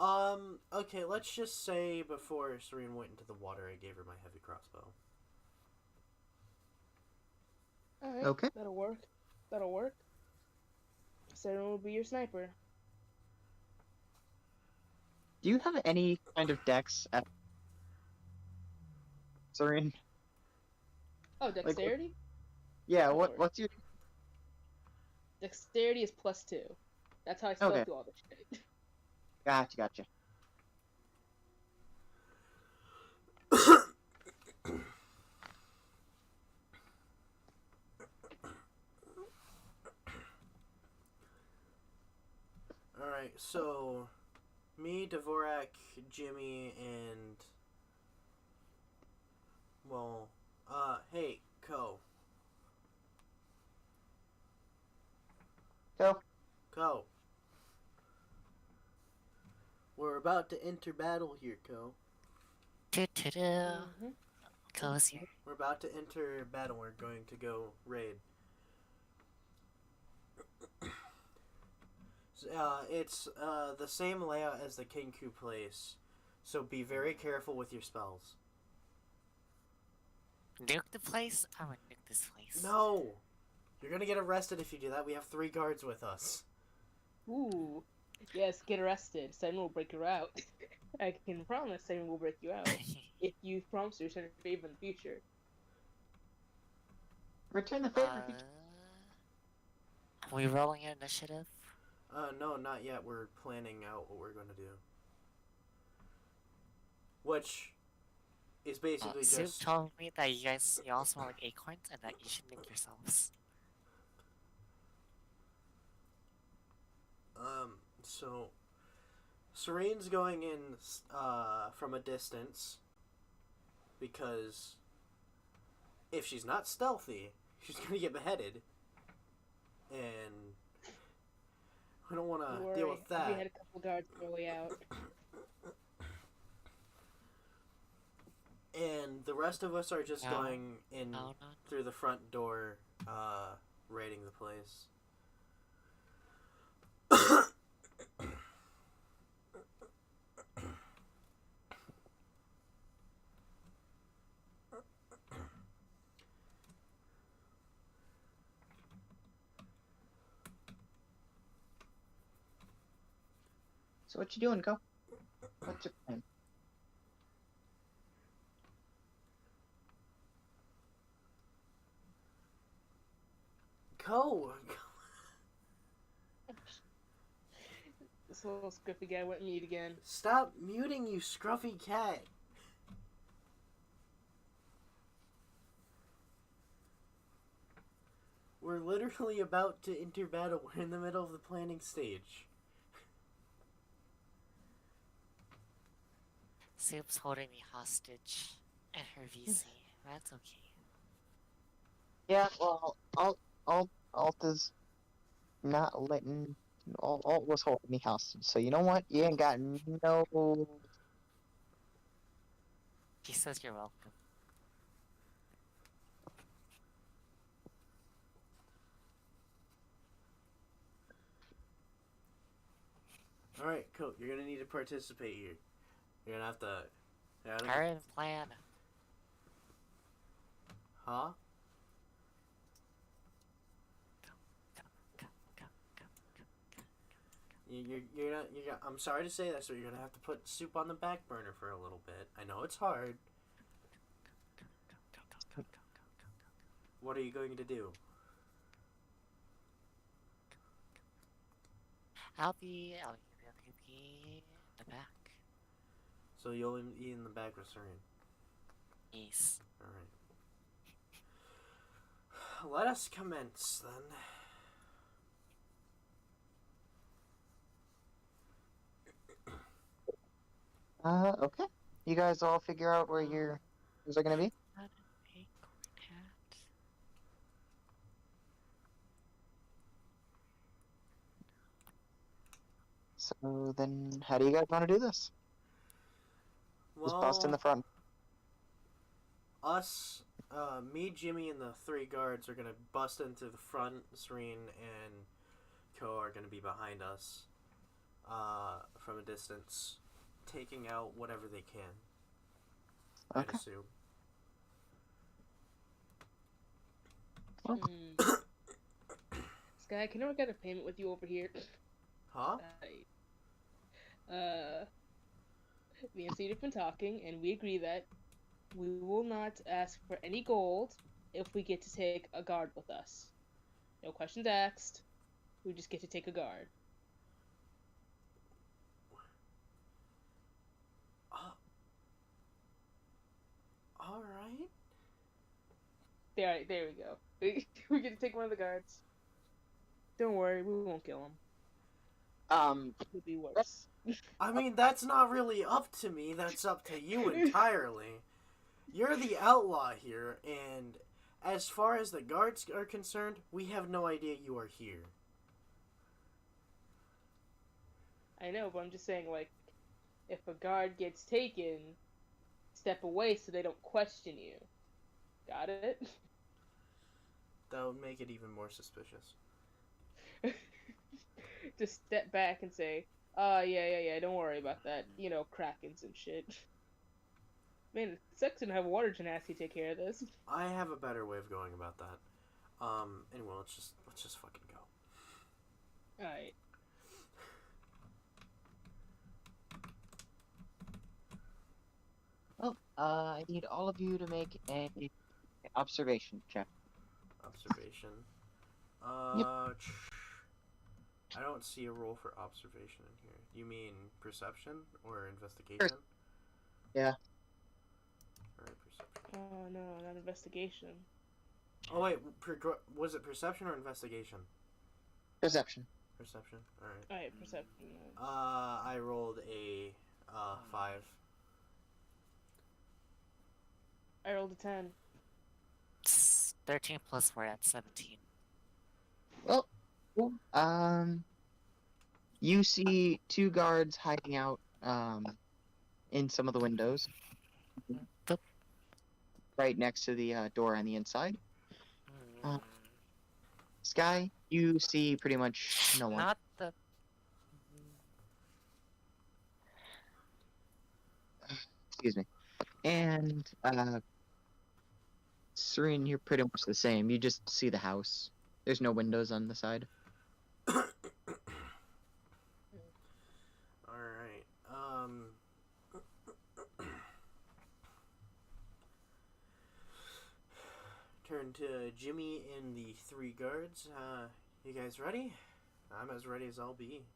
Mm-mm. Okay, let's just say before Serene went into the water, I gave her my heavy crossbow. Alright, Okay. that'll work. That'll work. Sarah will be your sniper. Do you have any kind of dex at Serene? Oh, dexterity? Yeah, Of course. what's your Dexterity is +2. That's how I still Okay. do all this shit. Gotcha. Alright, so me, Dvorak, Jimmy, and well, hey, Ko. Go. Ko. about to enter battle here, Ko. Do-do-do. Mhm. Goes here. We're about to enter battle. We're going to go raid. It's the same layout as the Kenku place, so be very careful with your spells. Nuke the place? I would nuke this place. No! You're gonna get arrested if you do that. We have 3 guards with us. Ooh. Yes, get arrested. Simon will break you out. I can promise Simon will break you out if you promise to return a favor in the future. Return the favor. Are we rolling an initiative? No, not yet. We're planning out what we're gonna do. Which is basically Soup just... told me that you also want like acorns and that you should nuke yourselves. So... Serene's going in, from a distance, because if she's not stealthy, she's gonna get beheaded, and we don't want Don't to worry, deal with that. We had a couple guards on the way out. And the rest of us are just No. going in No. through the front door, raiding the place. So what you doing, Ko? What's your plan? Go! This little scruffy guy went mute again. Stop muting, you scruffy cat! We're literally about to enter battle. We're in the middle of the planning stage. Soup's holding me hostage at her VC. That's okay. Yeah, well, Alt is not letting. Alt was holding me hostage, so you know what? You ain't got no. He says you're welcome. Alright, cool. You're gonna need to participate here. You're gonna have to... Current plan. Huh? I'm sorry to say that, so you're gonna have to put Soup on the back burner for a little bit. I know it's hard. What are you going to do? I'll be in the back. So you'll be in the back with Serene. Yes. Alright. Let us commence, then. Okay. You guys all figure out where your are gonna be? Not an acorn hat. So then, how do you guys want to do this? Just bust in the front. Us, me, Jimmy, and the 3 guards are gonna bust into the front. Serene and Ko are gonna be behind us, from a distance, taking out whatever they can. I'd Okay. assume. Well, Sky, can I get a payment with you over here? Huh? Me and Cedar have been talking, and we agree that we will not ask for any gold if we get to take a guard with us. No questions asked. We just get to take a guard. Alright. There we go. We get to take one of the guards. Don't worry, we won't kill him. It'll be worse. I mean, that's not really up to me, that's up to you entirely. You're the outlaw here, and as far as the guards are concerned, we have no idea you are here. I know, but I'm just saying, like, If a guard gets taken, step away so they don't question you. Got it? That would make it even more suspicious. Just step back and say, yeah, don't worry about that. You know, Krakens and shit. Man, it sucks to have water genasi take care of this. I have a better way of going about that. Anyway, let's just fucking go. Alright. Well, I need all of you to make a observation check. Observation. Yep. I don't see a roll for observation in here. You mean perception or investigation? Yeah. Alright, perception. Oh no, not investigation. Oh wait, was it perception or investigation? Perception. Perception. Alright. Alright, perception. I rolled a 5. I rolled a 10. 13 plus 4 at 17. Well, cool. You see two guards hiding out, in some of the windows. The- Right next to the door on the inside. Hmm, Sky, you see pretty much no one. Not the. Excuse me. And, Serene, you're pretty much the same. You just see the house. There's no windows on the side. Alright. Turn to Jimmy and the 3 guards. You guys ready? I'm as ready as I'll be.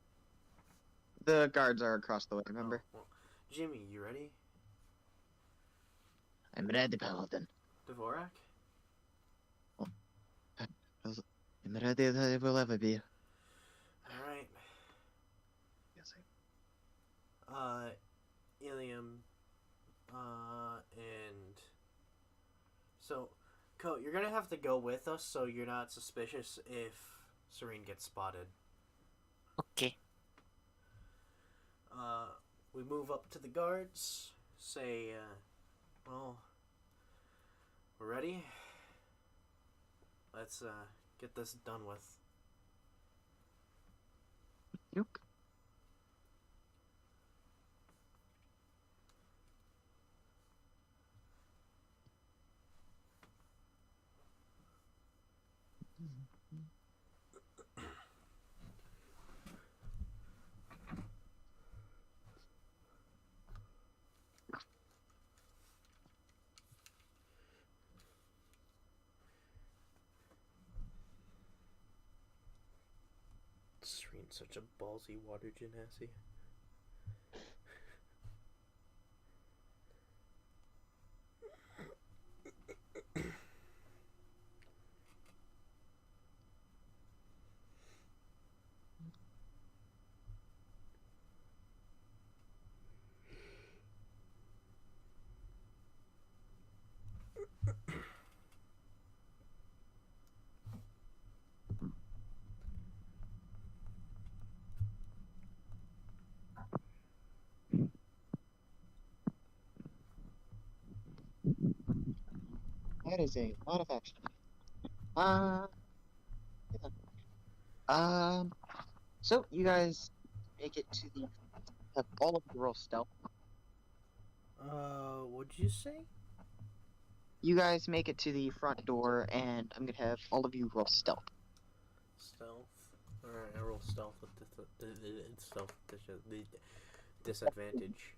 The guards are across the way, remember? Oh, well, Jimmy, you ready? I'm ready, Paladin. Dvorak? I'm ready as I will ever be. Alright. Yes, Ilium, and... So, Ko, you're gonna have to go with us so you're not suspicious if Serene gets spotted. Okay. We move up to the guards, say, well, we're ready? Let's, get this done with. Yuck. Serene's such a ballsy water genasi. That is a lot of action. Yeah. So you guys make it to the have all of the roll stealth. What'd you say? You guys make it to the front door, and I'm gonna have all of you roll stealth. Stealth. Alright, I roll stealth with disadvantage.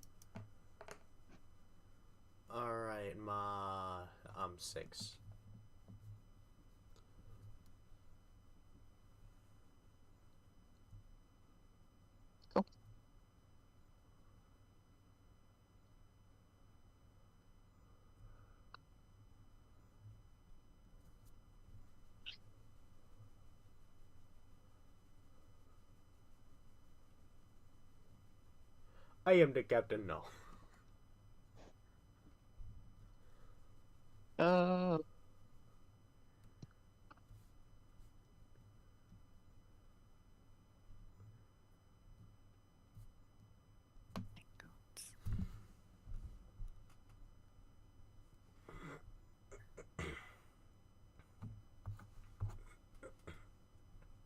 Alright, 6. Cool. I am the captain now. Oh.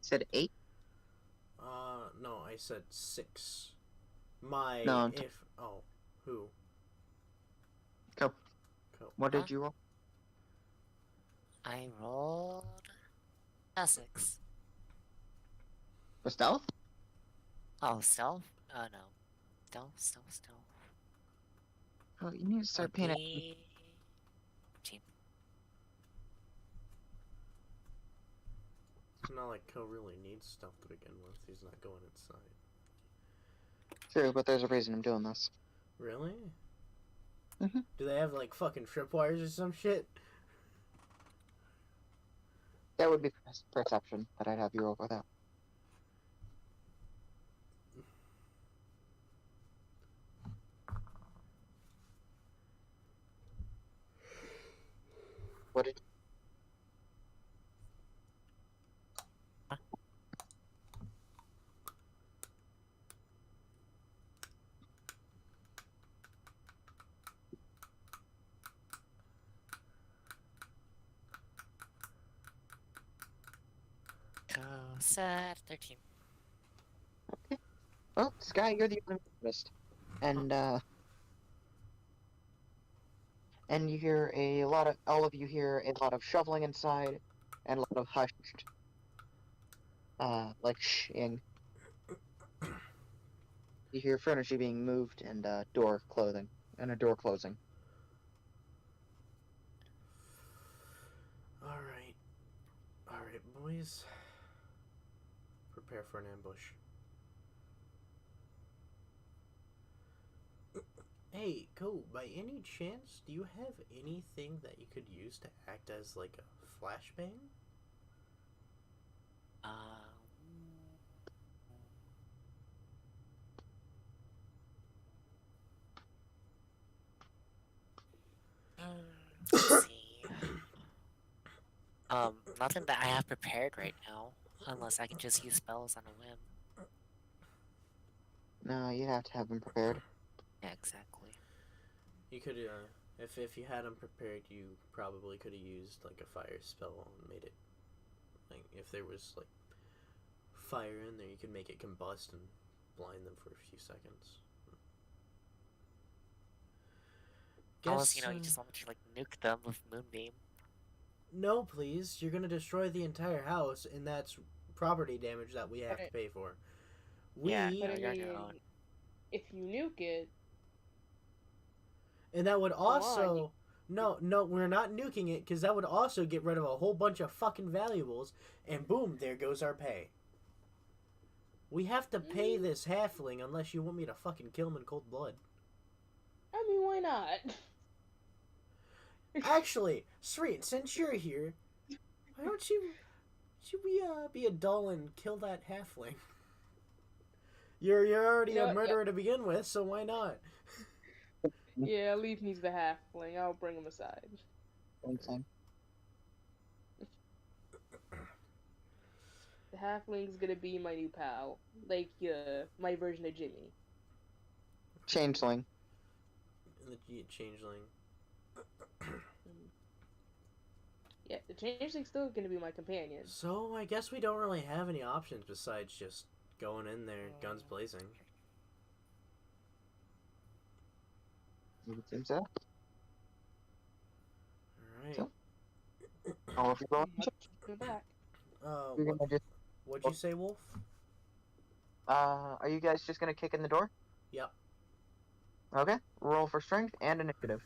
Said 8? No, I said 6. My No, who? Go. Go. What Huh? did you roll? I rolled a 6. For stealth? Oh, stealth? No. Stealth. Oh, you need to start paying attention. 14. It's not like Co really needs stuff to begin with. He's not going inside. True, but there's a reason I'm doing this. Really? Mhm. Do they have like fucking tripwires or some shit? That would be perception that I'd have you roll for that. What did Set 13. Well, Sky, you're the optimist. And you hear all of you hear a lot of shoveling inside, and a lot of hushed, like shing. You hear furniture being moved and a door closing. Alright, boys. Prepare for an ambush. Hey, Co, by any chance, do you have anything that you could use to act as like a flashbang? Let's see. Nothing that I have prepared right now, unless I can just use spells on a whim. No, you have to have them prepared. Yeah, exactly. You could, if you had them prepared, you probably could have used like a fire spell and made it, like, if there was like fire in there, you could make it combust and blind them for a few seconds. Unless, you just want me to, like, nuke them with Moonbeam. No, please. You're gonna destroy the entire house, and that's property damage that we have to Right. pay for. Yeah. But I you're on your mean, own. if you nuke it, And that would on, also... No, we're not nuking it, because that would also get rid of a whole bunch of fucking valuables, and boom, there goes our pay. We have to pay this halfling unless you want me to fucking kill him in cold blood. I mean, why not? Actually, Sweet, since you're here, why don't you... Should we be a dull and kill that halfling? You're already You know a what? murderer to begin with, so why not? Yeah, leave me to the halfling. I'll bring him aside. Same. The halfling's gonna be my new pal, like my version of Jimmy. Changeling. The changeling. Yeah, the changeling's still gonna be my companion. So I guess we don't really have any options besides just going in there, guns blazing. You would think so. Alright. So? Oh, if you're going, Go back. you're gonna just. What'd you say, Wolf? Are you guys just gonna kick in the door? Yep. Okay. Roll for strength and initiative.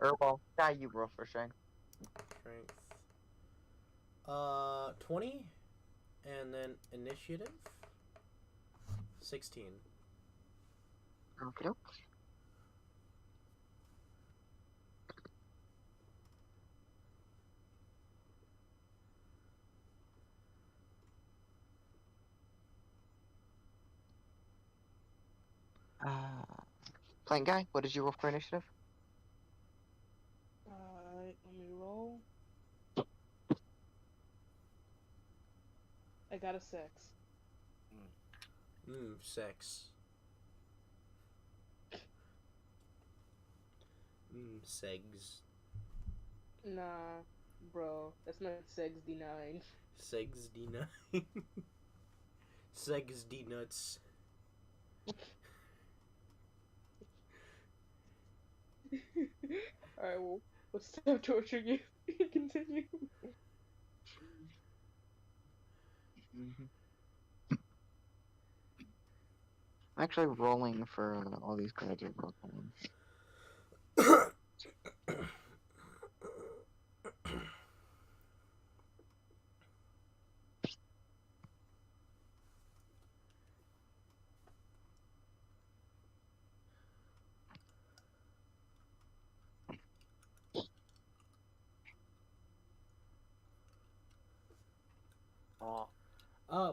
Well, Sky, you roll for strength. Strength. 20. And then initiative. 16. Okay. Playing guy, what did you roll for initiative? Let me roll. I got a 6. Sex. Segs. Nah, bro, that's not Segs D9. Segs D9. Segs D nuts. Alright, well, let's stop torturing you. Continue. I'm actually rolling for all these cards are broken.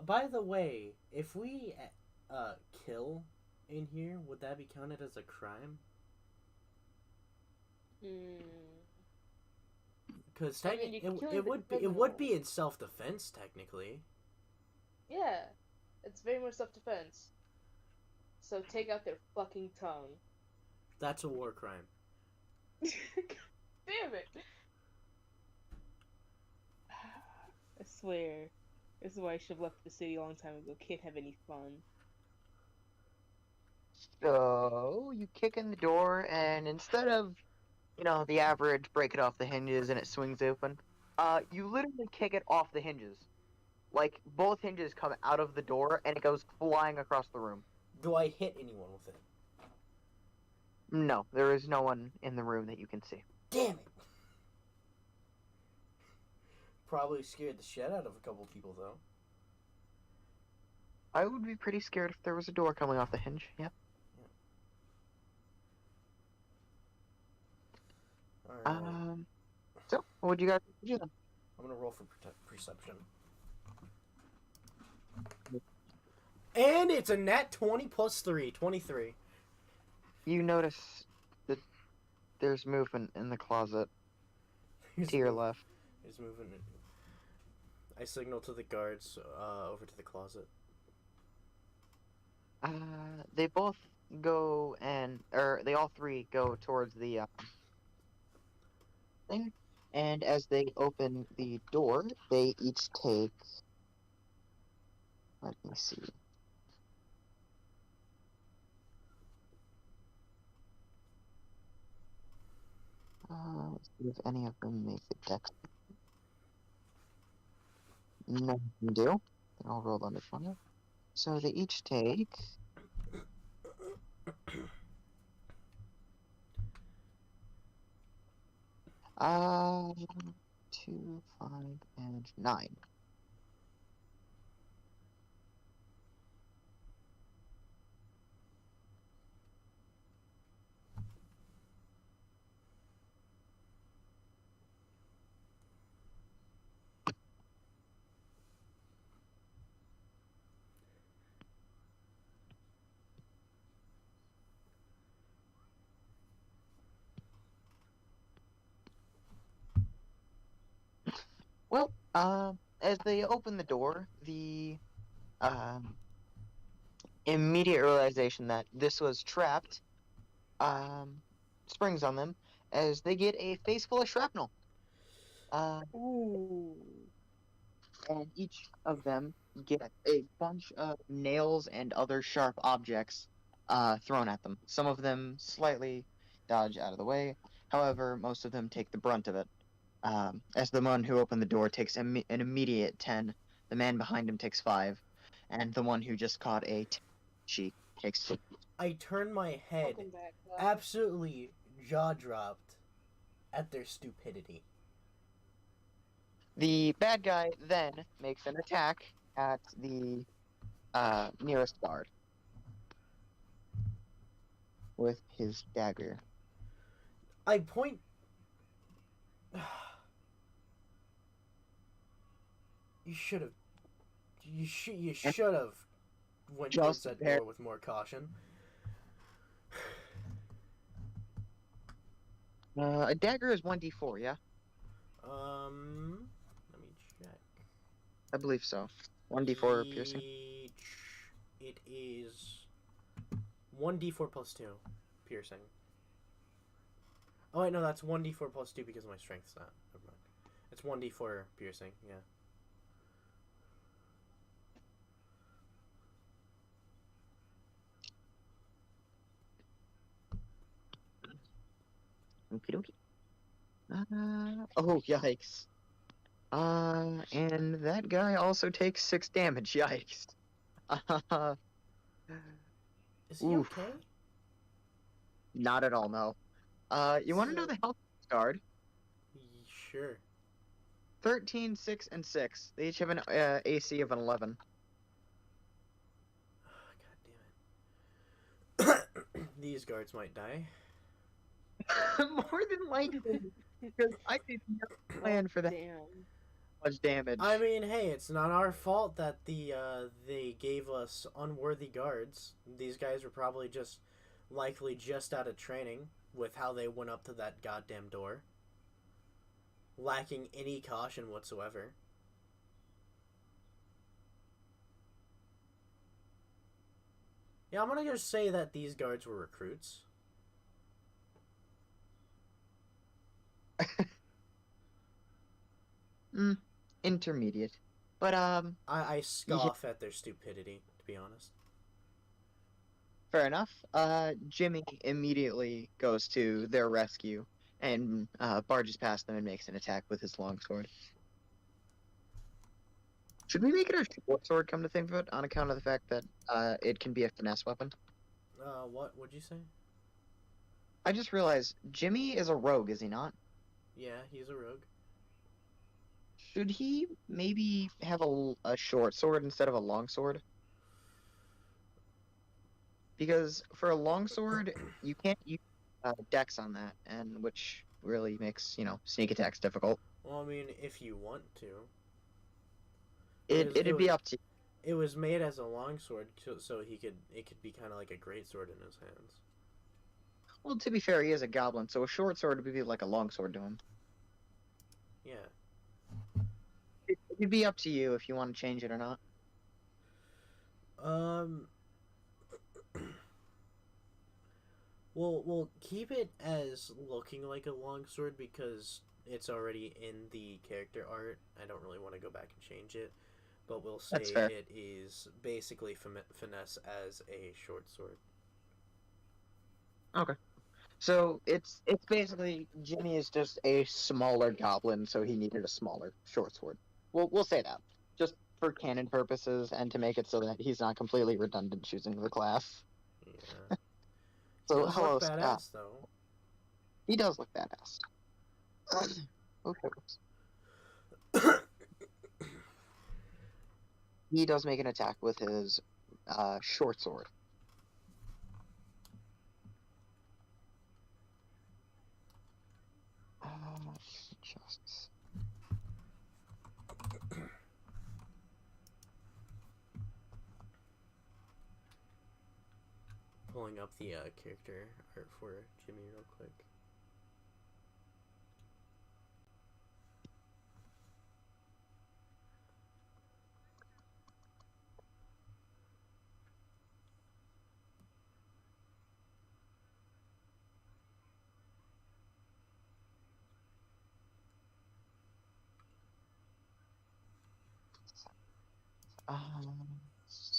By the way, if we kill in here, would that be counted as a crime? Because I mean, you can kill it would be criminal. in self defense technically. Yeah, it's very much self-defense. So take out their fucking tongue. That's a war crime. Damn it! I swear. This is why I should have left the city a long time ago. Can't have any fun. So you kick in the door, and instead of, the average break it off the hinges and it swings open, you literally kick it off the hinges. Like both hinges come out of the door, and it goes flying across the room. Do I hit anyone with it? No, there is no one in the room that you can see. Damn it! Probably scared the shit out of a couple people though. I would be pretty scared if there was a door coming off the hinge. Yeah. Alright. So what would you guys do then? I'm gonna roll for perception. And it's a nat 20 plus 3, 23. You notice that there's movement in the closet to your left. He's moving. I signal to the guards over to the closet. They both go they all three go towards the thing, and as they open the door, they each take. Let me see. Let's see if any of them make the dex. None of them do. They all rolled under 20. So they each take. 2, 5, and 9. Well, as they open the door, the immediate realization that this was trapped springs on them as they get a face full of shrapnel. Ooh. And each of them get a bunch of nails and other sharp objects thrown at them. Some of them slightly dodge out of the way. However, most of them take the brunt of it. As the one who opened the door takes an immediate 10, the man behind him takes 5, and the one who just caught a she takes 6. I turn my head, Welcome back. absolutely jaw dropped at their stupidity. The bad guy then makes an attack at the nearest guard with his dagger. I point. You should have. You should have went towards that door with more caution. A dagger is 1d4, yeah? Let me check. I believe so. 1d4 piercing. It is 1d4 plus 2 piercing. Oh wait, no, that's 1d4 plus 2 because of my strength stat. Never mind. It's 1d4 piercing, yeah. Okie dokie. Oh, yikes. And that guy also takes 6 damage. Yikes. Is he Oof. okay? Not at all, no. You want to know So- the health of this guard? Sure. 13, 6, and 6. They each have an AC of an 11. God damn it. These guards might die. More than likely, because I did not plan for that Damn. much damage. I mean, hey, it's not our fault that they gave us unworthy guards. These guys were probably likely just out of training with how they went up to that goddamn door, lacking any caution whatsoever. Yeah, I'm gonna just say that these guards were recruits. Intermediate. But, I scoff at their stupidity, to be honest. fair enough. Jimmy immediately goes to their rescue and barges past them and makes an attack with his longsword. Should we make it a short sword, come to think of it, on account of the fact that it can be a finesse weapon? What would you say? I just realized Jimmy is a rogue, is he not? Yeah, he's a rogue. Should he maybe have a short sword instead of a long sword? Because for a long sword, you can't use dex on that, and which really makes, sneak attacks difficult. Well, I mean, if you want to. It'd be up to you. It was made as a longsword, so it could be kind of like a great sword in his hands. Well, to be fair, he is a goblin, so a short sword would be like a long sword to him. Yeah. It'd be up to you if you want to change it or not. We'll keep it as looking like a longsword because it's already in the character art. I don't really want to go back and change it, but we'll say That's fair. it is basically finesse as a short sword. So it's basically Jimmy is just a smaller goblin, so he needed a smaller short sword. We'll say that just for canon purposes and to make it so that he's not completely redundant choosing the class. Yeah. So Does hello, look Scott. badass though. He does look badass. Okay. He does make an attack with his short sword. Just Pulling up the character art for Jimmy real quick.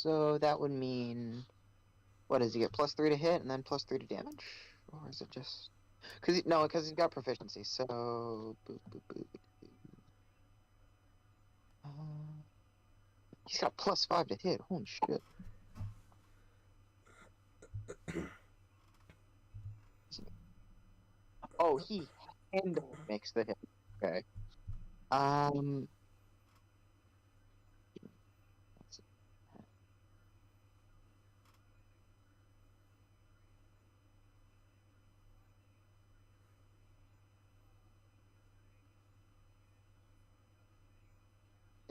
so that would mean, what does he get? +3 to hit and then +3 to damage, or is it just? Because he's got proficiency. So boop, boop, boop. He's got +5 to hit. Holy shit! Oh, he handle makes the hit. Okay. There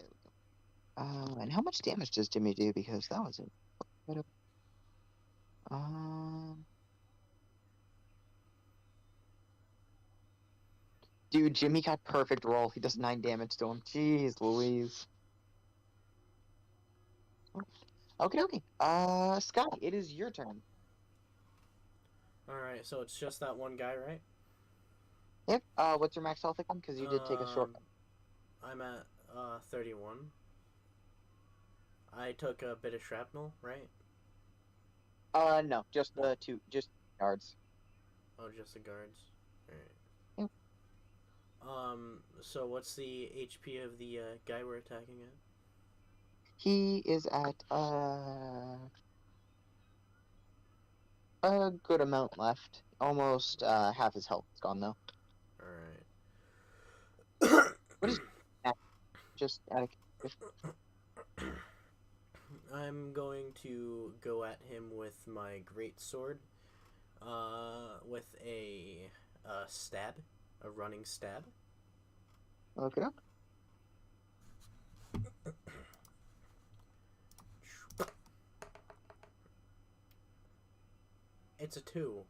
we go. And how much damage does Jimmy do? Because that was it. Dude, Jimmy got perfect roll. He does 9 damage to him. Jeez Louise. Okay, okay. Scott, it is your turn. Alright, so it's just that one guy, right? Yep. What's your max health again? Because you did take a short. I'm at 31. I took a bit of shrapnel, right? No, just the two, just guards. Oh, just the guards. Alright. So what's the HP of the guy we're attacking at? He is at a good amount left. Almost half his health is gone though. Alright. What is just out of I'm going to go at him with my great sword. With a stab. A running stab. okay. It's a 2.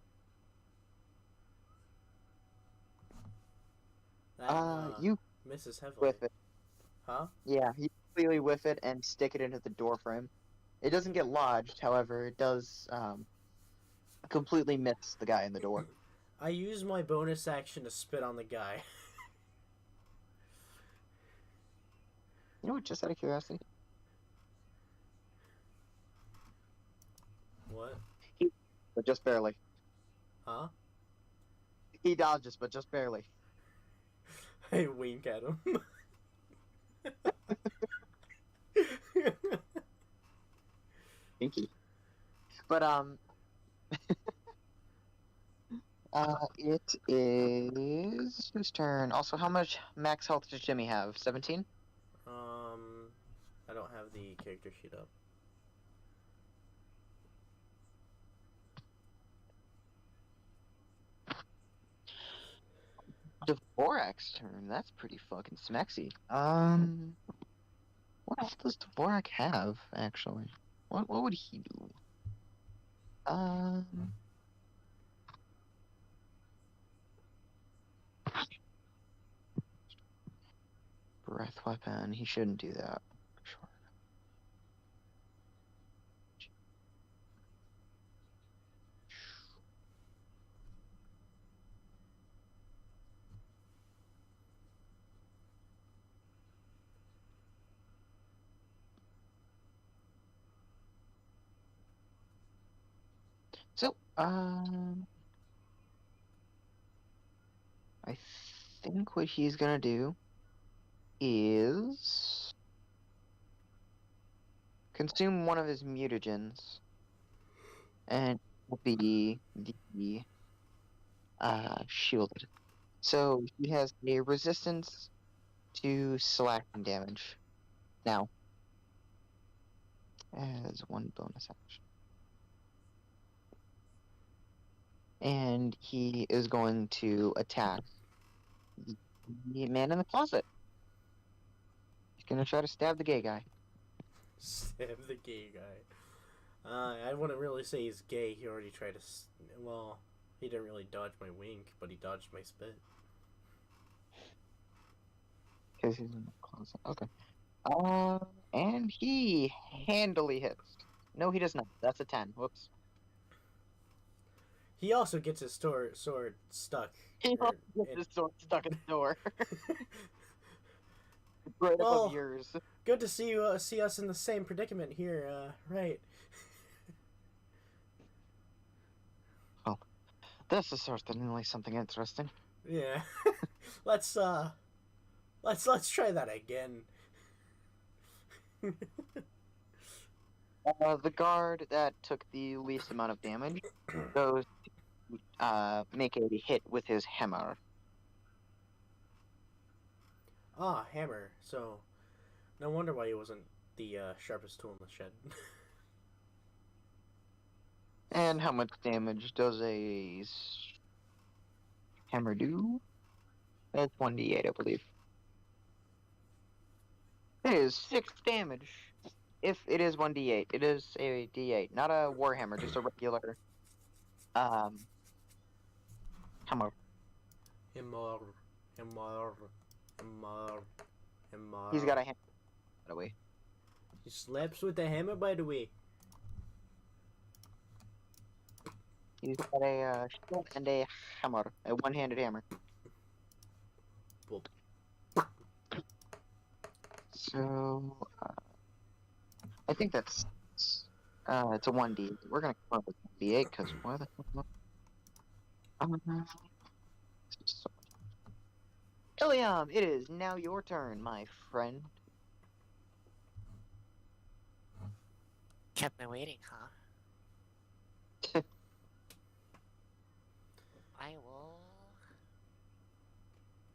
That, You misses heavily. whiff it. Huh? Yeah, you completely whiff it and stick it into the door frame. It doesn't get lodged, however, it does completely miss the guy in the door. I use my bonus action to spit on the guy. You know what, just out of curiosity? What? But just barely. Huh? He dodges, but just barely. I wink at him. Pinky. But, it is whose turn? Also, how much max health does Jimmy have? 17? I don't have the character sheet up. Dvorak's turn. That's pretty fucking smexy. What else does Dvorak have, actually? What would he do? Breath weapon. He shouldn't do that. Sure. So, I think what he's gonna do is consume one of his mutagens, and will be the shielded. So he has a resistance to slashing damage now as one bonus action. And he is going to attack the man in the closet. He's gonna try to stab the gay guy. Stab the gay guy. I wouldn't really say he's gay. He already tried to. Well, he didn't really dodge my wink, but he dodged my spit. Because he's in the closet. Okay. And he handily hits. No, he does not. That's a 10. Whoops. He also gets his sword stuck. He or gets it- his sword stuck in the door. Right Well, above yours. Good to see you. See us in the same predicament here. Right. This is certainly something interesting. Yeah. let's try that again. The guard that took the least amount of damage goes to make a hit with his hammer. Ah, hammer. So, no wonder why he wasn't the sharpest tool in the shed. And how much damage does a hammer do? That's 1d8, I believe. It is 6 damage. If it is 1d8, it is a d8, not a warhammer, just a regular hammer. Hammer. He's got a hammer, by the way. He slaps with the hammer, by the way. He's got a shield and a hammer, a one-handed hammer. Boop. So, I think that's it's a 1d. We're gonna come up with 1d8 because why the hell not? Ilium, it is now your turn, my friend. Kept me waiting, huh? I will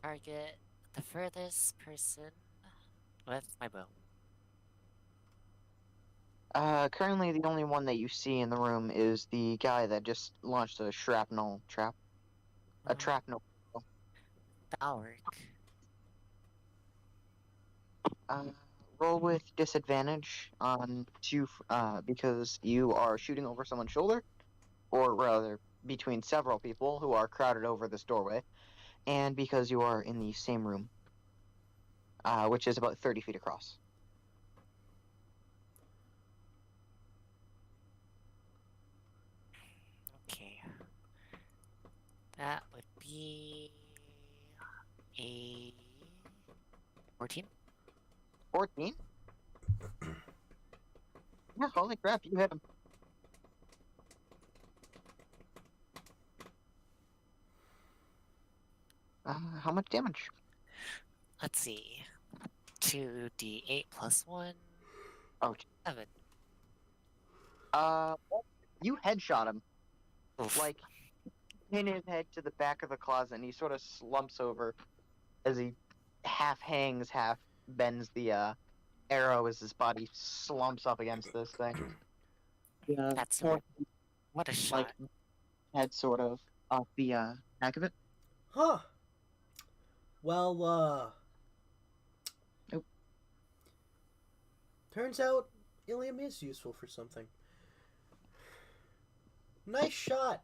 target the furthest person with my bow. Currently the only one that you see in the room is the guy that just launched a shrapnel trap. A Uh, trapnel. That'll work. Uh, roll with disadvantage on because you are shooting over someone's shoulder, or rather, between several people who are crowded over this doorway, and because you are in the same room, which is about 30 feet across. Okay. That would be a 14. 14? Yeah, holy crap, you hit him. How much damage? Let's see. 2d8 plus 1. Oh, 7. You headshot him. Oof. Like, pin his head to the back of the closet, and he sort of slumps over as he half hangs, half bends the arrow as his body slumps up against this thing. Yeah, That's point, what a shot. like head sort of off the back of it. Huh. Well, Nope. Turns out Ilium is useful for something. Nice shot.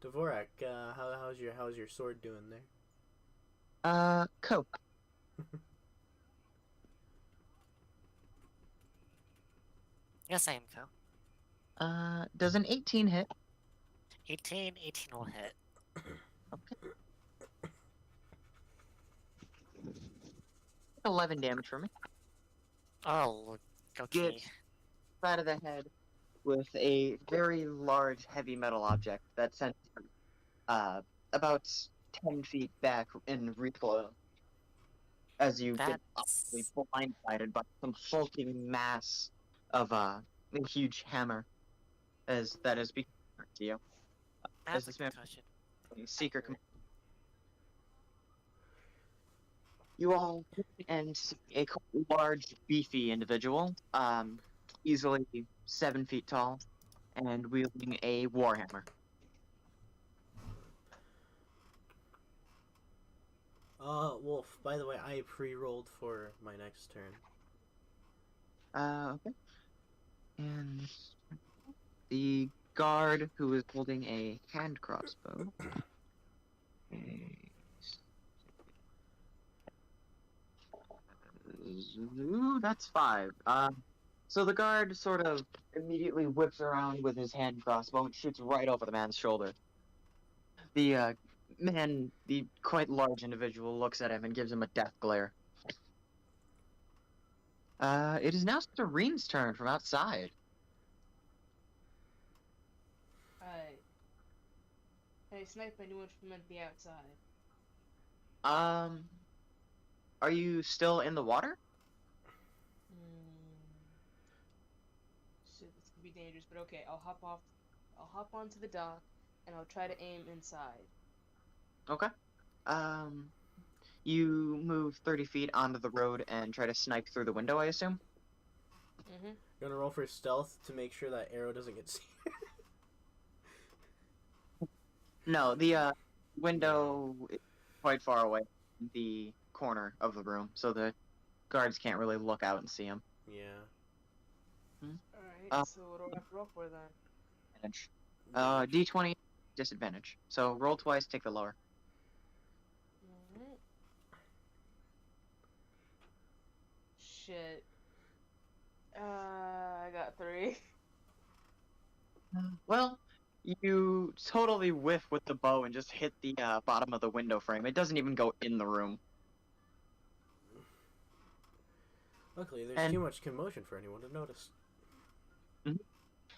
Dvorak, how's your sword doing there? Cope. Yes, I am Co. Does an 18 hit? 18 will hit. Okay. 11 damage for me. Oh, okay. Get side of the head with a very large heavy metal object that sent about 10 feet back in recoil as you get obviously That's blindsided by some hulking mass of a huge hammer as that is becoming to you. As that's a this man concussion. secret you all and a large, beefy individual, easily 7 feet tall, and wielding a warhammer. Wolf, by the way, I pre-rolled for my next turn. Okay. And the guard who is holding a hand crossbow. Ooh, that's 5. So the guard sort of immediately whips around with his hand crossbow and shoots right over the man's shoulder. The man, the quite large individual, looks at him and gives him a death glare. It is now Serene's turn from outside. Alright. Hey, snipe anyone from the outside. Are you still in the water? Shit, this could be dangerous, but okay, I'll hop onto the dock, and I'll try to aim inside. Okay. You move 30 feet onto the road and try to snipe through the window, I assume? Mm-hmm. You're gonna roll for stealth to make sure that arrow doesn't get seen. No, the window is quite far away in the corner of the room, so the guards can't really look out and see him. Yeah. Alright, so what do I have to roll for then? Advantage. D20 disadvantage. So roll twice, take the lower. Alright. Shit. I got 3. Well, you totally whiff with the bow and just hit the bottom of the window frame. It doesn't even go in the room. Luckily, there's And- too much commotion for anyone to notice.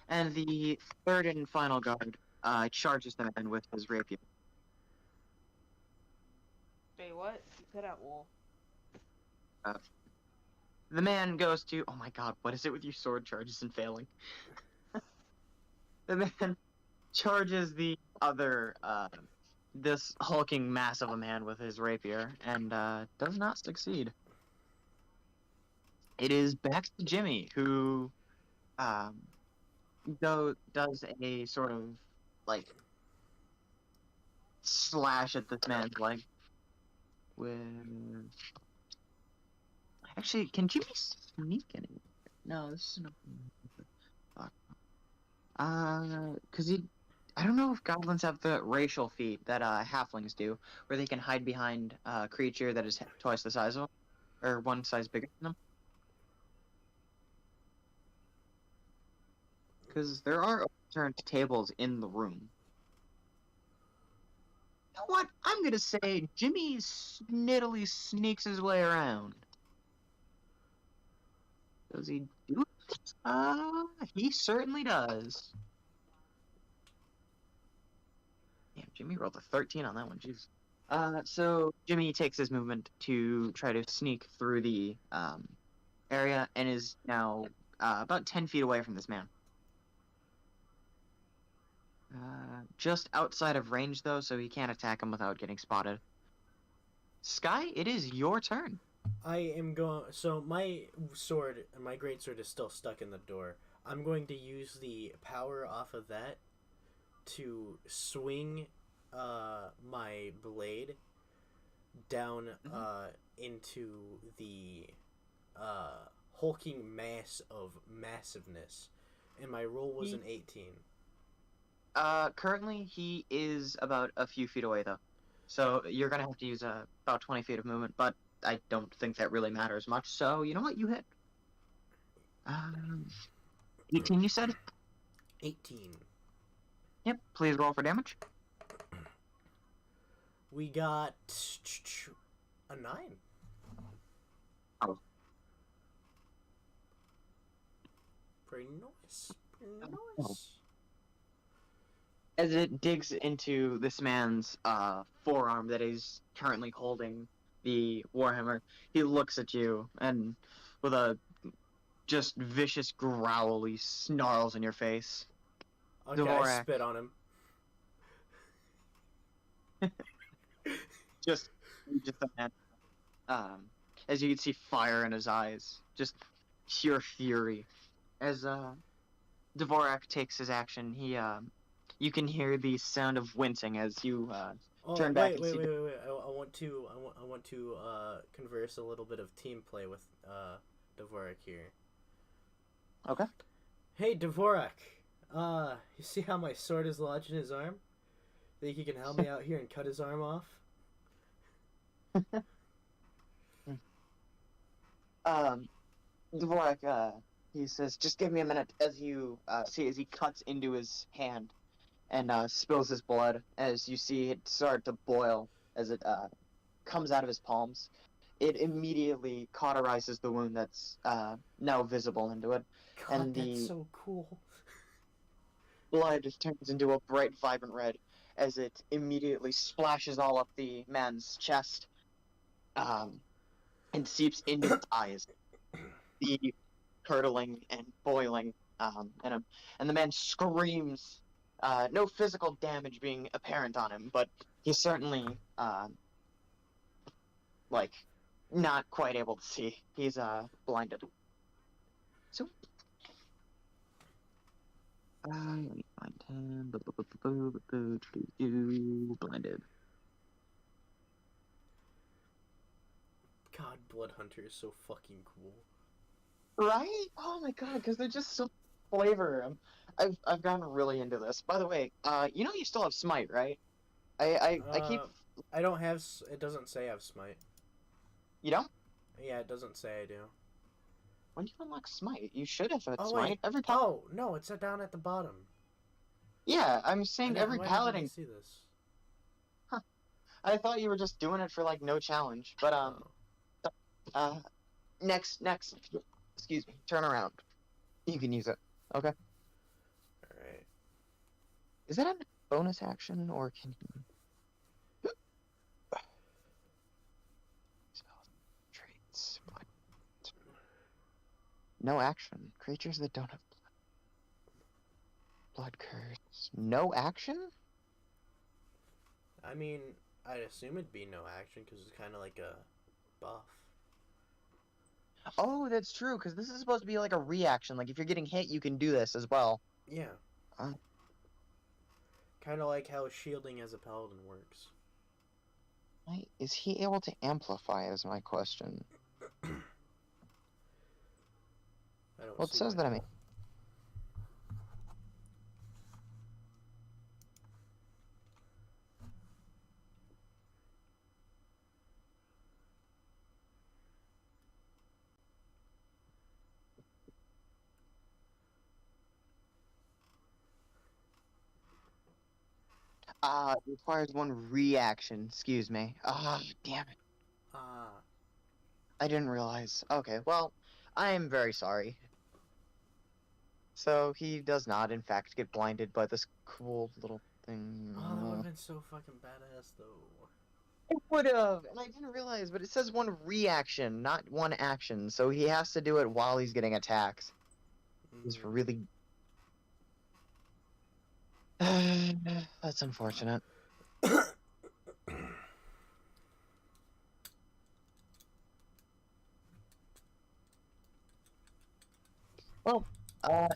And the third and final guard charges the man with his rapier. Wait, what? You cut out Wolf. The man goes to... Oh my god, what is it with your sword charges and failing? The man charges the other, this hulking mass of a man with his rapier, and does not succeed. It is back to Jimmy, who does a sort of, like, slash at this man's leg with... Actually, can Jimmy sneak anywhere? No, this is not... Because he... I don't know if goblins have the racial feat that halflings do, where they can hide behind a creature that is twice the size of them, or one size bigger than them. Because there are overturned tables in the room. You know what? I'm gonna say Jimmy snittily sneaks his way around. Does he do it? He certainly does. Damn, Jimmy rolled a 13 on that one, jeez. So Jimmy takes his movement to try to sneak through the area and is now about 10 feet away from this man. Just outside of range, though, so he can't attack him without getting spotted. Sky, it is your turn. I am going. So my sword, my great sword, is still stuck in the door. I'm going to use the power off of that to swing my blade down into the hulking mass of massiveness, and my roll was an 18. Currently he is about a few feet away, though, so you're gonna have to use about 20 feet of movement, but I don't think that really matters much, so you know what, you hit. 18 you said? 18. Yep, please roll for damage. We got a 9. Oh. Pretty nice. Pretty Oh. nice. As it digs into this man's forearm that is currently holding the warhammer, he looks at you and with a just vicious growl, he snarls in your face. Okay, I Dvorak. spit on him. just a man. As you can see fire in his eyes, just pure fury. As Dvorak takes his action, he you can hear the sound of wincing as you turn back and see. Wait. I want to converse a little bit of team play with Dvorak here. Okay. Hey Dvorak, you see how my sword is lodged in his arm? Think you can help me out here and cut his arm off? Dvorak, he says, just give me a minute, as you see as he cuts into his hand and spills his blood, as you see it start to boil as it comes out of his palms. It immediately cauterizes the wound that's now visible into it. God, And that's the- so cool. Blood turns into a bright, vibrant red as it immediately splashes all up the man's chest and seeps into his eyes. The curdling and boiling in him. And the man screams, no physical damage being apparent on him, but he's certainly, like, not quite able to see. He's blinded. So, let me find him. Blinded. God, Blood Hunter is so fucking cool. Right? Oh my god, because they're just so flavor. I've gotten really into this. By the way, you know you still have Smite, right? I keep. I don't have. It doesn't say I have Smite. You don't? Yeah, it doesn't say I do. When do you unlock Smite? You should have had Oh Smite wait. every time. Oh no, it's down at the bottom. Yeah, I'm saying Why every didn't I paladin. see this? I thought you were just doing it for like no challenge, but Oh. next, excuse me, turn around. You can use it. Okay. Is that a bonus action or can he? Spells, traits, blood. No action. Creatures that don't have blood curse. No action? I mean, I'd assume it'd be no action because it's kind of like a buff. Oh, that's true, because this is supposed to be like a reaction. Like, if you're getting hit, you can do this as well. Yeah. Uh. Kind of like how shielding as a paladin works. Is he able to amplify, is my question. I don't Well, it see says why that I not. mean. It requires one reaction. Excuse me. Damn it. Ah, I didn't realize. Okay, well, I am very sorry. So he does not, in fact, get blinded by this cool little thing. oh, that would have been so fucking badass though. It would have, and I didn't realize, but it says one reaction, not one action. So he has to do it while he's getting attacked. It's Mhm. really. That's unfortunate. Well,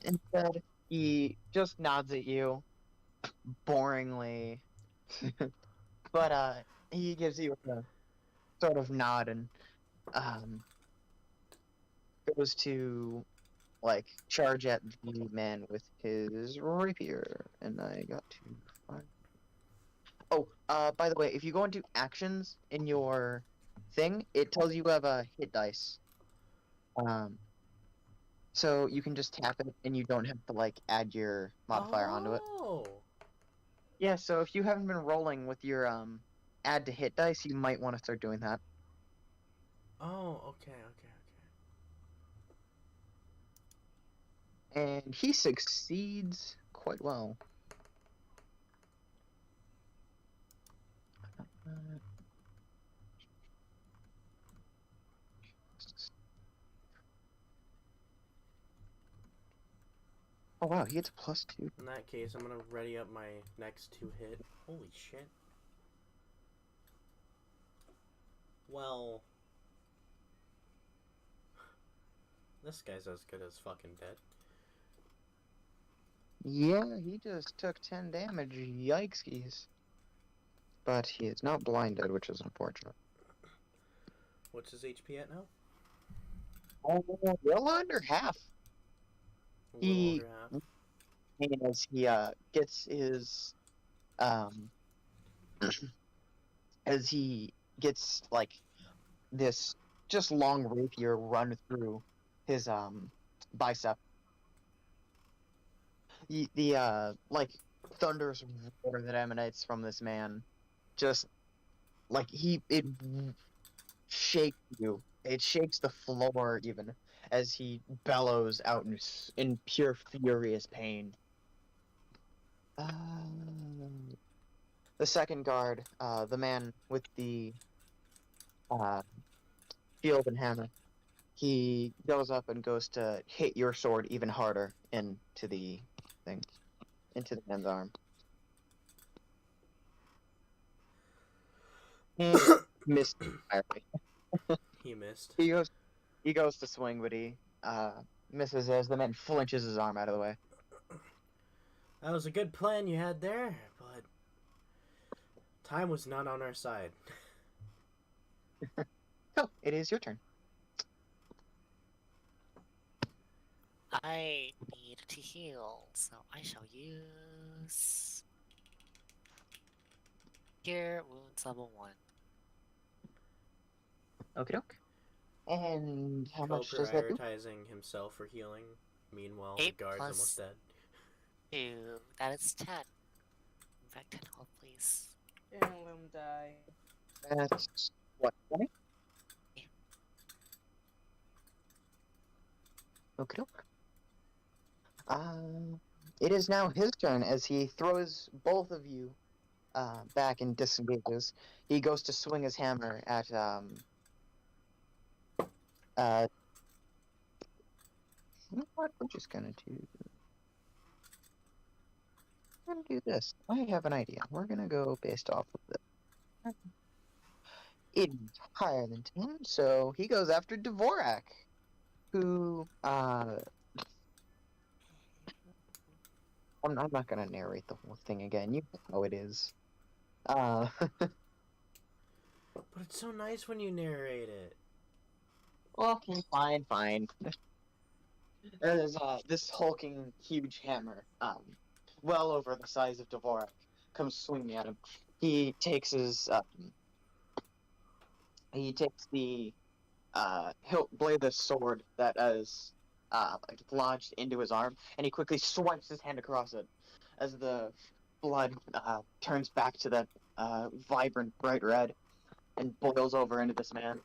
instead, he just nods at you, boringly. But, he gives you a sort of nod and, goes to, like, charge at the man with his rapier. And I got to find. Oh, by the way, if you go into actions in your thing, it tells you have a hit dice. So you can just tap it and you don't have to, like, add your modifier onto it. Oh. Yeah, so if you haven't been rolling with your, add to hit dice, you might want to start doing that. Oh, okay. And he succeeds quite well. Oh wow, he gets a +2. In that case, I'm gonna ready up my next 2 hit. Holy shit. Well, this guy's as good as fucking dead. Yeah, he just took 10 damage. Yikes. But he is not blinded, which is unfortunate. What's his HP at now? Oh, well under half. A little He- under half. As he gets his as he gets like this just long rapier run through his bicep. The like thunderous roar that emanates from this man, just like it shakes you. It shakes the floor even as he bellows out in pure furious pain. The second guard, the man with the shield and hammer, he goes up and goes to hit your sword even harder into the thing, into the man's arm. He missed entirely. He missed. He goes to swing, but he misses as the man flinches his arm out of the way. That was a good plan you had there, but time was not on our side. Oh, it is your turn. I need to heal, so I shall use Cure Wounds level 1. Okie doke. And how much does that do? Prioritizing himself for healing. Meanwhile, 8 the guard's plus- almost dead. 2, that is 10. In fact, 10 health, please. And let him die. That's what, 20? Yeah. Okie doke. it is now his turn as he throws both of you back and disengages. He goes to swing his hammer at you know what? We're just gonna do. We're gonna do this. I have an idea. We're gonna go based off of this. It's higher than 10, so he goes after Dvorak, who I'm not gonna narrate the whole thing again. You know how it is. But it's so nice when you narrate it. Okay, fine. There's this hulking huge hammer, well over the size of Dvorak, comes swinging at him. He takes the hilt blade of sword that is like lodged into his arm, and he quickly swipes his hand across it as the blood turns back to that vibrant bright red and boils over into this man,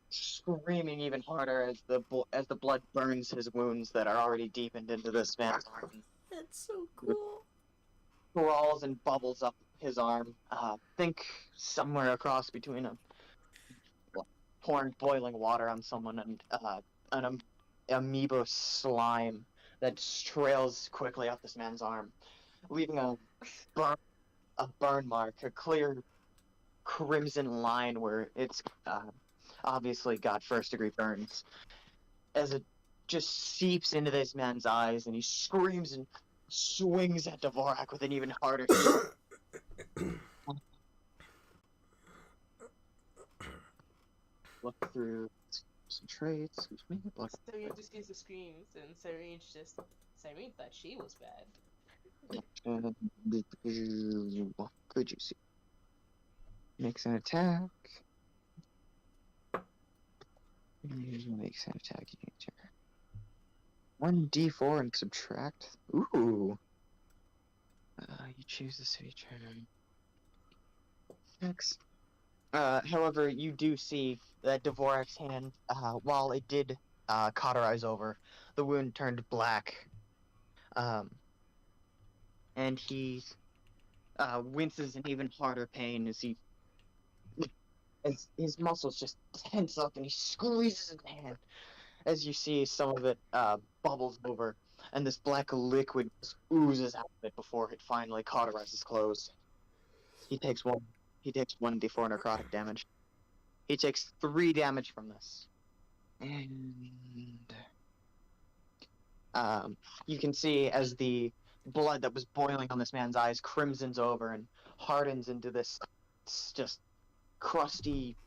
screaming even harder as the blood burns his wounds that are already deepened into this man's arm. That's so cool. Crawls and bubbles up his arm. Think somewhere across between pouring boiling water on someone and an amoeba slime that trails quickly up this man's arm, leaving a burn mark, a clear crimson line where it's obviously got first-degree burns, as it just seeps into this man's eyes, and he screams and swings at Dvorak with an even harder look through some traits. Excuse me. Serene just gives the screams, and Serene thought she was bad. What could you see? Makes an attack. Makes an attack against her. 1d4 and subtract. Ooh. You choose the city turn. X. However, you do see that Dvorak's hand, while it did cauterize over, the wound turned black. And he winces in even harder pain as his muscles just tense up, and he squeezes his hand as you see some of it bubbles over, and this black liquid just oozes out of it before it finally cauterizes closed. He takes 1d4 necrotic damage. He takes 3 damage from this. And you can see as the blood that was boiling on this man's eyes crimsons over and hardens into this just crusty,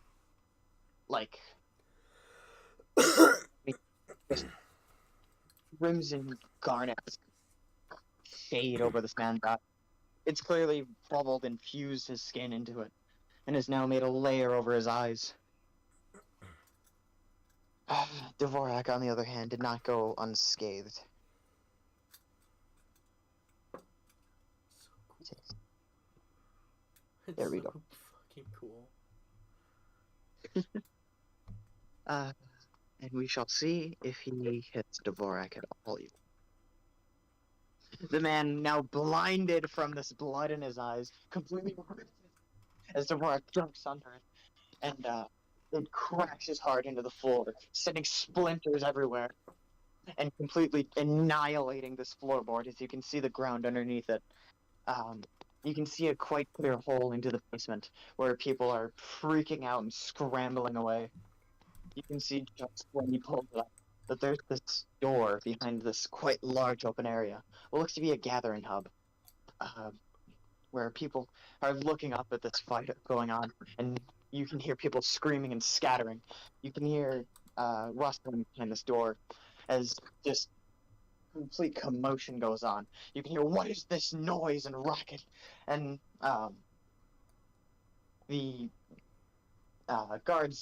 like, just crimson garnets fade over this man's eye. It's clearly bubbled and fused his skin into it, and has now made a layer over his eyes. Dvorak, on the other hand, did not go unscathed. It's There we so go. Fucking cool. And we shall see if he hits Dvorak at all. The man, now blinded from this blood in his eyes, completely as Dvorak jumps under it, and it crashes hard into the floor, sending splinters everywhere, and completely annihilating this floorboard. As you can see the ground underneath it, you can see a quite clear hole into the basement where people are freaking out and scrambling away. You can see just when you pull it up that there's this door behind this quite large open area. What looks to be a gathering hub, where people are looking up at this fight going on, and you can hear people screaming and scattering. You can hear rustling behind this door as just complete commotion goes on. You can hear, what is this noise and racket? And the a guard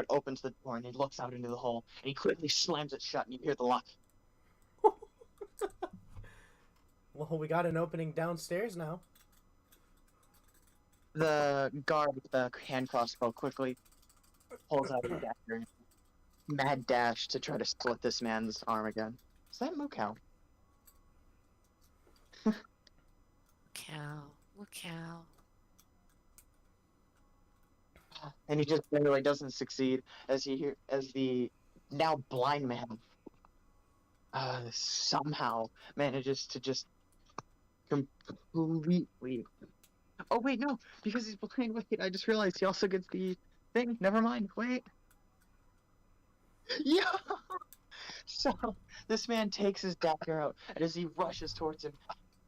opens the door and he looks out into the hole, and he quickly slams it shut, and you hear the lock. Well, we got an opening downstairs now. The guard with the hand crossbow quickly pulls out his dagger, mad dash to try to split this man's arm again. Is that Moo Cow? cow. And he just barely doesn't succeed as as the now blind man somehow manages to just completely. Oh wait, no, because he's blind. Wait, I just realized he also gets the thing. Never mind. Wait. Yeah. So this man takes his dagger out, and as he rushes towards him,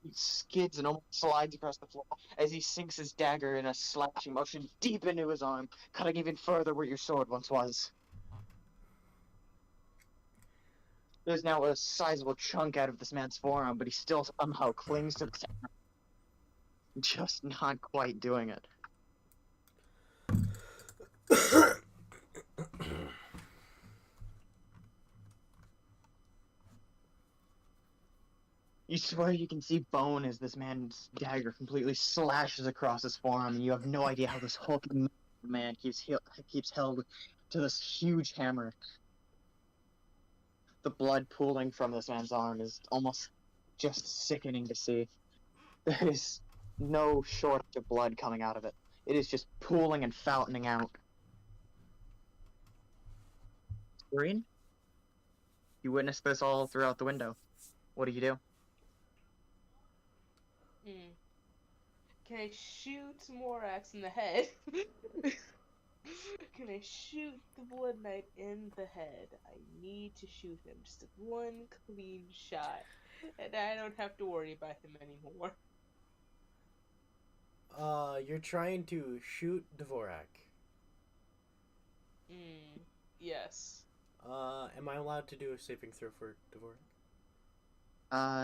he skids and almost slides across the floor as he sinks his dagger in a slashing motion deep into his arm, cutting even further where your sword once was. There's now a sizable chunk out of this man's forearm, but he still somehow clings to the center. Just not quite doing it. You swear you can see bone as this man's dagger completely slashes across his forearm, and you have no idea how this hulking man keeps held to this huge hammer. The blood pooling from this man's arm is almost just sickening to see. There is no shortage of blood coming out of it. It is just pooling and fountaining out. Green, you witnessed this all throughout the window. What do you do? Can I shoot Morax in the head? Can I shoot the Blood Knight in the head? I need to shoot him. Just one clean shot. And I don't have to worry about him anymore. You're trying to shoot Dvorak. Yes. Am I allowed to do a saving throw for Dvorak?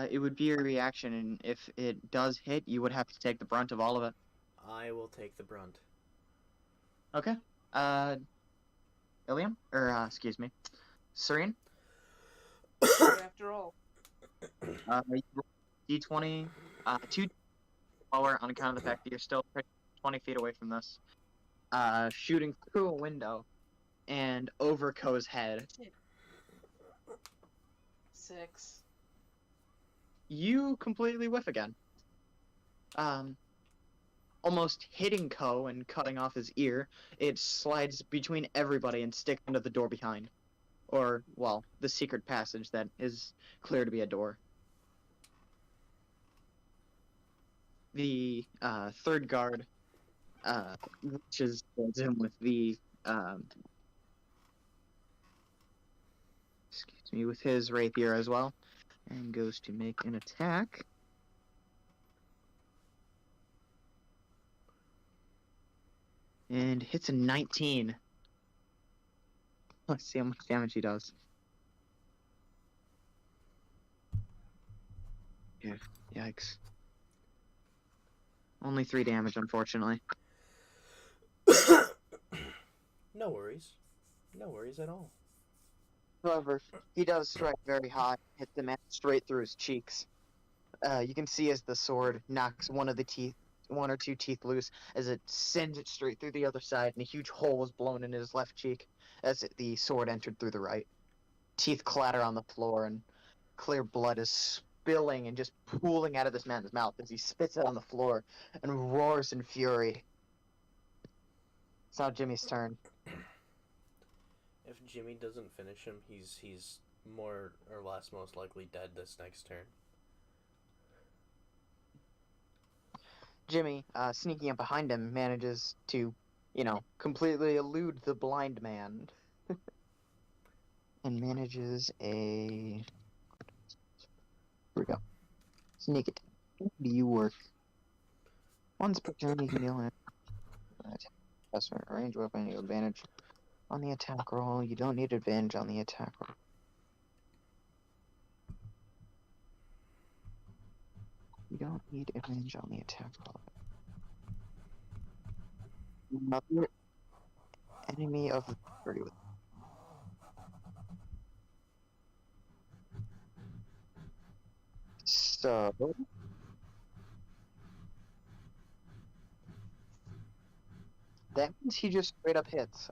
It would be a reaction, and if it does hit, you would have to take the brunt of all of it. I will take the brunt. Okay. Ilium? Excuse me. Serene? After all. D20, 2 lower on account of the fact that you're still 20 feet away from this. Shooting through a window and over Ko's head. 6. You completely whiff again. Almost hitting Ko and cutting off his ear, it slides between everybody and sticks into the door behind. Or, well, the secret passage that is clear to be a door. The third guard reaches towards him with the excuse me, with his rapier as well, and goes to make an attack. And hits a 19. Let's see how much damage he does. Yeah, yikes. Only 3 damage, unfortunately. No worries. No worries at all. However, he does strike very hard, hit the man straight through his cheeks. You can see as the sword knocks one or two teeth loose, as it sends it straight through the other side, and a huge hole was blown in his left cheek as the sword entered through the right. Teeth clatter on the floor, and clear blood is spilling and just pooling out of this man's mouth as he spits it on the floor and roars in fury. It's now Jimmy's turn. If Jimmy doesn't finish him, he's more or less most likely dead this next turn. Jimmy, sneaking up behind him, manages to, completely elude the blind man. And manages a... Here we go. Sneak attack. How do you work? Once per turn, you can deal an range weapon, you advantage on the attack roll. You don't need advantage on the attack roll. You don't need advantage on the attack roll. Another enemy of the party with. So that means he just straight up hits.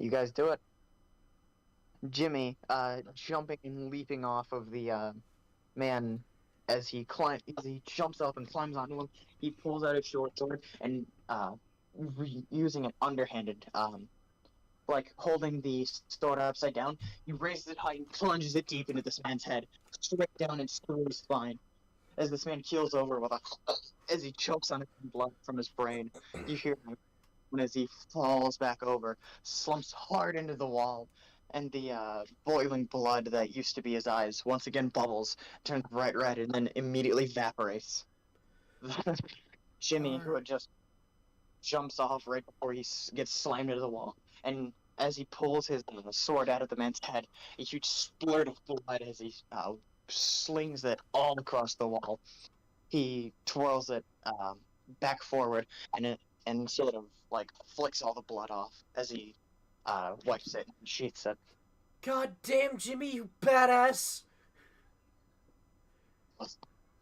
You guys do it. Jimmy, jumping and leaping off of the man as he jumps up and climbs onto him. He pulls out his short sword and using it underhanded, like holding the sword upside down, he raises it high and plunges it deep into this man's head, straight down and through his spine. As this man keels over with a as he chokes on blood from his brain, you hear him as he falls back over, slumps hard into the wall, and the boiling blood that used to be his eyes once again bubbles, turns bright red, and then immediately evaporates. Jimmy, who had just jumps off right before he gets slammed into the wall, and as he pulls his sword out of the man's head, a huge splurt of blood as he slings it all across the wall. He twirls it back forward and sort of like flicks all the blood off as he wipes it and sheaths it. God damn, Jimmy, you badass!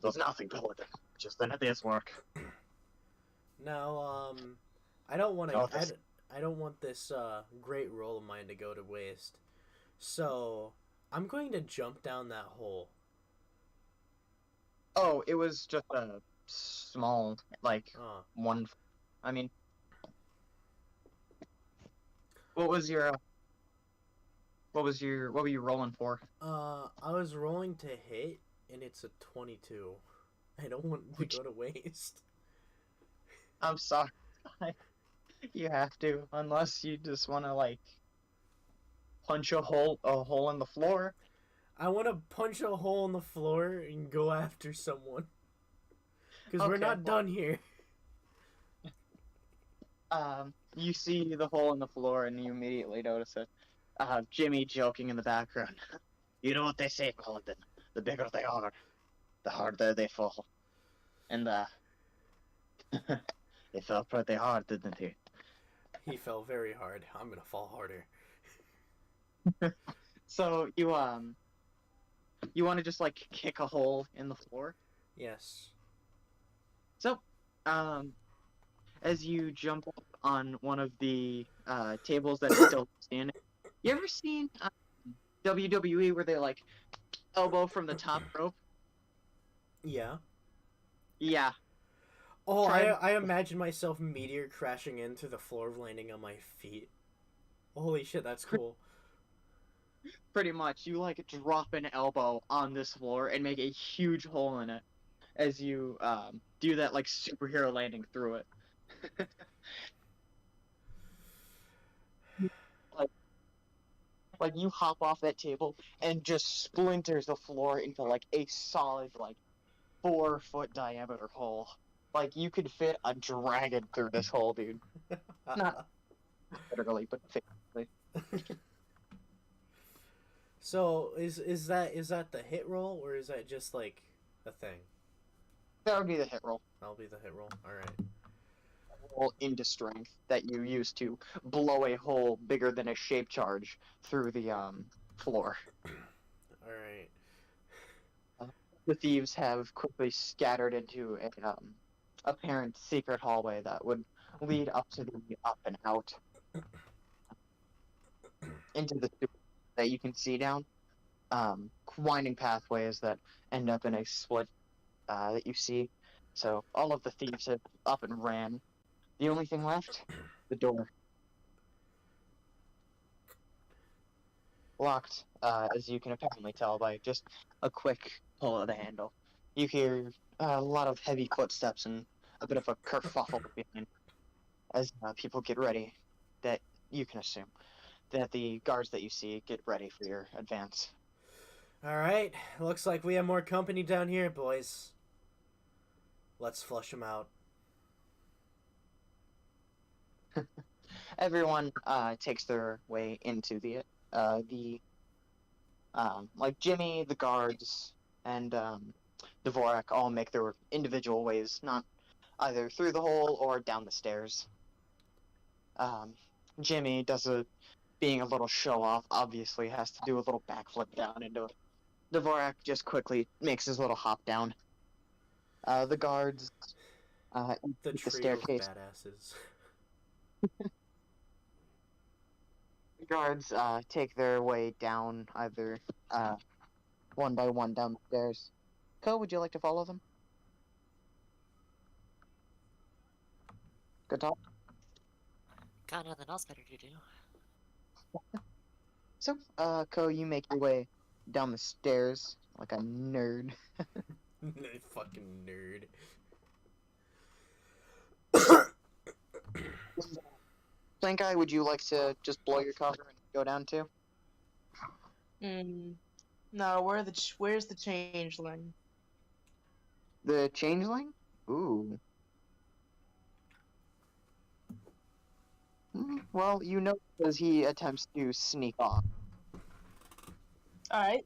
There's nothing to it. Just then at this work. Now, I don't want Oh, to. I don't want this great roll of mine to go to waste. So I'm going to jump down that hole. Oh, it was just a small, like, one. I mean, what were you rolling for? I was rolling to hit, and it's a 22. I don't want it to go to waste. I'm sorry. You have to, unless you just want to, like, punch a hole in the floor. I want to punch a hole in the floor and go after someone. Because we're not done here. You see the hole in the floor and you immediately notice it. Jimmy joking in the background. You know what they say, Paladin. The bigger they are, the harder they fall. And, it fell pretty hard, didn't he? He fell very hard. I'm gonna fall harder. So, you want to just, like, kick a hole in the floor? Yes. So, as you jump up on one of the tables that's still standing, you ever seen WWE where they like elbow from the top rope? Yeah. Yeah. Oh, I imagine myself meteor crashing into the floor, landing on my feet. Holy shit, that's cool. Pretty much, you like drop an elbow on this floor and make a huge hole in it as you do that like superhero landing through it. like you hop off that table and just splinters the floor into like a solid like 4-foot diameter hole. Like you could fit a dragon through this hole, dude. Not literally, but physically. So is that the hit roll, or is that just like a thing? That would be the hit roll. That'll be the hit roll. All right. Roll into strength that you use to blow a hole bigger than a shape charge through the floor. All right. The thieves have quickly scattered into an apparent secret hallway that would lead up to the up and out into the sewer that you can see down. Winding pathways that end up in a split that you see. So all of the thieves have up and ran. The only thing left, the door. Locked, as you can apparently tell by just a quick pull of the handle. You hear a lot of heavy footsteps and a bit of a kerfuffle behind as people get ready. That you can assume that the guards that you see get ready for your advance. All right. Looks like we have more company down here, boys. Let's flush them out. Everyone takes their way into the like Jimmy, the guards, and Dvorak all make their individual ways, not either through the hole or down the stairs. Jimmy being a little show off, obviously has to do a little backflip down into it. Dvorak just quickly makes his little hop down. The guards The the trio of staircase. badasses. The guards take their way down, either one by one down the stairs. Ko, would you like to follow them? Good talk. Got nothing else better to do. So, Ko, you make your way down the stairs like a nerd. Fucking nerd. Plant guy, would you like to just blow your cover and go down too? No, where's the changeling? The changeling? Ooh. Well, you know, because he attempts to sneak off. Alright.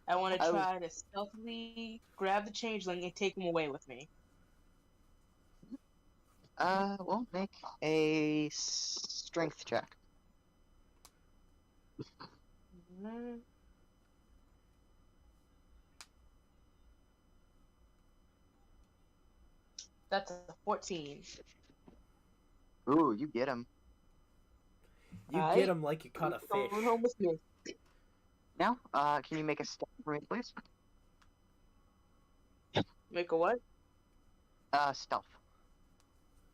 I want to I was- try to stealthily grab the changeling and take him away with me. Well, make a strength check. Mhm. That's a 14. Ooh, you get him. You Alright. get him like you caught a Going fish. home with me. Now, can you make a step for me, please? Make a what? Stealth.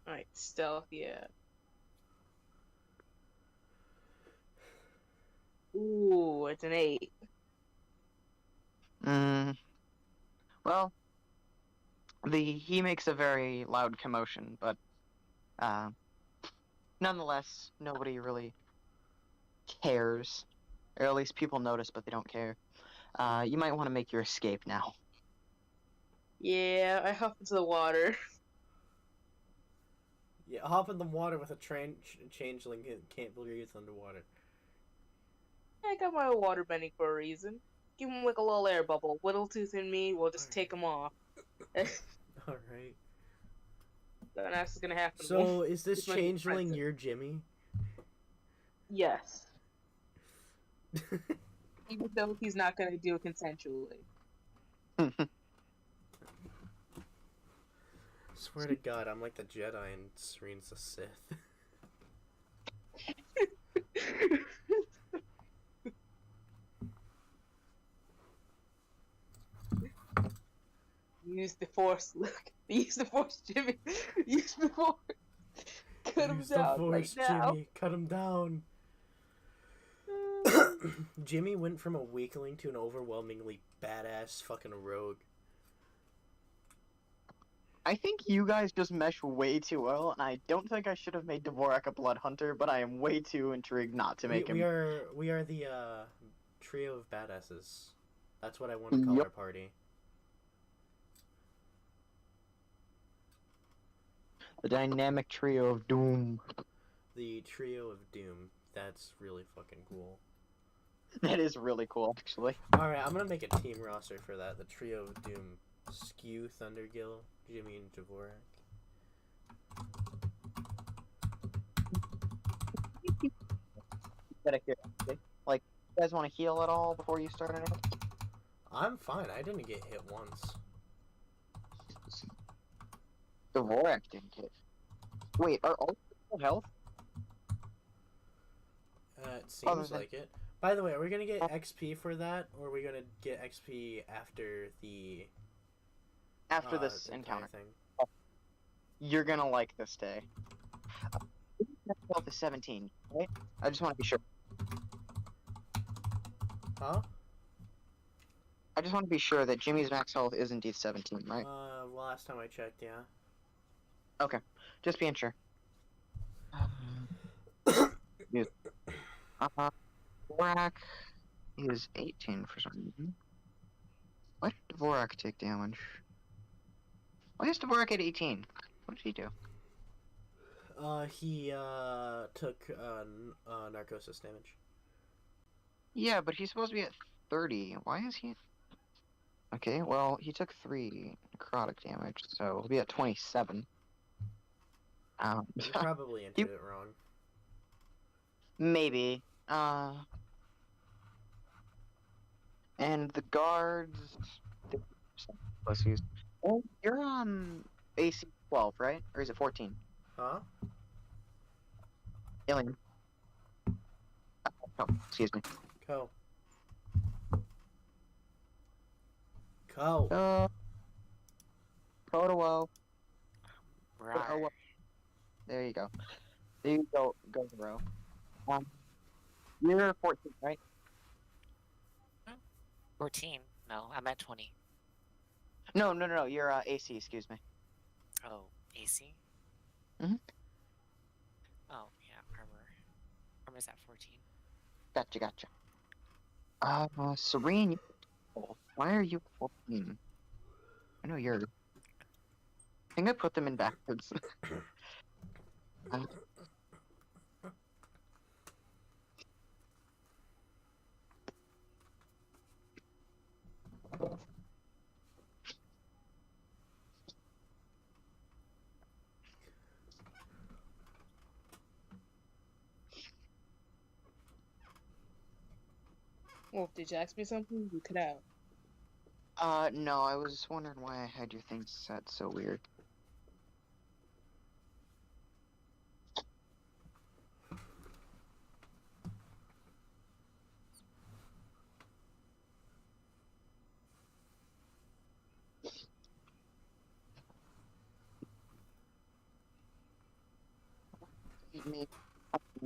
Alright, stealth, yeah. Ooh, it's an 8. Well, he makes a very loud commotion, but nonetheless, nobody really cares, or at least people notice, but they don't care. You might want to make your escape now. Yeah, I hop into the water. Yeah, hop in the water with a changeling can't breathe underwater. I got my water bending for a reason. Give him like a little air bubble. Whittletooth and me will just take him off. Alright. Then that's gonna happen. So, is this It's my changeling present. your Jimmy? Yes. Even though he's not gonna do it consensually. Swear to God, I'm like the Jedi and Serene's the Sith. Use the force, Luke. Use the force, Jimmy. Use the force. Cut him Use the down Force, right now. Jimmy. Cut him down. Jimmy went from a weakling to an overwhelmingly badass fucking rogue. I think you guys just mesh way too well, and I don't think I should have made Dvorak a blood hunter, but I am way too intrigued not to make him. We are the trio of badasses. That's what I want to call Yep. our party. The dynamic trio of doom. The trio of doom. That's really fucking cool. That is really cool, actually. Alright, I'm gonna make a team roster for that. The trio of doom. Skew, Thundergill, Jimmy, and Dvorak. Out of curiosity, like, you guys want to heal at all before you start anything? I'm fine. I didn't get hit once. Dvorak didn't hit. Wait, are all full health? It Other seems than- like it. By the way, are we gonna get XP for that, or are we gonna get XP after the After this the encounter. thing? You're gonna like this day. Health is 17, right? I just want to be sure. Huh? I just want to be sure that Jimmy's max health is indeed 17, right? Last time I checked, yeah. Just being sure. Dvorak is 18 for some reason. Why did Dvorak take damage? Why is Dvorak at 18? What did he do? He took narcosis damage. Yeah, but he's supposed to be at 30. Why is he? Okay, well, he took 3 necrotic damage, so he'll be at 27. You probably entered it wrong. Maybe. And the guards. Pussies. Oh, you're on AC 12, right? Or is it 14? Huh? Alien. Oh, excuse me. Go. Go. Kotowo. Rawr. There you go. There you go, Goro. You're 14, right? 14? No, I'm at 20. No. You're AC. Excuse me. Oh, AC? Mhm. Oh, yeah, armor. Armor's at 14. Gotcha. Serene. Why are you 14? I know you're. I think I put them in backwards. Uh, Wolf, did you ask me something? You cut out. no, I was wondering why I had your thing set so weird.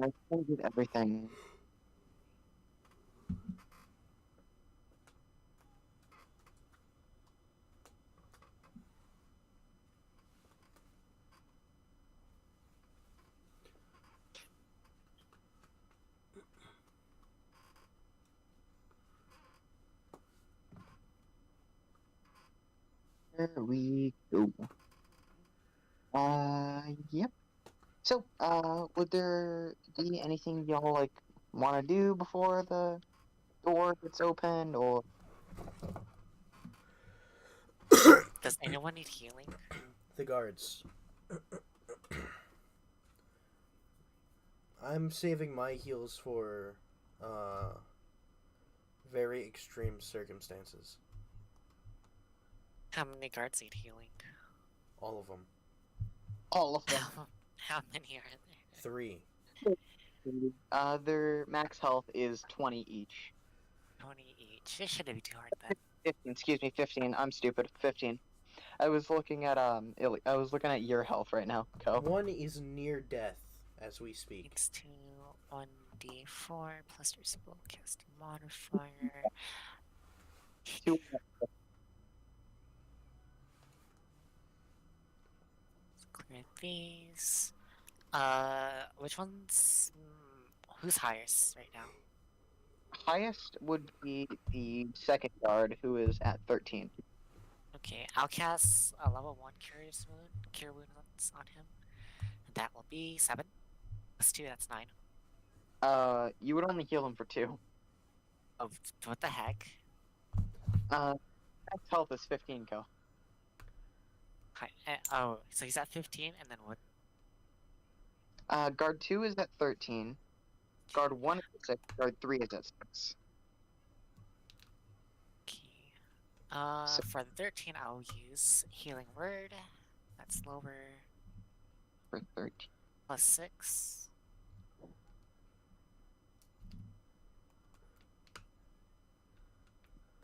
I changed everything. There we go. Yep. So, would there be anything y'all like want to do before the door gets opened, or Does anyone need healing? The guards. I'm saving my heals for very extreme circumstances. How many guards need healing? All of them. all of them? How many are there? 3. Their max health is 20 each. 20 each. It shouldn't be too hard then. 15, excuse me, 15. I'm stupid. 15. I was looking at I was looking at your health right now, Ko. 1 is near death as we speak. It's 1d4 plus your spellcasting modifier. 2. Let's clear these. Which one's who's highest right now? Highest would be the second guard, who is at 13. Okay, I'll cast a level 1 Cure Wounds on him. And that will be 7. Plus 2, that's 9. You would only heal him for 2. Oh, what the heck? Max health is 15, Ko. Oh, so he's at 15, and then what? Guard 2 is at 13. Guard 1 is at 6. Guard 3 is at 6. Okay. So- For the 13, I'll use Healing Word. That's lower. For 13. Plus 6.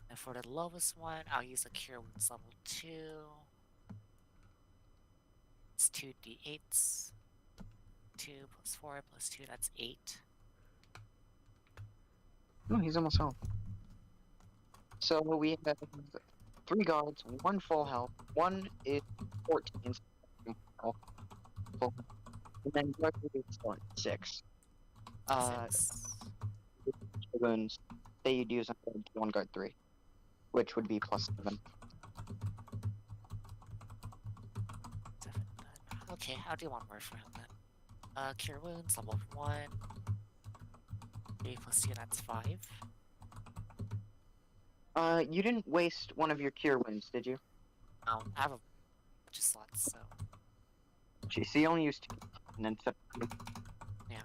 And for the lowest one, I'll use a Cure Wounds level 2. It's 2d8s. 2 plus 4 plus 2, that's 8. Oh, he's almost home. So we have 3 guards, 1 full health, 1 is 14 health, full, and then guard 3 is 6. 6. Wounds that you'd use on one guard 3, which would be plus 7. 7 then. Okay, I'll do one more for him then. Cure Wounds, level 1. 3 plus 2, that's 5. You didn't waste one of your cure wounds, did you? I have a bunch of slots, so. Gee, so you only used 2, and then 7. Yeah.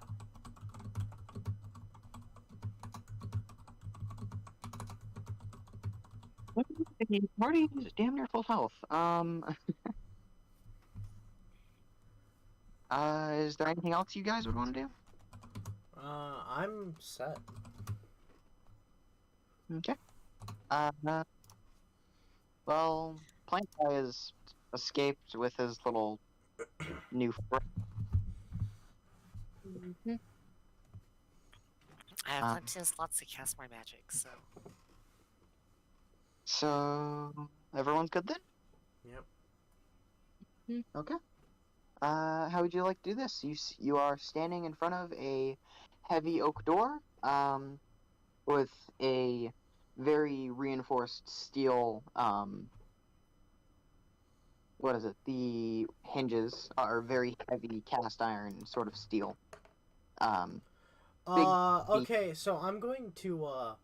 The party is damn near full health. Is there anything else you guys would want to do? I'm set. Okay. Well, Plank Guy has escaped with his little new friend. Mhm. I have Um, plenty of slots to cast more magic, so So everyone's good then? Yep. Okay. How would you like to do this? You are standing in front of a heavy oak door, with a very reinforced steel, what is it? The hinges are very heavy cast iron sort of steel. Um, big beefable Okay, so I'm going to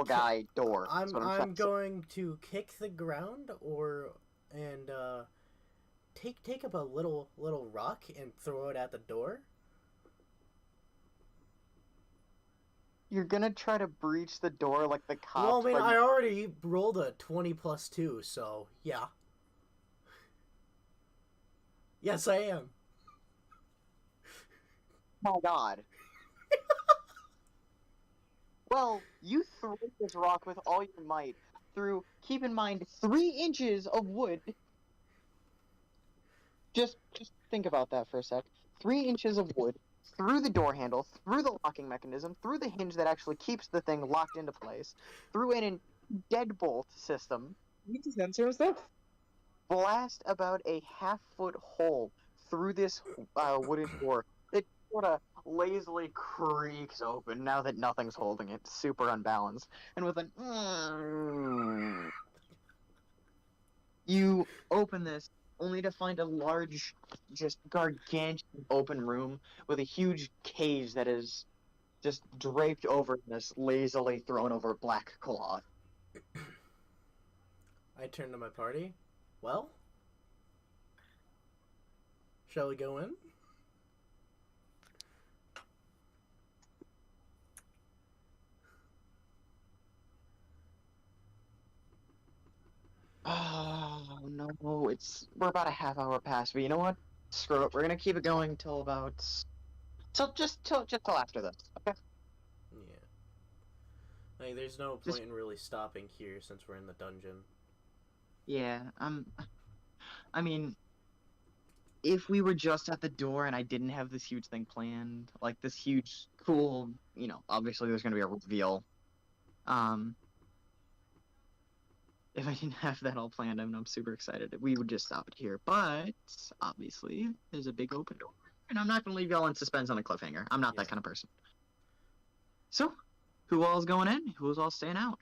guy door. That's I'm what I'm trying I'm to say. going to kick the ground and take up a little rock and throw it at the door. You're gonna try to breach the door like the Well, I cops, mean, but I already rolled a 20 plus 2, so yeah. Yes, I am. my God. Well, you threw this rock with all your might through, keep in mind, 3 inches of wood. Just think about that for a sec. 3 inches of wood through the door handle, through the locking mechanism, through the hinge that actually keeps the thing locked into place, through an deadbolt system, You need to censor stuff. blast about a half-foot hole through this wooden door. It sort of lazily creaks open now that nothing's holding it, super unbalanced, and with an you open this only to find a large, just gargantuan open room with a huge cage that is just draped over this lazily thrown over black cloth. I turn to my party. Well, shall we go in? Oh no, we're about a half hour past, but you know what? Screw it. We're gonna keep it going till about till after this. Okay. Yeah. Like, there's no Just point in really stopping here since we're in the dungeon. yeah. I mean, if we were just at the door and I didn't have this huge thing planned, like this huge cool, obviously there's gonna be a reveal. If I didn't have that all planned, I'm super excited. We would just stop it here, but obviously there's a big open door, and I'm not gonna leave y'all in suspense on a cliffhanger. I'm not that kind of person. So, who all's going in? Who's all staying out?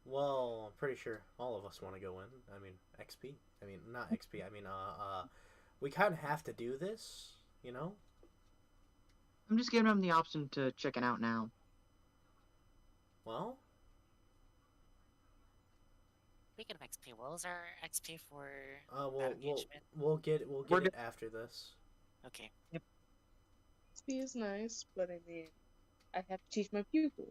Well, I'm pretty sure all of us want to go in. I mean, XP. I mean, not XP. I mean, we kind of have to do this, you know? I'm just giving them the option to check it out now. Well, speaking of XP, what was our XP for that we'll engagement? we'll get We're it after this. Okay. XP is nice, but I mean, I have to teach my pupil.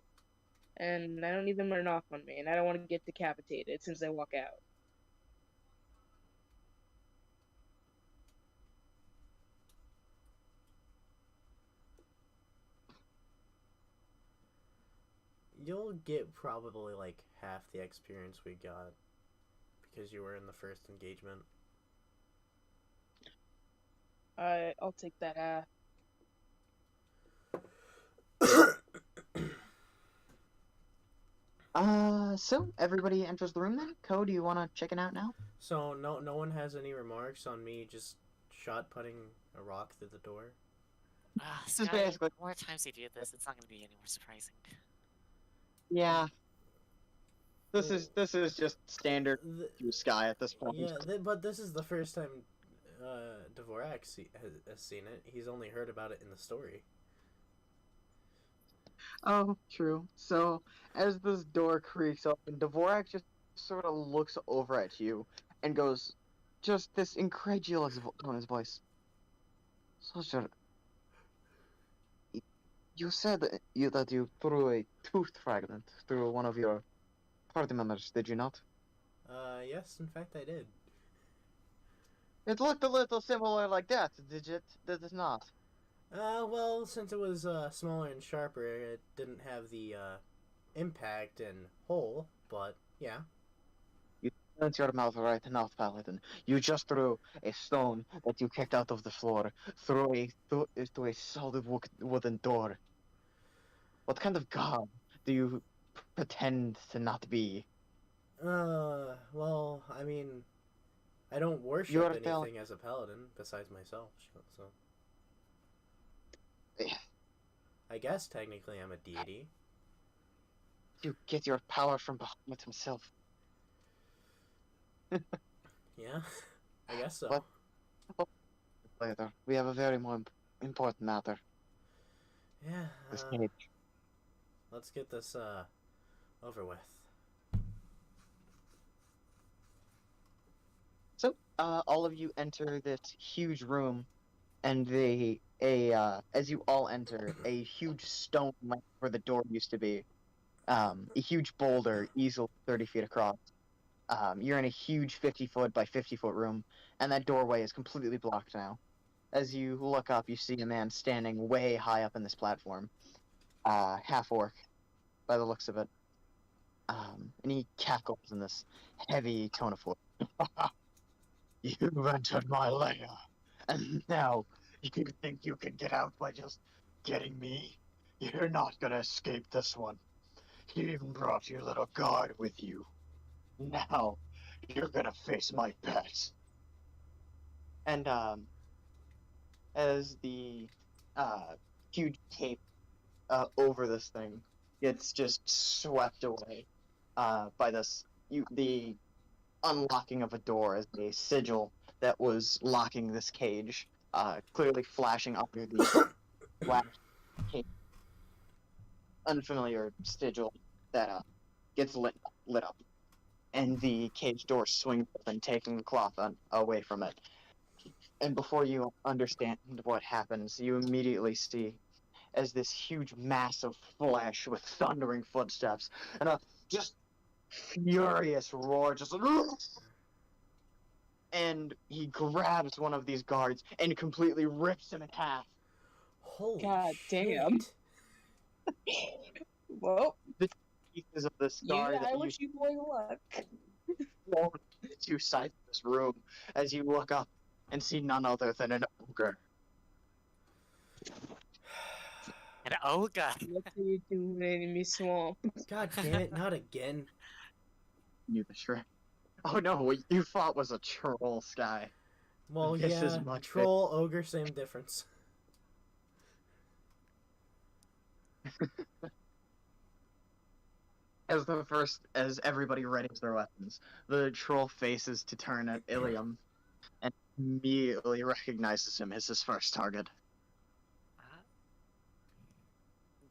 And I don't need them to run off on me, and I don't want to get decapitated since I walk out. You'll get probably like half the experience we got because you were in the first engagement. I'll take that half. So everybody enters the room then? Ko, do you want to check it out now? So no one has any remarks on me just shot putting a rock through the door. Just Sky, basically- the more times you do this, it's not going to be any more surprising. Yeah. This is just standard The, Sky at this point. yeah, but this is the first time Dvorak has seen it. He's only heard about it in the story. Oh, true. So, as this door creaks open, Dvorak just sort of looks over at you and goes, just this incredulous tone in his voice. Soldier, you said that you threw a tooth fragment through one of your party members, did you not? Yes, in fact I did. It looked a little similar like that, did it? Did it not? Well, since it was smaller and sharper, it didn't have the impact and hole, but yeah. Silence your mouth right now, Paladin. You just threw a stone that you kicked out of the floor through a solid wooden door. What kind of god do you pretend to not be? Well, I mean, I don't You worship are anything telling as a paladin besides myself, so I guess technically I'm a deity. you get your power from Bahamut himself. Yeah, I guess so. But later, we have a very more important matter. Yeah, This cage. let's get this over with. So, all of you enter this huge room, and as you all enter, a huge stone lamp where the door used to be, a huge boulder, easily 30 feet across. You're in a huge 50-foot by 50-foot room, and that doorway is completely blocked now. As you look up, you see a man standing way high up in this platform, half orc, by the looks of it. And he cackles in this heavy tone of voice. You've entered my lair, and now you think you can get out by just getting me? You're not gonna escape this one. You even brought your little guard with you. Now, you're gonna face my pet. And, as the, huge cape, over this thing gets just swept away, by the unlocking of a door as a sigil that was locking this cage, clearly flashing under the black cage. Unfamiliar sigil that, gets lit up. And the cage door swings open, taking the cloth away from it. And before you understand what happens, you immediately see as this huge mass of flesh with thundering footsteps and a just furious roar, just and he grabs one of these guards and completely rips him in half. Holy God shit. damn. Well, The pieces of this guard I wish you boy luck. thrown to the two sides of this room as you look up and see none other than an ogre. And Olga. What are you doing in me swamp? God damn it, not again. You the Shrek. Oh no, what you thought was a troll, Sky. Well, This yeah, is much troll, ogre, same difference. As everybody readies their weapons, the troll faces to turn at Ilium and immediately recognizes him as his first target.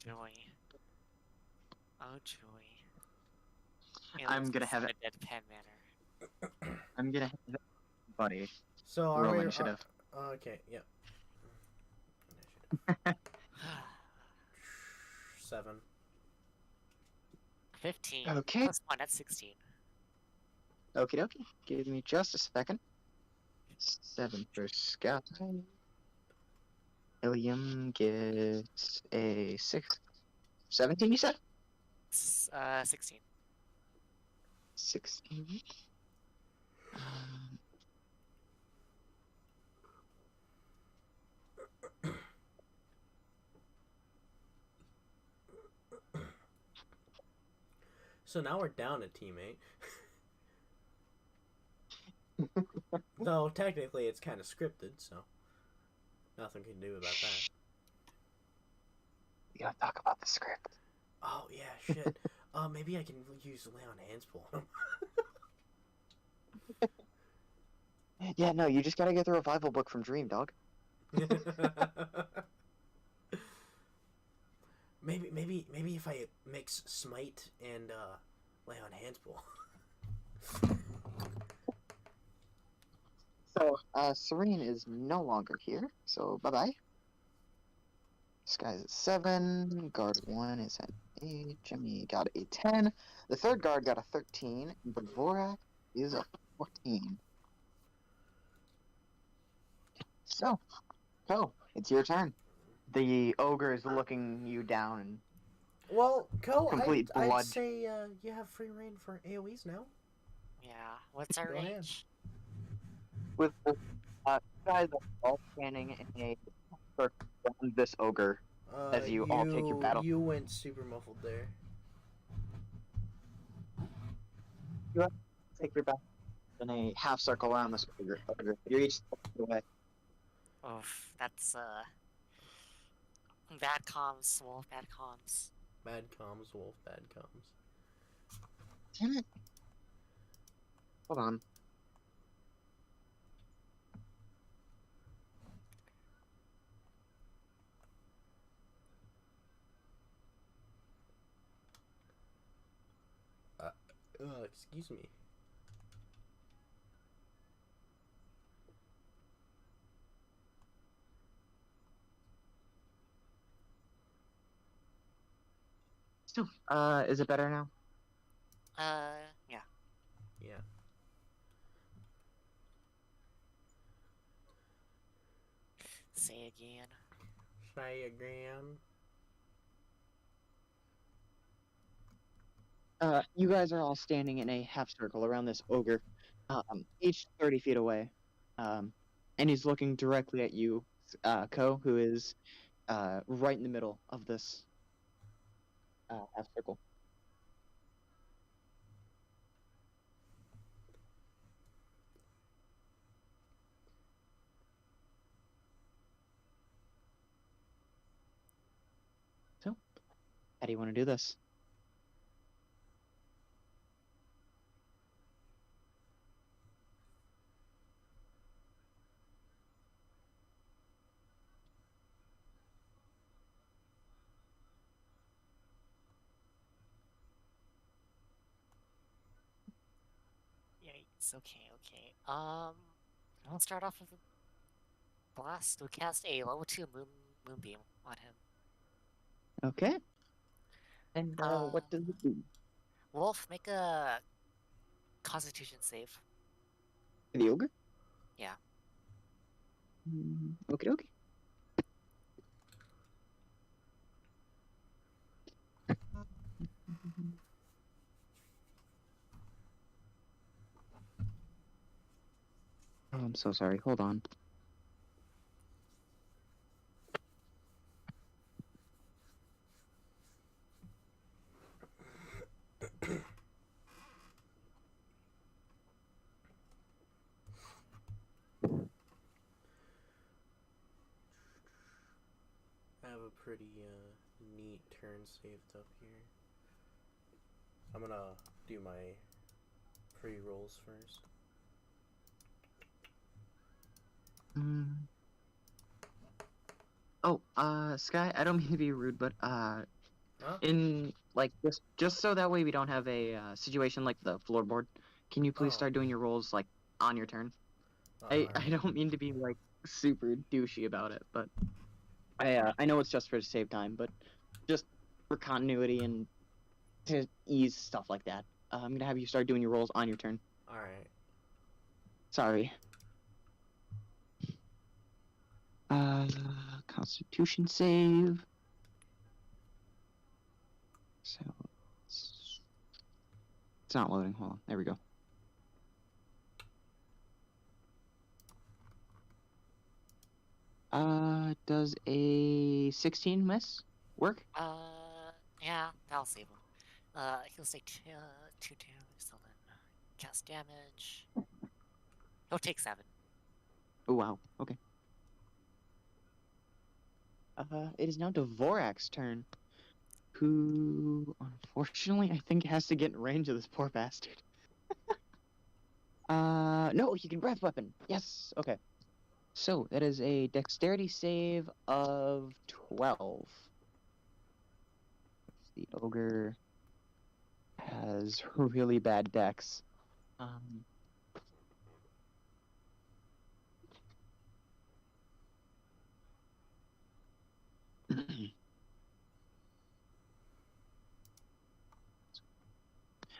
Joy. Oh, joy. I'm gonna have it. A deadpan manner. I'm gonna have everybody So are roll we... initiative. Okay, yep. 7. 15. Okay. Plus 1, that's 16. Okie dokie. Give me just a second. 7 for Sky. Ilium gets a 6. 17, you said? 16. 16. So now we're down a teammate. Though technically it's kind of scripted, so nothing can do about that. We gotta talk about the script. Oh yeah, shit. Maybe I can use Lay on Hands pull. Yeah, no, you just gotta get the revival book from Dream, dog. maybe if I mix Smite and Lay on Hands pull. So, Serene is no longer here, so bye-bye. Sky's at 7, guard 1 is at 8, Jimmy got a 10, the third guard got a 13, but Vorak is a 14. So, it's your turn. The ogre is looking you down and Well, Ko, Complete I'd blood. say you have free reign for AoEs now. Yeah. What's our Go ahead. range? with guys are all standing in a circle around this ogre as you all take your battle. You went super muffled there. Take your battle in a half circle around this ogre. You're each away. Oof, that's bad comms, Wolf, bad comms. Bad comms, Wolf, bad comms. Damn it. Hold on. Excuse me. Still, is it better now? Yeah. Yeah. Say again. Say again. You guys are all standing in a half circle around this ogre, each 30 feet away. And he's looking directly at you, Ko, who is right in the middle of this half circle. So, how do you want to do this? Yikes. Okay. I'll start off with a blast. We'll cast a level 2 moonbeam on him. Okay. And what does it do? Wolf, make a Constitution save. The ogre? Yeah. Okay, okay. Oh, I'm so sorry. Hold on. I have a pretty neat turn saved up here. I'm gonna do my pre-rolls first. Oh, Sky, I don't mean to be rude, but Huh? in like just so that way we don't have a situation like the floorboard, can you please Oh. start doing your rolls like on your turn? I Alright. don't mean to be like super douchey about it, but I know it's just for to save time, but just for continuity and to ease stuff like that. I'm gonna have you start doing your rolls on your turn. Alright. Sorry. Constitution save. So it's not loading. Hold on. There we go. Does a 16 miss work? Yeah, that'll save him. He'll take 2 damage, so then cast damage. He'll take 7. Oh wow. Okay. It is now Dvorak's turn, who unfortunately I think has to get in range of this poor bastard. No, he can breath weapon. Yes. Okay. So that is a dexterity save of 12. The ogre has really bad dex.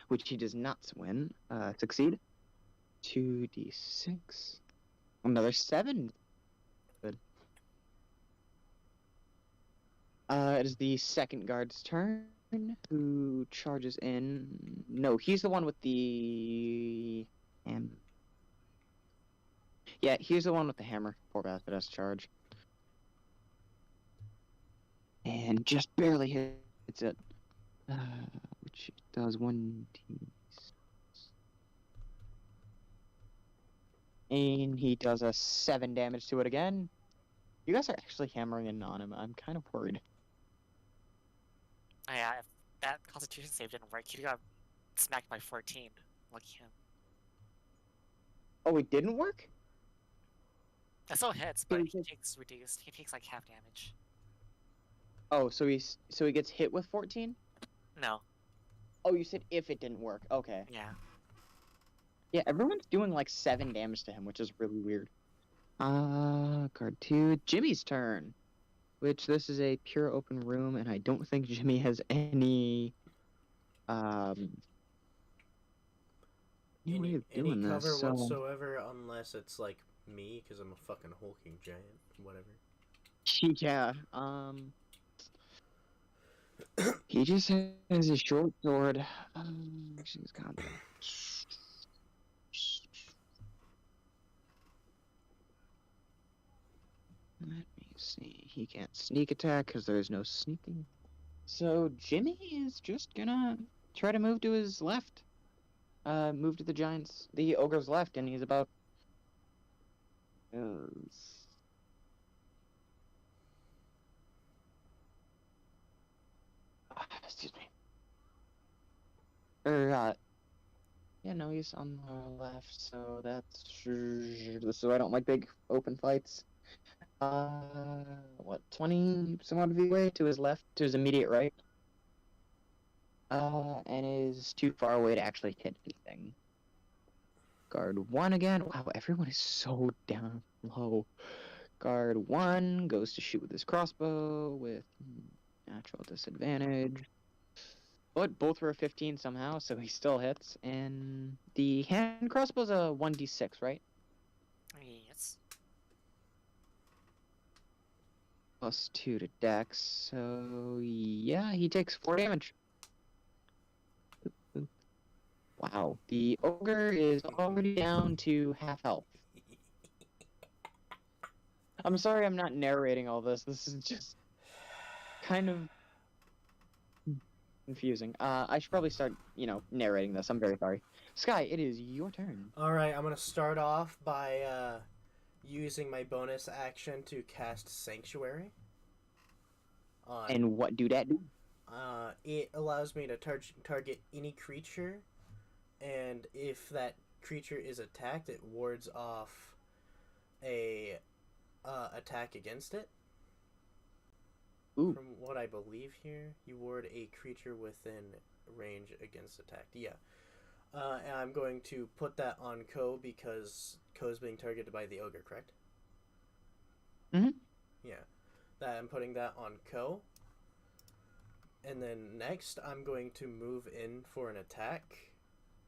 Which he does not succeed. 2d6. Another 7. Good. It is the second guard's turn, who charges in. No, he's the one with the yeah, he's the one with the hammer. Poor bastard has to charge. And just barely hits it. Which does 1d. And he does a 7 damage to it again. You guys are actually hammering in on him. I'm kind of worried. Oh, yeah, if that Constitution save didn't work, he got smacked by 14. Lucky him. Oh, it didn't work? That still hits, but he he just- takes reduced. He takes like half damage. Oh, so he gets hit with 14? No. Oh, you said if it didn't work. Okay. Yeah. Yeah, everyone's doing like 7 damage to him, which is really weird. Card 2, Jimmy's turn. Which this is a pure open room, and I don't think Jimmy has any way Any of doing cover this. So whatsoever, unless it's like me, because I'm a fucking hulking giant. Whatever. yeah, he just has a short sword. She's got. Let me see. He can't sneak attack because there's no sneaking. So Jimmy is just gonna try to move to his left. Move to the ogre's left, and he's about. Excuse me. Yeah, no, he's on the left, so that's. So I don't like big open fights. What, 20 some odd feet away to his left, to his immediate right. And is too far away to actually hit anything. Guard 1 again. Wow, everyone is so down low. Guard 1 goes to shoot with his crossbow with natural disadvantage. But both were a 15 somehow, so he still hits. And the hand crossbow's a 1d6, right? Yes. Plus 2 to dex, so yeah, he takes 4 damage. Wow, the ogre is already down to half health. I'm sorry I'm not narrating all this. This is just kind of confusing. I should probably start, narrating this. I'm very sorry. Sky, it is your turn. Alright, I'm gonna start off by using my bonus action to cast Sanctuary. And what do that do? It allows me to target any creature, and if that creature is attacked, it wards off a attack against it. Ooh. From what I believe here, you ward a creature within range against attack. Yeah. And I'm going to put that on Ko because Ko's being targeted by the ogre, correct? Mhm. Yeah. I'm putting that on Ko. And then next, I'm going to move in for an attack,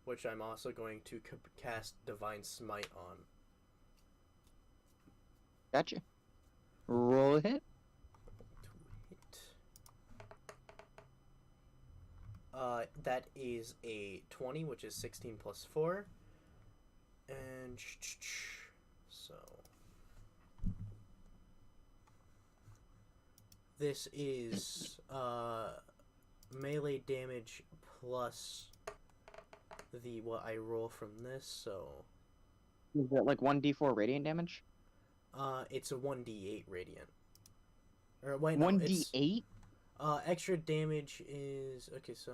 which I'm also going to cast Divine Smite on. Gotcha. Roll a hit. That is a 20, which is 16 plus 4. And so this is melee damage plus what I roll from this, so Is that like 1d4 radiant damage? it's a 1d8 radiant. Or wait, no, 1d8? Extra damage is okay. So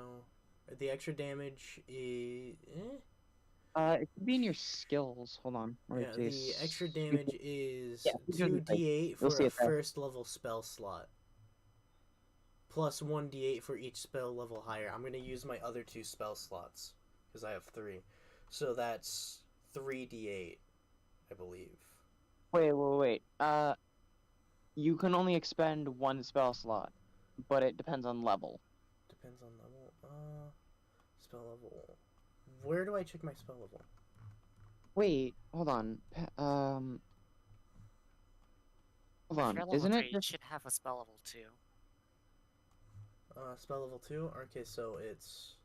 the extra damage is It could be in your skills. Hold on. yeah. The extra damage is Yeah, it's gonna be 2d8 You'll for see a it there. first level spell slot, plus 1d8 for each spell level higher. I'm gonna use my other 2 spell slots because I have 3, so that's 3d8, I believe. Wait. You can only expend 1 spell slot, but it depends on level. Depends on level. Spell level. Where do I check my spell level? Wait, hold on. Hold If on. you're level Isn't 3, it you just should have a spell level 2. Spell level 2? Okay, so it's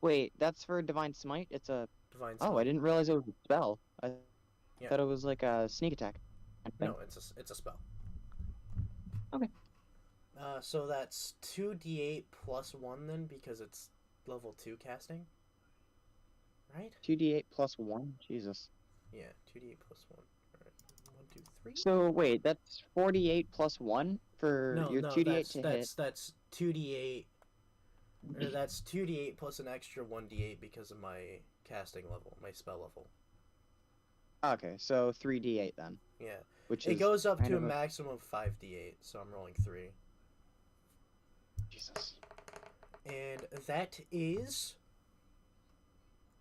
Wait, that's for Divine Smite? It's a... Divine Oh, I Smite. didn't realize it was a spell. I Yeah. thought it was like a sneak attack. I think. No, it's a spell. Okay. So that's 2d8 plus 1 then, because it's level 2 casting? Right? 2d8 plus 1? Jesus. Yeah, 2d8 plus 1. Alright, 1, 2, 3? So, wait, that's 48 plus 1 for No, your no, 2d8 to hit. that's 2d8, or that's 2d8 plus an extra 1d8 because of my casting level, my spell level. Okay, so 3d8 then. Yeah. Which It is goes up kind to a of a... maximum of 5d8, so I'm rolling 3. Jesus. And that is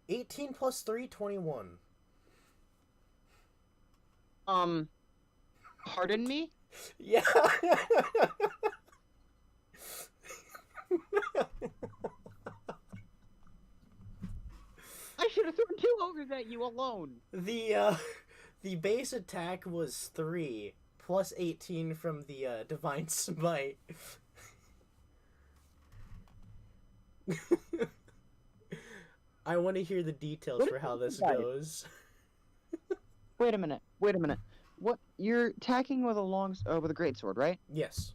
18 plus 3, 21. Pardon me? Yeah. I should have thrown 2 ogres at you alone! The base attack was 3 plus 18 from the Divine Smite. I want to hear the details What for how this guys? goes. Wait a minute, wait a minute. What? You're attacking with a with a greatsword, right? Yes.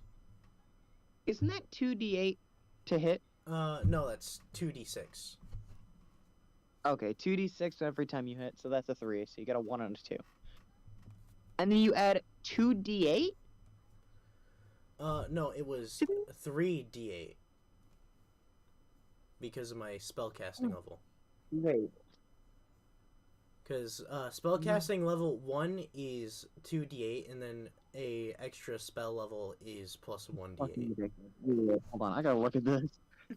Isn't that 2d8 to hit? No, that's 2d6. Okay, 2d6 every time you hit, so that's a 3, so you got a 1 and a 2. And then you add 2d8? No, it was 3d8 because of my spellcasting level. Wait. Because spellcasting level 1 is 2d8, and then a extra spell level is plus 1d8. Hold on, I gotta look at this.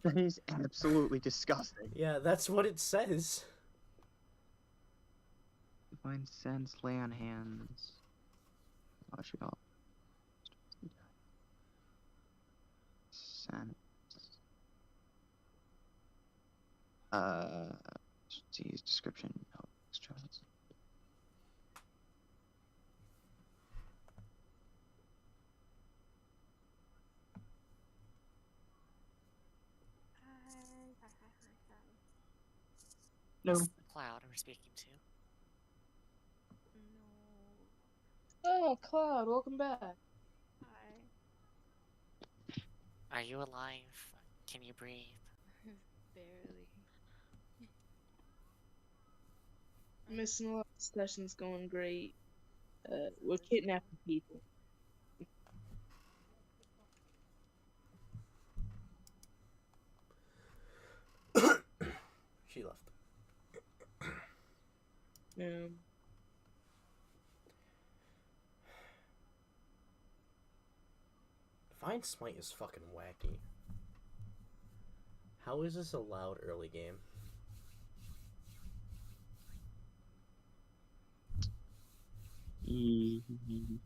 That is absolutely disgusting. Yeah, that's what it says. Divine Sense, Lay on Hands. Oh, I should go. Sense. See description. No, extras. No. It's the Cloud we're speaking to. Oh, Cloud, welcome back. Are you alive? Can you breathe? Barely. Missing a lot of sessions going great. We're kidnapping people. She left. Divine Smite is fucking wacky. How is this allowed early game?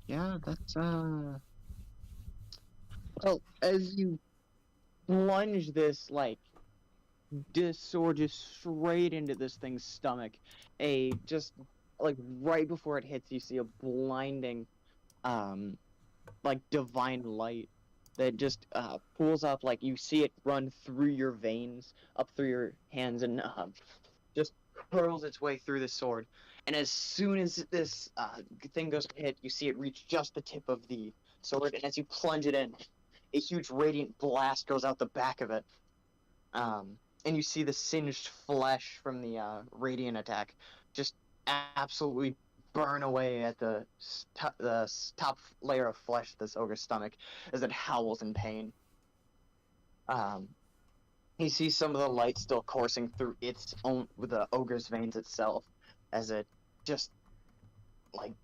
Yeah, that's well, as you plunge this sword just straight into this thing's stomach, just like right before it hits, you see a blinding, like divine light that just pulls up. Like you see it run through your veins, up through your hands, and just curls its way through the sword. And as soon as this thing goes to hit, you see it reach just the tip of the sword, and as you plunge it in, a huge radiant blast goes out the back of it. And you see the singed flesh from the radiant attack just absolutely burn away at the top layer of flesh of this ogre's stomach as it howls in pain. You see some of the light still coursing through its own with the ogre's veins itself, as it just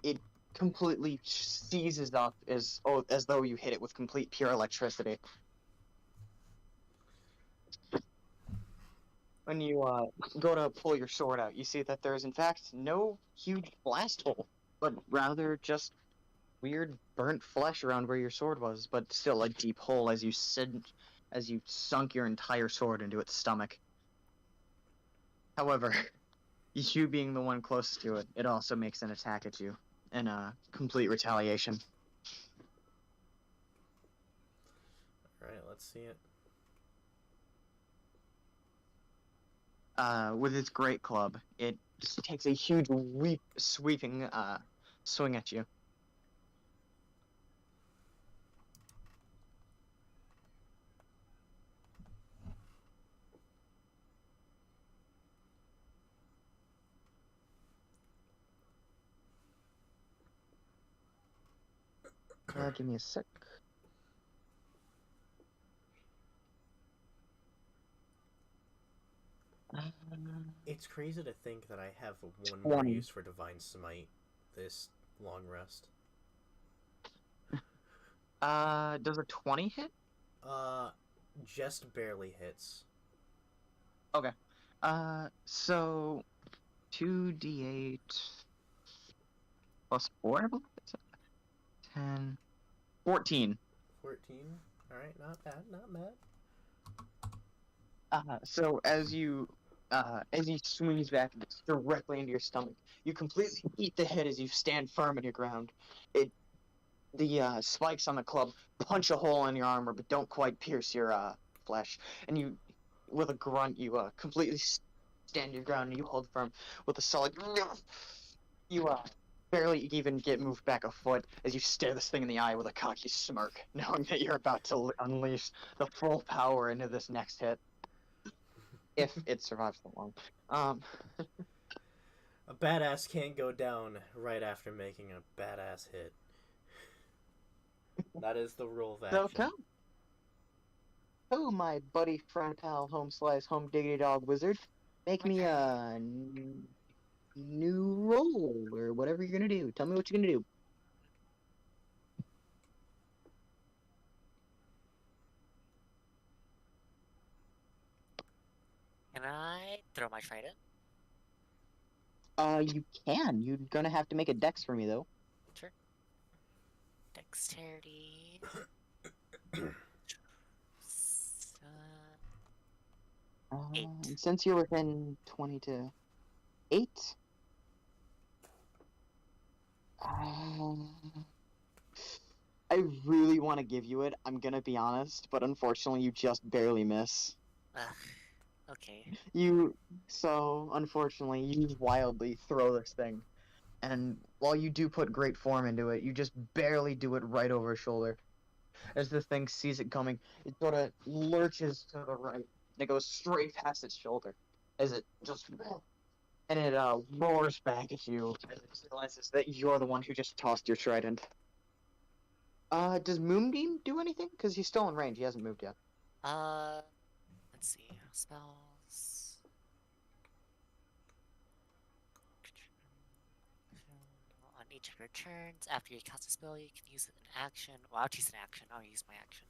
it completely seizes up as though you hit it with complete pure electricity. When you go to pull your sword out, you see that there is in fact no huge blast hole, but rather just weird burnt flesh around where your sword was, but still a deep hole as you sunk your entire sword into its stomach. However, you being the one closest to it, it also makes an attack at you in a complete retaliation. Alright. Alright, let's see it. With its great club, it just takes a huge sweeping swing at you. Give me a sec. It's crazy to think that I have one 20. more use for Divine Smite this long rest. Does a 20 hit? Just barely hits. Okay. So 2d8 plus 4, I believe. 10, 14. 14. Alright, not bad, not bad. So as he swings back directly into your stomach, you completely eat the hit as you stand firm in your ground. The spikes on the club punch a hole in your armor, but don't quite pierce your flesh. And you, with a grunt, you completely stand your ground and you hold firm with a solid. You barely even get moved back a foot as you stare this thing in the eye with a cocky smirk, knowing that you're about to unleash the full power into this next hit. If it survives so long. A badass can't go down right after making a badass hit. That is the rule of So action. come. Oh, my buddy, friend, pal, home slice, home diggity dog wizard. Make me a new roll or whatever you're gonna do. Tell me what you're gonna do. Can I throw my trident? You can. You're gonna have to make a dex for me though. Sure. Dexterity. Eight. Since you're within 20 to 8. I really want to give you it. I'm gonna be honest, but unfortunately, you just barely miss. Ugh. Okay. Unfortunately, you wildly throw this thing. And while you do put great form into it, you just barely do it right over his shoulder. As the thing sees it coming, it sort of lurches to the right. And it goes straight past its shoulder. As it just... And it roars back at you as it realizes that you're the one who just tossed your trident. Does Moonbeam do anything? Because he's still in range. He hasn't moved yet. Let's see. Spells. On each of your turns, after you cast a spell, you can use it in action. Well, I'll use an action. I'll use my action.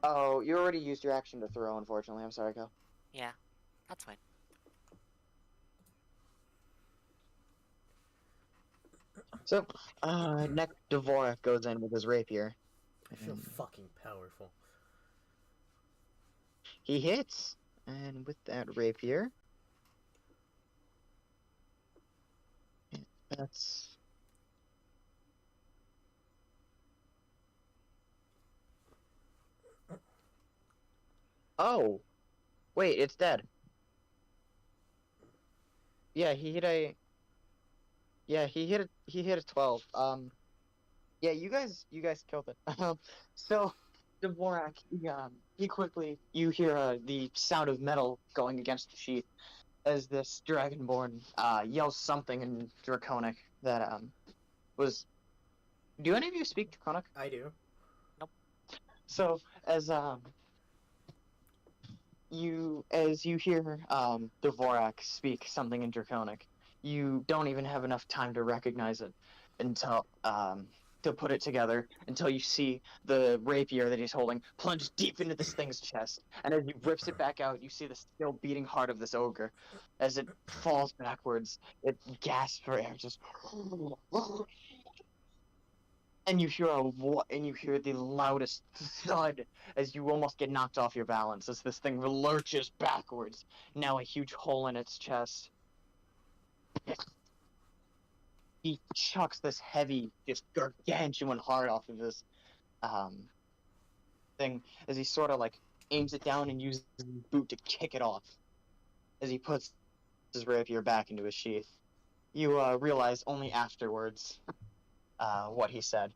Oh, you already used your action to throw, unfortunately. I'm sorry, Cal. Yeah, that's fine. So, next Dvorak goes in with his rapier. I feel fucking powerful. He hits, and with that rapier, that's... Oh! Wait, it's dead. Yeah, he hit a... Yeah, he hit a 12. Yeah, you guys killed it. So, Dvorak, he quickly, you hear the sound of metal going against the sheath as this Dragonborn yells something in Draconic that was... Do any of you speak Draconic? I do. Nope. So, as you hear Dvorak speak something in Draconic, you don't even have enough time to recognize it until to put it together until you see the rapier that he's holding plunge deep into this thing's chest, and as he rips it back out, you see the still beating heart of this ogre. As it falls backwards, it gasps for air, just and you hear the loudest thud as you almost get knocked off your balance as this thing lurches backwards, now a huge hole in its chest. He chucks this heavy, just gargantuan heart off of his thing as he sort of like aims it down and uses his boot to kick it off. As he puts his rapier back into his sheath, you realize only afterwards what he said,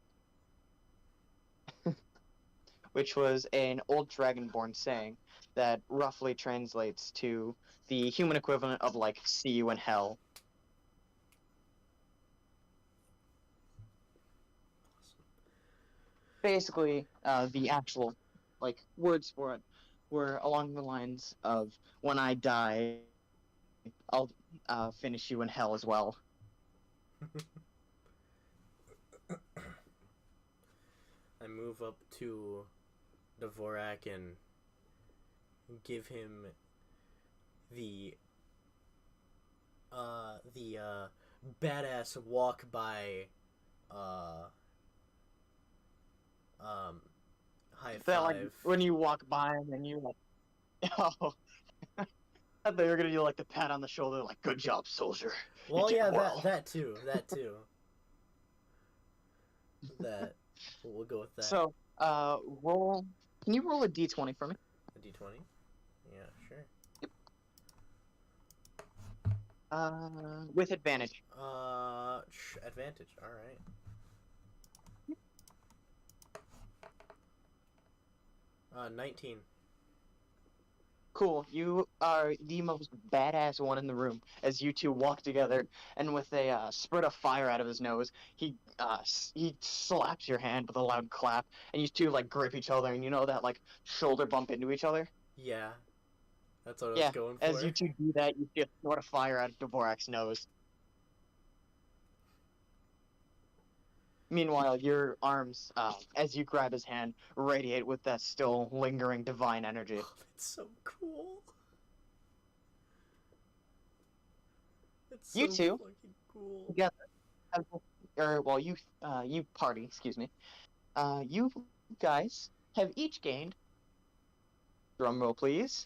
which was an old Dragonborn saying that roughly translates to the human equivalent of like "see you in hell." Basically, the actual like words for it were along the lines of "When I die, I'll finish you in hell as well." I move up to Dvorak and give him the badass walk by high That like five. when you walk by him and you like, oh, I thought they were gonna do like the pat on the shoulder, like "Good job, soldier." Well, You did yeah, well. that too. That we'll go with that. So, roll. Can you roll a d20 for me? A D20. Yeah, sure. With advantage. Advantage. All right. 19. Cool. You are the most badass one in the room as you two walk together, and with a spurt of fire out of his nose, he slaps your hand with a loud clap, and you two like grip each other, and you know that like shoulder bump into each other. Yeah, that's what I Yeah. was going for. As you two do that, you see a snort of fire out of Dvorak's nose. Meanwhile, your arms, as you grab his hand, radiate with that still lingering divine energy. Oh, that's so cool. It's so You two fucking cool. together, you party, excuse me. You guys have each gained, drum roll please,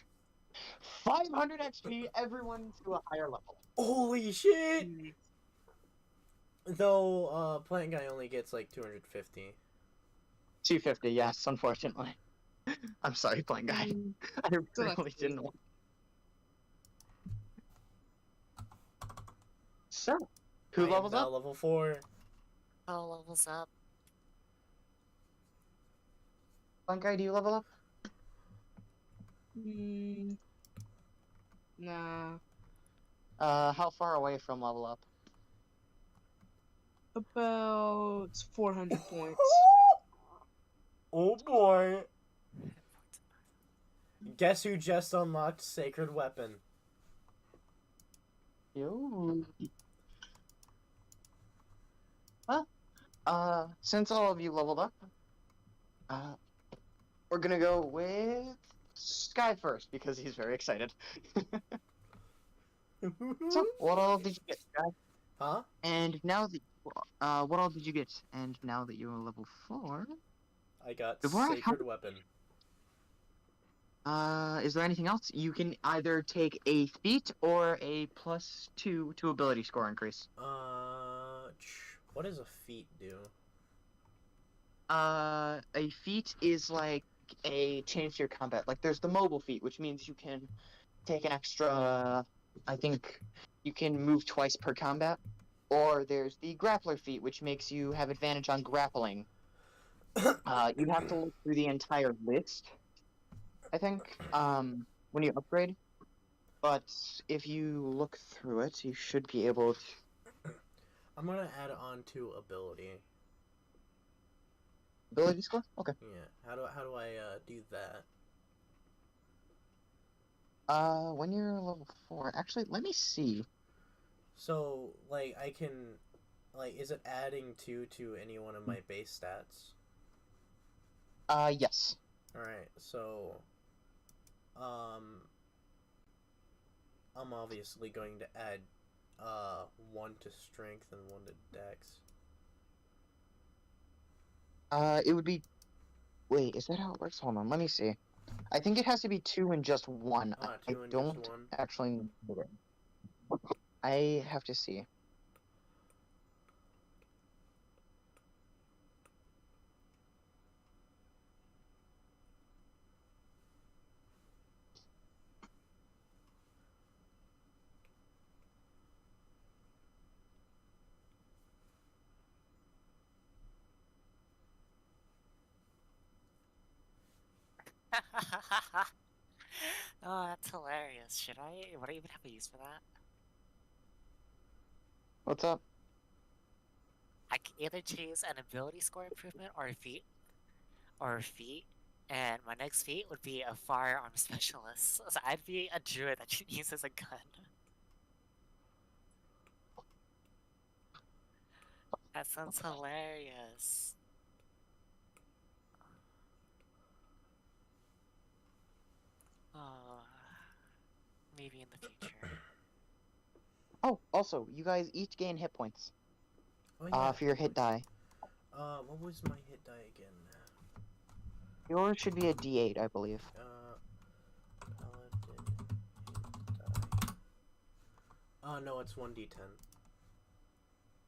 500 XP, everyone to a higher level. Holy shit! Though, Plant Guy only gets like 250. 250, yes, unfortunately. I'm sorry, Plant Guy. I So that's really didn't want. So, who I am levels now up? level 4. Oh, levels up. Plant Guy, do you level up? Nah. How far away from level up? About 400 points. Oh boy! Guess who just unlocked Sacred Weapon? Yo. Well, since all of you leveled up, we're gonna go with Sky first because he's very excited. So, what all did you get, Sky? Huh? And now that what all did you get? And now that you're level 4, I got Dvorak, Sacred Weapon. is there anything else? You can either take a feat or a +2 to ability score increase. What does a feat do? A feat is like a change to your combat. Like there's the mobile feat, which means you can take an extra. I think you can move twice per combat. Or there's the grappler feat, which makes you have advantage on grappling. You have to look through the entire list, I think, when you upgrade. But if you look through it, you should be able to. I'm gonna add on to ability. Ability score? Okay. Yeah. How do I do that? When you're level 4, actually, let me see. So, like, I can, like, is it adding 2 to any one of my base stats? Yes. Alright, so, I'm obviously going to add, 1 to strength and 1 to dex. It would be. Wait, is that how it works? Hold on, let me see. I think it has to be 2 and just 1. Ah, I 2 and don't just 1. actually. I have to see. Oh, that's hilarious. Should I? Would I even have a use for that? What's up? I can either choose an ability score improvement or a feat. And my next feat would be a firearm specialist. So I'd be a druid that uses a gun. That sounds hilarious. Oh, maybe in the future. Oh, also, you guys each gain hit points. Oh yeah. For your hit die. What was my hit die again? Yours should be a D8, I believe. Paladin hit die. Oh no, it's 1d10.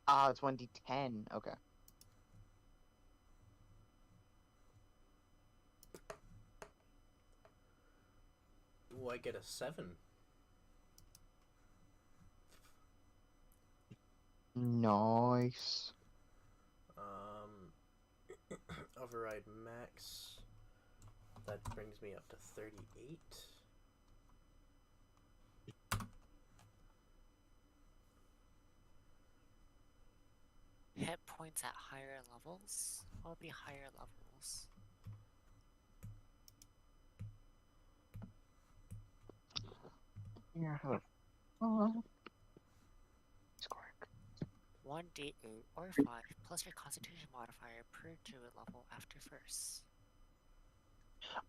Ah, it's 1d10. Okay. Ooh, I get a 7. Nice. Override max. That brings me up to 38. Hit points at higher levels? What would be higher levels? Yeah. Scoring. 1d8 or 5 plus your constitution modifier per druid level after first.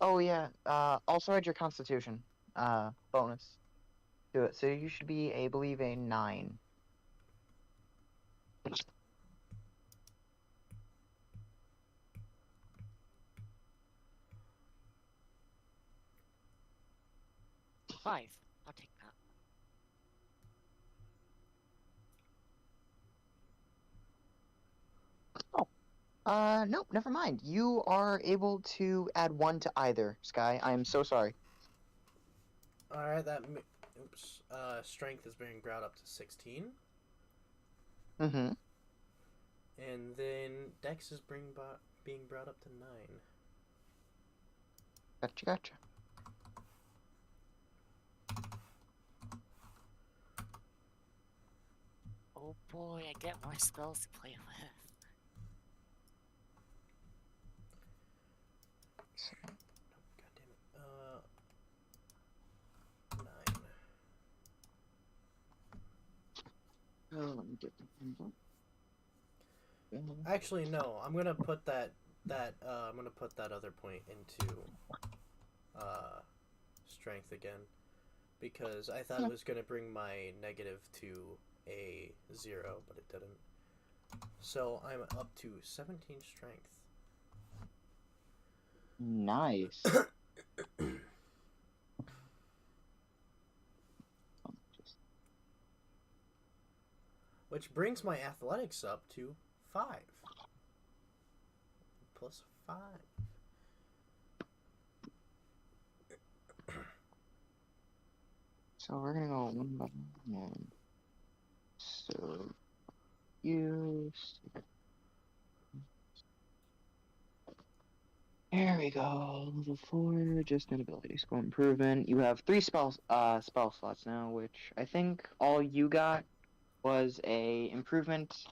Oh yeah. Also add your constitution. Bonus to it. So you should be, I believe, a 9. Five. I'll take that. Nope, never mind. You are able to add 1 to either, Sky. I am so sorry. Alright, oops. Strength is being brought up to 16. Mm-hmm. And then Dex is being brought up to 9. Gotcha. Oh boy, I get more spells to play with. God damn it. 9. Oh, let me get the pencil. Actually, no. I'm gonna put that other point into strength again, because I thought it was gonna bring my negative to a 0, but it didn't. So I'm up to 17 strength. Nice. Which brings my athletics up to 5. Plus 5. So we're gonna go one by one. So you. There we go. Level 4, just an ability score improvement. You have 3 spell slots now, which I think all you got was a improvement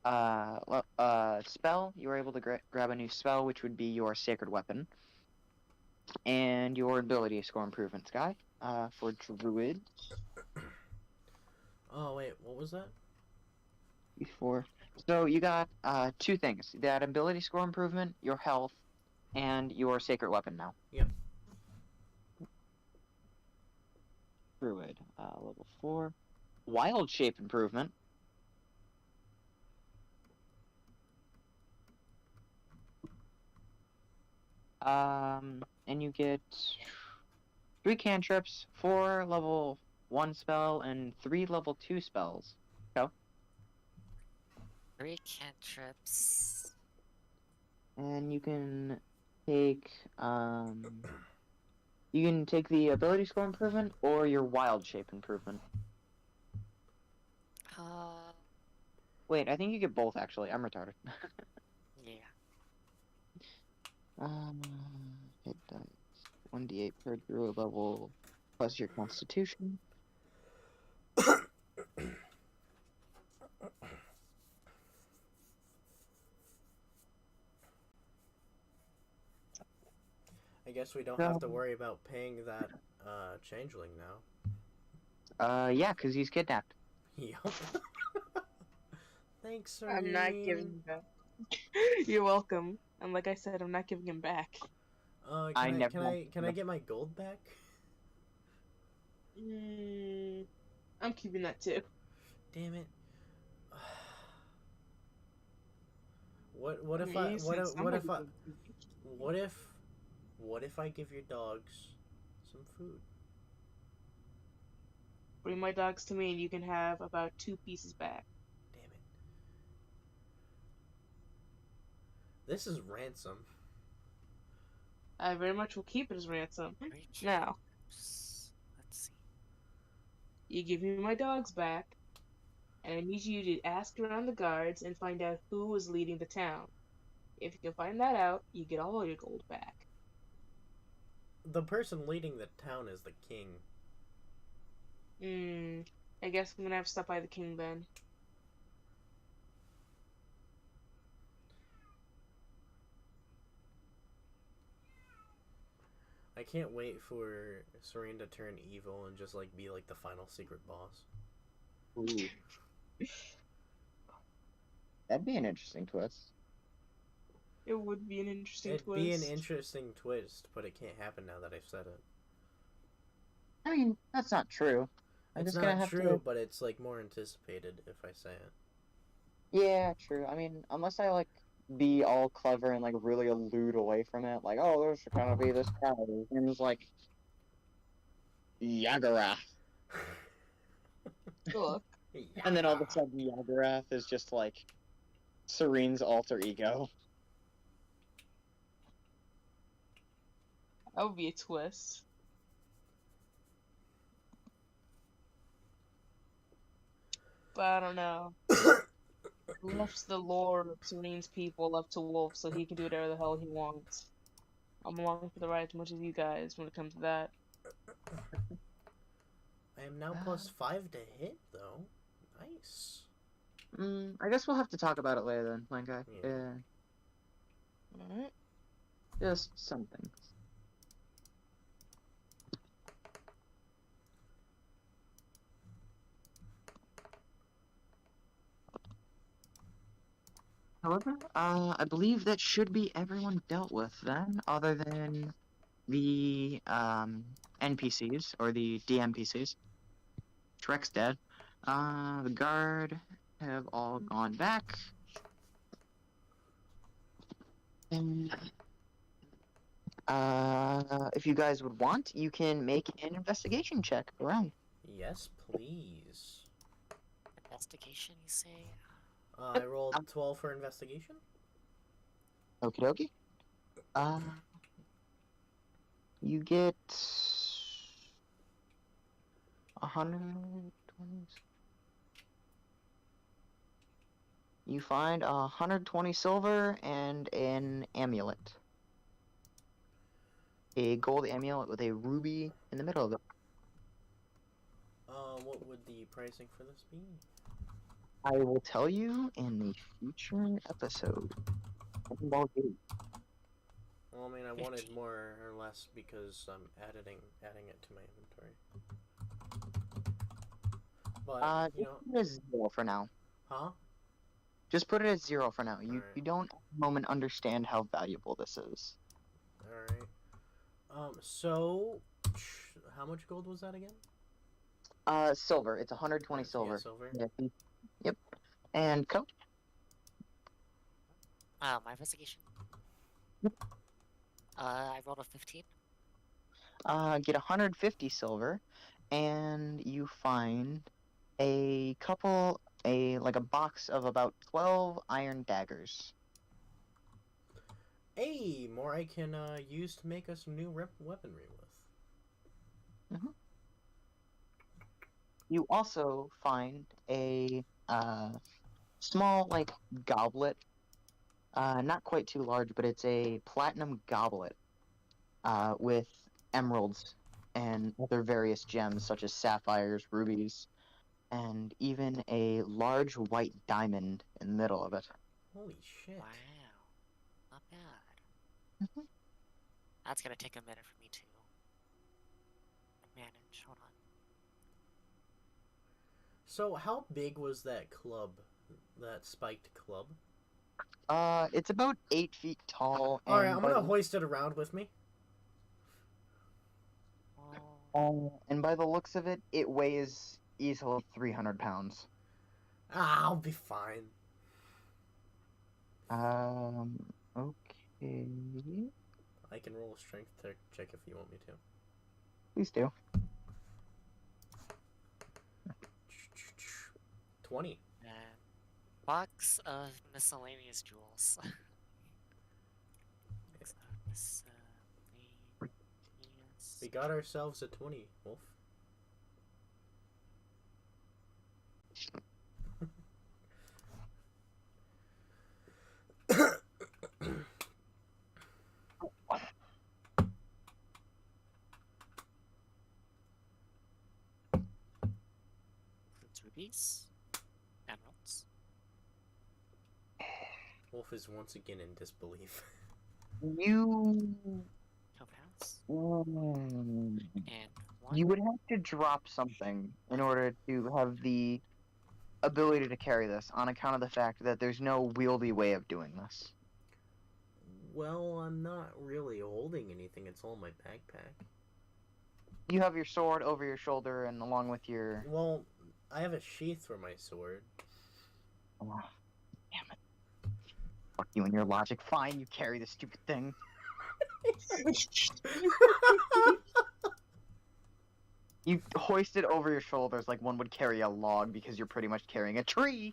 spell. You were able to grab a new spell, which would be your Sacred Weapon. And your ability score improvement, Sky, for Druid. Oh wait, what was that? Before. So you got 2 things. That ability score improvement, your health, and your Sacred Weapon now. Yep. Druid, level 4. Wild Shape improvement. And you get 3 cantrips, 4 level 1 spell, and 3 level 2 spells. Go. 3 cantrips. And you can take the ability score improvement or your wild shape improvement. Wait, I think you get both actually. I'm retarded. Yeah. Hit die. 1d8 per druid level plus your constitution. I guess we don't have to worry about paying that changeling now. Yeah, because he's kidnapped. Yup. Thanks, Serene. I'm not giving him back. You're welcome. And like I said, I'm not giving him back. Can I I never- get my gold back? I'm keeping that too. Damn it. What if Yeah, I you said somebody what if I give your dogs some food? Bring my dogs to me and you can have about 2 pieces back. Damn it. This is ransom. I very much will keep it as ransom. Very cheap. Now, Let's see. you give me my dogs back, and I need you to ask around the guards and find out who was leading the town. If you can find that out, you get all your gold back. The person leading the town is the king. I guess I'm gonna have to stop by the king then. I can't wait for Serene to turn evil and just like be like the final secret boss. Ooh. That'd be an interesting twist. It would be an interesting It'd twist. be an interesting twist, but it can't happen now that I've said it. I mean, that's not true. I'm It's just gonna not have true, to. but it's like more anticipated if I say it. Yeah, true. I mean, unless I like be all clever and like really allude away from it, like, oh, there's gonna be this guy, and it's like Yagarath, Look, and then all of a sudden Yagarath is just like Serene's alter ego. that would be a twist. But I don't know. Left the lore of Serene's people up to Wolf so he can do whatever the hell he wants. I'm along for the ride as much as you guys when it comes to that. I am now +5 to hit, though. Nice. I guess we'll have to talk about it later then, Blank Guy. Yeah. Yeah, Alright. just some things. However, I believe that should be everyone dealt with then, other than the NPCs or the DMPCs. Shrek's dead. The guard have all gone back. And if you guys would want, you can make an investigation check around. Yes, please. Investigation, you say? I rolled 12 for investigation. Okie dokie. You get 120. You find 120 silver and an amulet. A gold amulet with a ruby in the middle of it. What would the pricing for this be? I will tell you in the future episode. Ball game. Well, I mean, I wanted more or less because I'm adding it to my inventory. But you Just know, put it as 0 for now. huh? Just put it as 0 for now. You Alright. you don't at the moment understand how valuable this is. All right. So, how much gold was that again? Silver. It's 120 Yeah, silver. silver. Yeah. Yep. And Co. My investigation. Yep. I rolled a 15. Get 150 silver, and you find a box of about 12 iron daggers. Hey, more I can use to make us new weaponry with. You also find a small goblet. Not quite too large, but it's a platinum goblet with emeralds and other various gems such as sapphires, rubies, and even a large white diamond in the middle of it. Holy shit. Wow. Not bad. Mhm. That's gonna take a minute for me to manage. Hold on. So how big was that club? That spiked club? It's about 8 feet tall. Alright, and I'm by gonna the- hoist it around with me. And by the looks of it, it weighs easily 300 pounds. I'll be fine. Okay. I can roll a strength check if you want me to. Please do. 20. And box of miscellaneous jewels. Miscellaneous. We got ourselves a 20, Wolf. Includes rubies, emeralds. Wolf is once again in disbelief. You. Topaz. Mm, And one. You would have to drop something in order to have the ability to carry this, on account of the fact that there's no wieldy way of doing this. Well, I'm not really holding anything. It's all in my backpack. You have your sword over your shoulder, and along with your. Well, I have a sheath for my sword. Oh, damn it. Fuck you and your logic. Fine, you carry the stupid thing. You hoist it over your shoulders like one would carry a log because you're pretty much carrying a tree.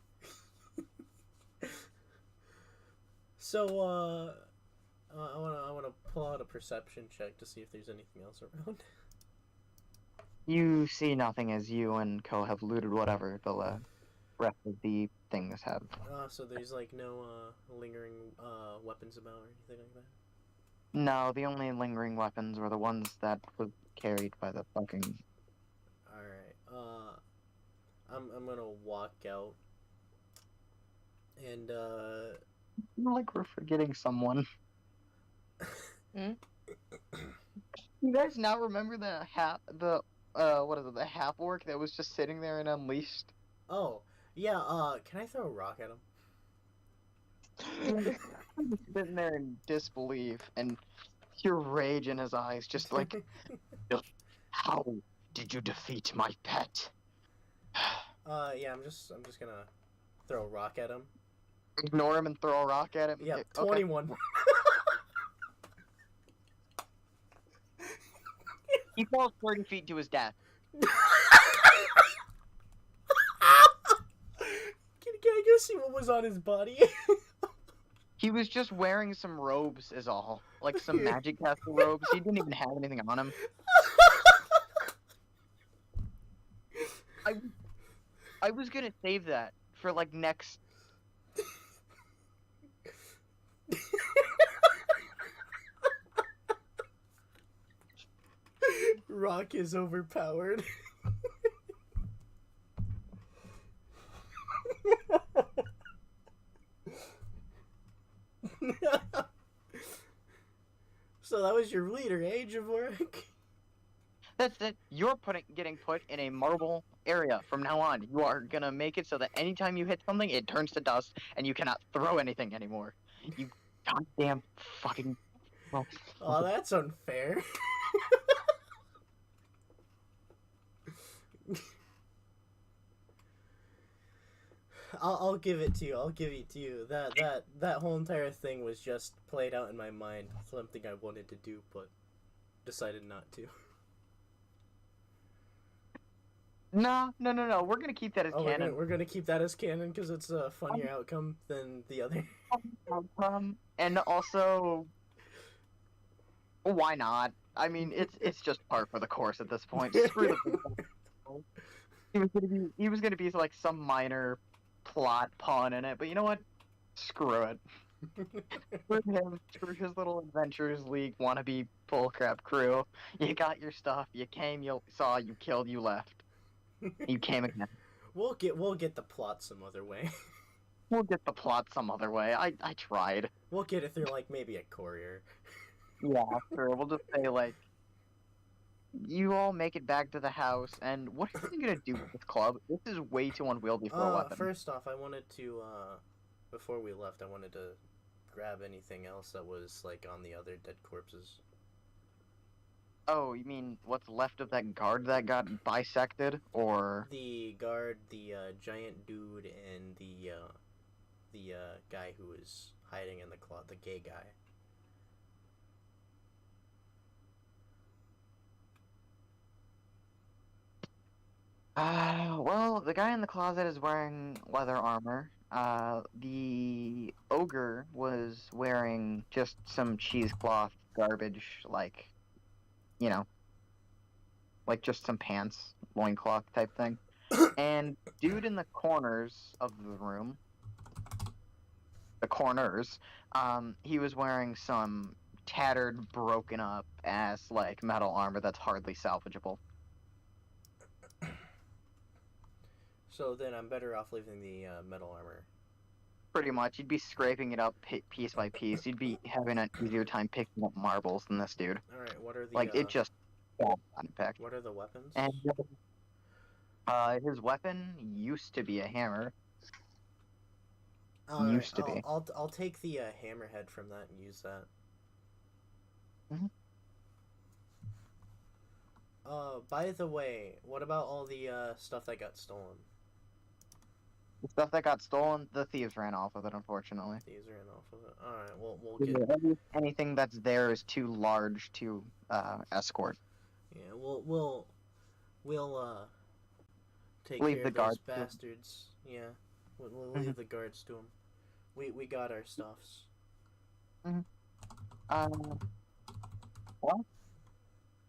So, I wanna pull out a perception check to see if there's anything else around. You see nothing as you and Co have looted whatever the rest of the things have. So there's like no lingering weapons about or anything like that. No, the only lingering weapons were the ones that were carried by the fucking. All right. I'm gonna walk out, and Like we're forgetting someone. Hmm? You guys now remember the the half orc that was just sitting there and unleashed? oh yeah. Can I throw a rock at him? Sitting there in disbelief and pure rage in his eyes, just like, how did you defeat my pet? Yeah. I'm just gonna throw a rock at him. Ignore him and throw a rock at him? Yeah. Okay. 21. He falls 30 feet to his death. Can I go see what was on his body? He was just wearing some robes is all. Like some magic castle robes. He didn't even have anything on him. I was gonna save that for like next. Rock is overpowered. So that was your leader, eh, Javorek? That's it. You're getting put in a marble area from now on. You are gonna make it so that anytime you hit something, it turns to dust, and you cannot throw anything anymore. You goddamn fucking. Oh, that's unfair. I'll give it to you. I'll give it to you. That whole entire thing was just played out in my mind. Something I wanted to do, but decided not to. No. We're gonna keep that as Oh, canon. we're gonna keep that as canon because it's a funnier outcome than the other. And also, why not? I mean, it's just par for the course at this point. Screw the. He was gonna be like some minor plot pawn in it, but you know what? Screw it. For him, for his little Adventurers League wannabe bullcrap crew, you got your stuff, you came, you saw, you killed, you left. You came again. We'll get the plot some other way. We'll get the plot some other way. I tried. We'll get it through like maybe a courier. Yeah, sure. We'll just say like, you all make it back to the house, and what are you gonna do with this club? This is way too unwieldy for a weapon. First off, I wanted to before we left, I wanted to grab anything else that was like on the other dead corpses. Oh, you mean what's left of that guard that got bisected, or The guard, the giant dude, and the guy who was hiding in the closet, the gay guy. well, the guy in the closet is wearing leather armor. The ogre was wearing just some cheesecloth garbage, like, you know, like just some pants, loincloth type thing. And dude in the corners of the room, he was wearing some tattered, broken up ass, like, metal armor that's hardly salvageable. So then I'm better off leaving the metal armor. Pretty much, you'd be scraping it up piece by piece. You'd be having an easier time picking up marbles than this dude. All right, what are the Like, it just unpacked. what are the weapons? And his weapon used to be a hammer. All right, used to be. I'll take the hammerhead from that and use that. Mhm. By the way, what about all the stuff that got stolen? The stuff that got stolen, the thieves ran off with it, unfortunately. These are enough of it. All right, well we'll Yeah, get anything that's there is too large to escort. yeah we'll take Leave care the of those guards to 'em. bastards. Yeah, we'll Mhm. leave the guards to them. We got our stuffs. Well,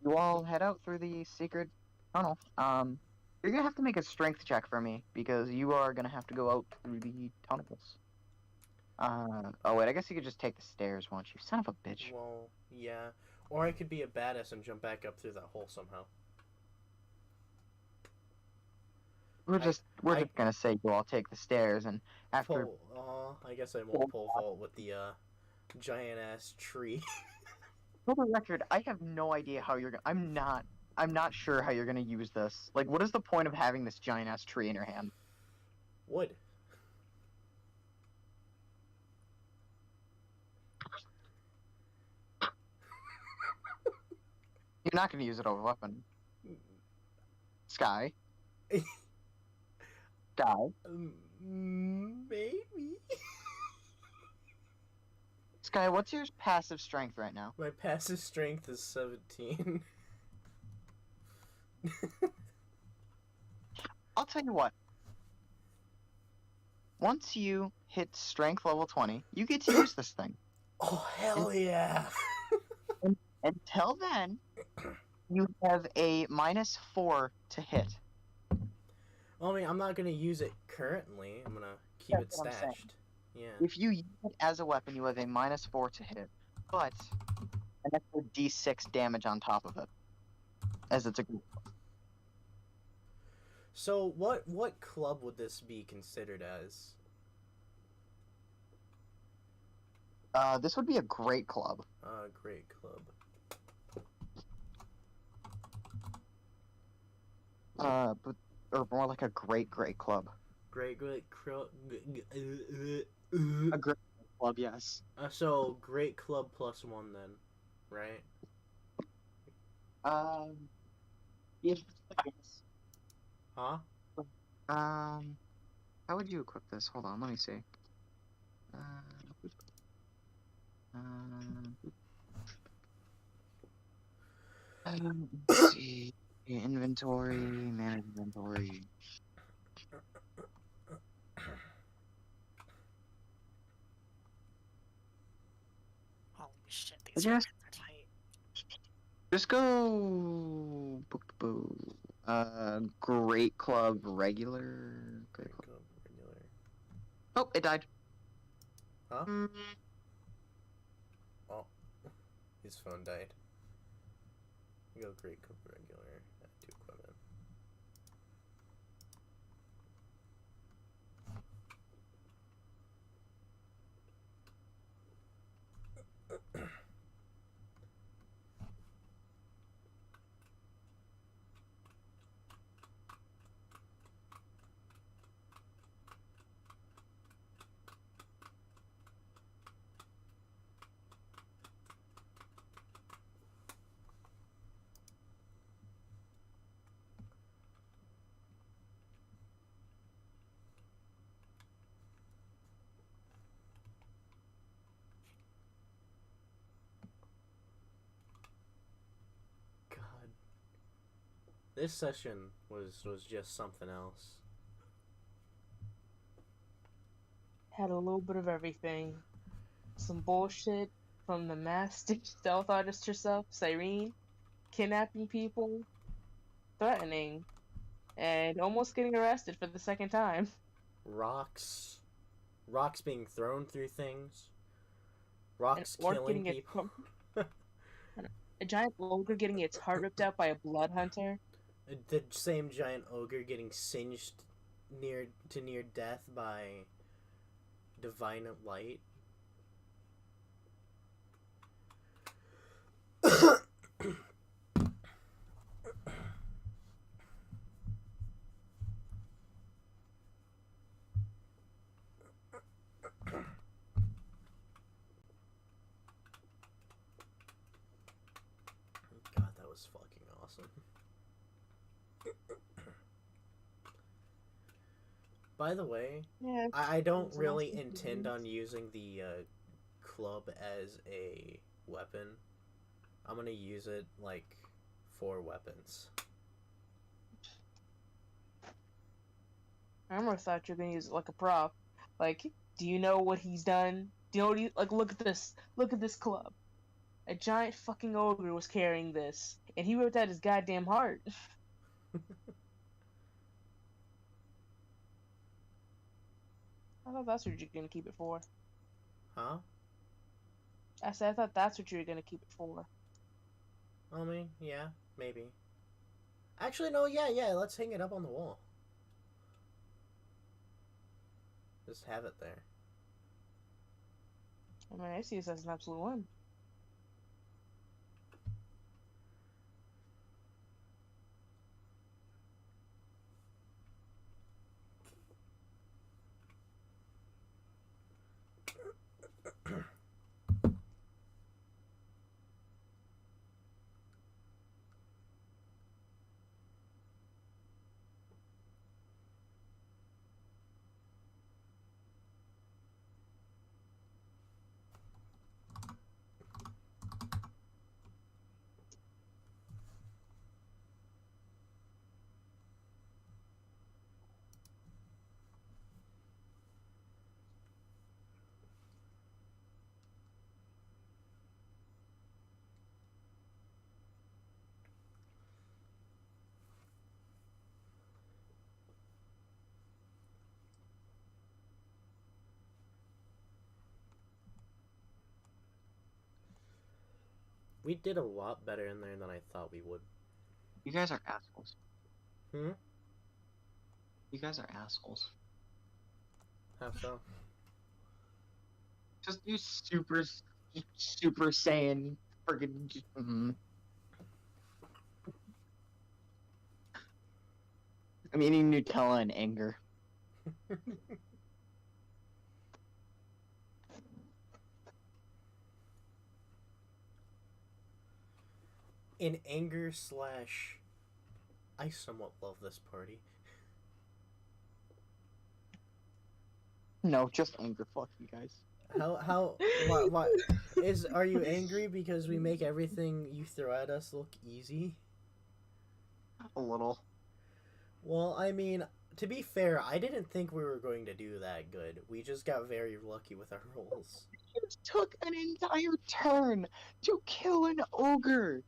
you all head out through the secret tunnel. You're gonna have to make a strength check for me because you are gonna have to go out through the tunnels. Oh wait, I guess you could just take the stairs, won't you? Son of a bitch. Well, yeah, or I could be a badass and jump back up through that hole somehow. We're I- just gonna say you all take the stairs, and after I guess I won't pole vault with the giant ass tree. for the record, I have no idea how you're gonna. I'm not sure how you're gonna use this. Like, what is the point of having this giant ass tree in your hand? Wood. You're not gonna use it over a weapon. Sky. Sky. Maybe. Sky, what's your passive strength right now? My passive strength is 17. I'll tell you what. Once you hit strength level 20, you get to use this thing. Oh hell yeah! Until then, you have a -4 to hit. Well, I mean, I'm not gonna use it currently. I'm gonna keep That's it what I'm saying. stashed. Yeah. If you use it as a weapon, you have a -4 to hit, but an extra d6 damage on top of it, as it's a group. So what club would this be considered as? This would be a great club. Great club. But or more like a great club. Great club. A great club, yes. So great club +1 then, right? Yeah. Huh? How would you equip this? Hold on, let me see. Let's see. Inventory, manage inventory. Holy shit, these Yes. weapons are tight. Just go. Great club regular. Great Great club. club regular. Oh, it died. Huh? Oh, his phone died. Go great, cook regular, add to equipment. God, this session was just something else. Had a little bit of everything. Some bullshit from the master stealth artist herself, Cyrene, kidnapping people, threatening, and almost getting arrested for the second time. Rocks being thrown through things. An Rocks orc killing getting people. a giant ogre getting its heart ripped out by a blood hunter. The same giant ogre getting singed near death by divine light. God, that was fucking awesome. By the way, Yeah, I don't It's an really awesome intend series. on using the club as a weapon. I'm gonna use it like for weapons. I remember thought you were gonna use it like a prop. Like, do you know what he's done? Do you know what he like? Look at this. Look at this club. A giant fucking ogre was carrying this, and he ripped out his goddamn heart. I thought that's what you're gonna keep it for. Huh? I said I thought that's what you were gonna keep it for. I mean, yeah, maybe. Actually, no, yeah, let's hang it up on the wall. Just have it there. I mean, I see this as an absolute one. We did a lot better in there than I thought we would. You guys are assholes. Hmm? You guys are assholes. How so? Just you super Saiyan friggin' I'm eating Nutella in anger. In anger slash... I somewhat love this party. No, just anger. Fuck you guys. What, are you angry because we make everything you throw at us look easy? A little. Well, I mean, to be fair, I didn't think we were going to do that good. We just got very lucky with our rolls. It took an entire turn to kill an ogre.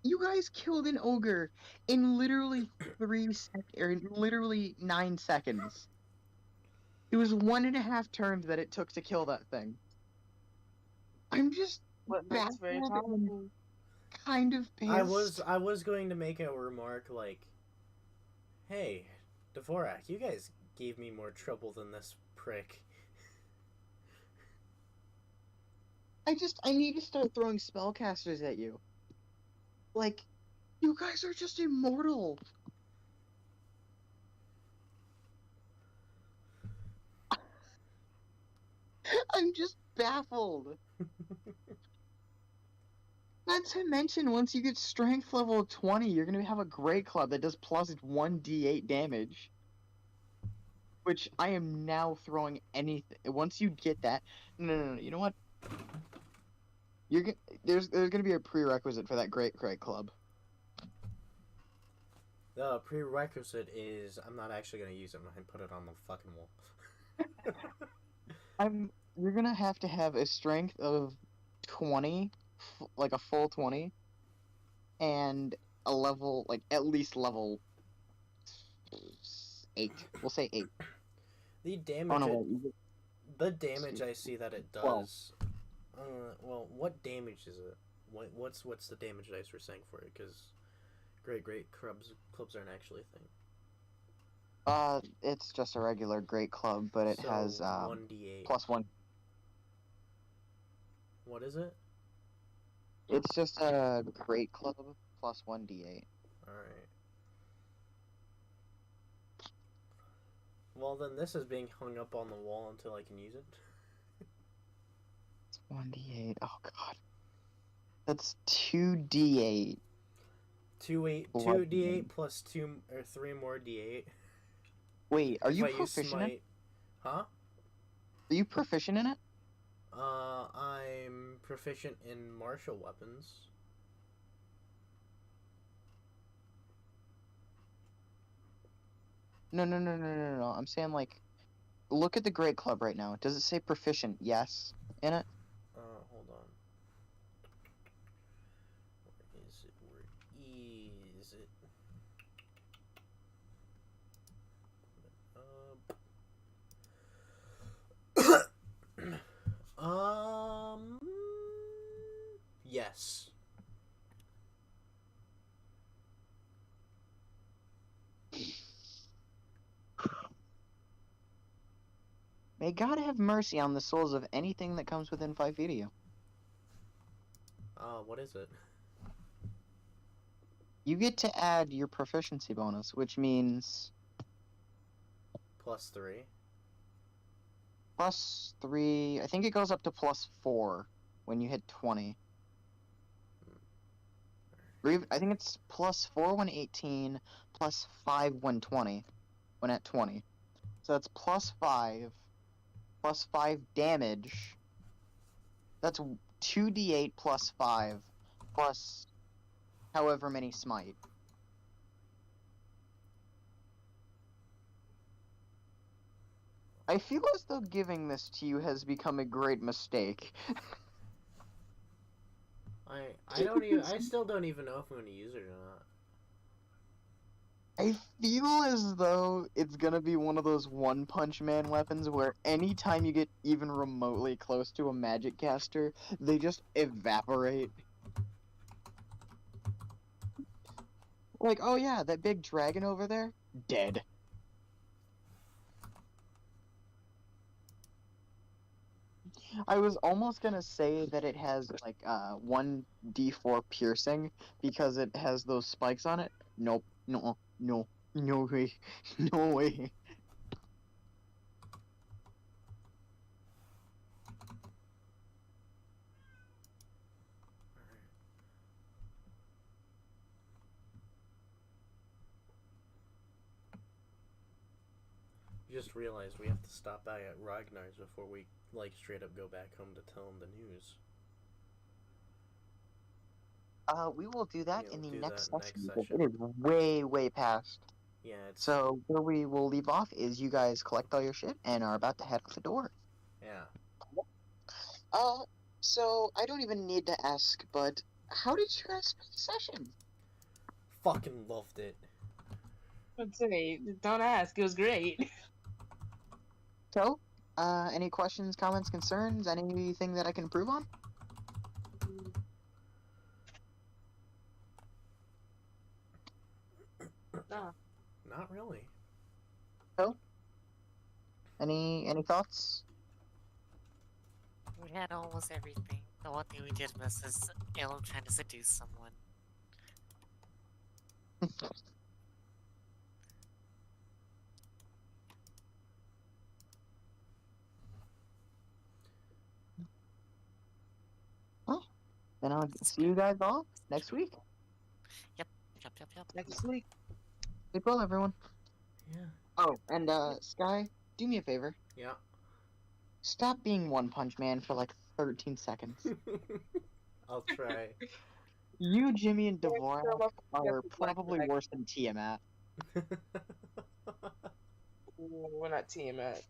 You guys killed an ogre in literally 9 seconds. It was 1.5 turns that it took to kill that thing. I'm just But that's very baffled and powerful. kind of pissed. I was going to make a remark like, "Hey, Dvorak, you guys gave me more trouble than this prick." I need to start throwing spellcasters at you. Like, you guys are just immortal. I'm just baffled. Not to mention, once you get strength level 20, you're gonna have a great club that does plus 1d8 damage. Which I am now throwing anything. Once you get that, no. You know what? There's gonna be a prerequisite for that great club. The prerequisite is I'm not actually gonna use it. I'm gonna put it on the fucking wall. You're gonna have to have a strength of 20, like a full 20, and a level, like at least level 8. We'll say 8. The damage. Oh no, wait. The damage I see that it does. Well, what damage is it? What's the damage dice we're saying for it? Because great clubs aren't actually a thing. It's just a regular great club, but it has 1d8 plus 1. What is it? It's just a great club plus 1d8. All right. Well, then this is being hung up on the wall until I can use it. It's 1d8. Oh god. That's 2d8. 2d8 plus 2 or 3 more d8. Wait, are you Wait, proficient in it? Huh? Are you proficient in it? I'm proficient in martial weapons. No. I'm saying, like, look at the great club right now. Does it say proficient? Yes in it? Hold on. Where is it? Where is it? Yes. May God have mercy on the souls of anything that comes within 5 feet of you. What is it? You get to add your proficiency bonus, which means +3. +3. I think it goes up to +4 when you hit 20. I think it's +4 when 18, +5 when 20, when at 20. So that's +5 damage. That's 2d8 +5 plus however many smite. I feel as though giving this to you has become a great mistake. I still don't even know if I'm gonna use it or not. I feel as though it's gonna be one of those One Punch Man weapons where anytime you get even remotely close to a magic caster, they just evaporate. Like, oh yeah, that big dragon over there? Dead. I was almost gonna say that it has, like, 1d4 piercing because it has those spikes on it. Nope. No way. No way. Just realized we have to stop by at Ragnar's before we, like, straight up go back home to tell him the news. We will do that Yeah, in we'll the do next that session. next Because session. it is way past. Yeah, it's... So where we will leave off is you guys collect all your shit and are about to head out the door. Yeah. So I don't even need to ask, but how did you guys spend the session? Fucking loved it. I'd say, don't ask. It was great. So, any questions, comments, concerns, anything that I can improve on? Nah. Not really. Any thoughts? We had almost everything. The one thing we did miss is Ilum trying to seduce someone. Then I'll see you guys all next week. Yep. Next week. Sleep well, everyone. Yeah. Oh, and Sky, do me a favor. Yeah. Stop being One Punch Man for like 13 seconds. I'll try. You, Jimmy, and Dvorak are Yeah, probably worse than Tiamat. We're not Tiamat.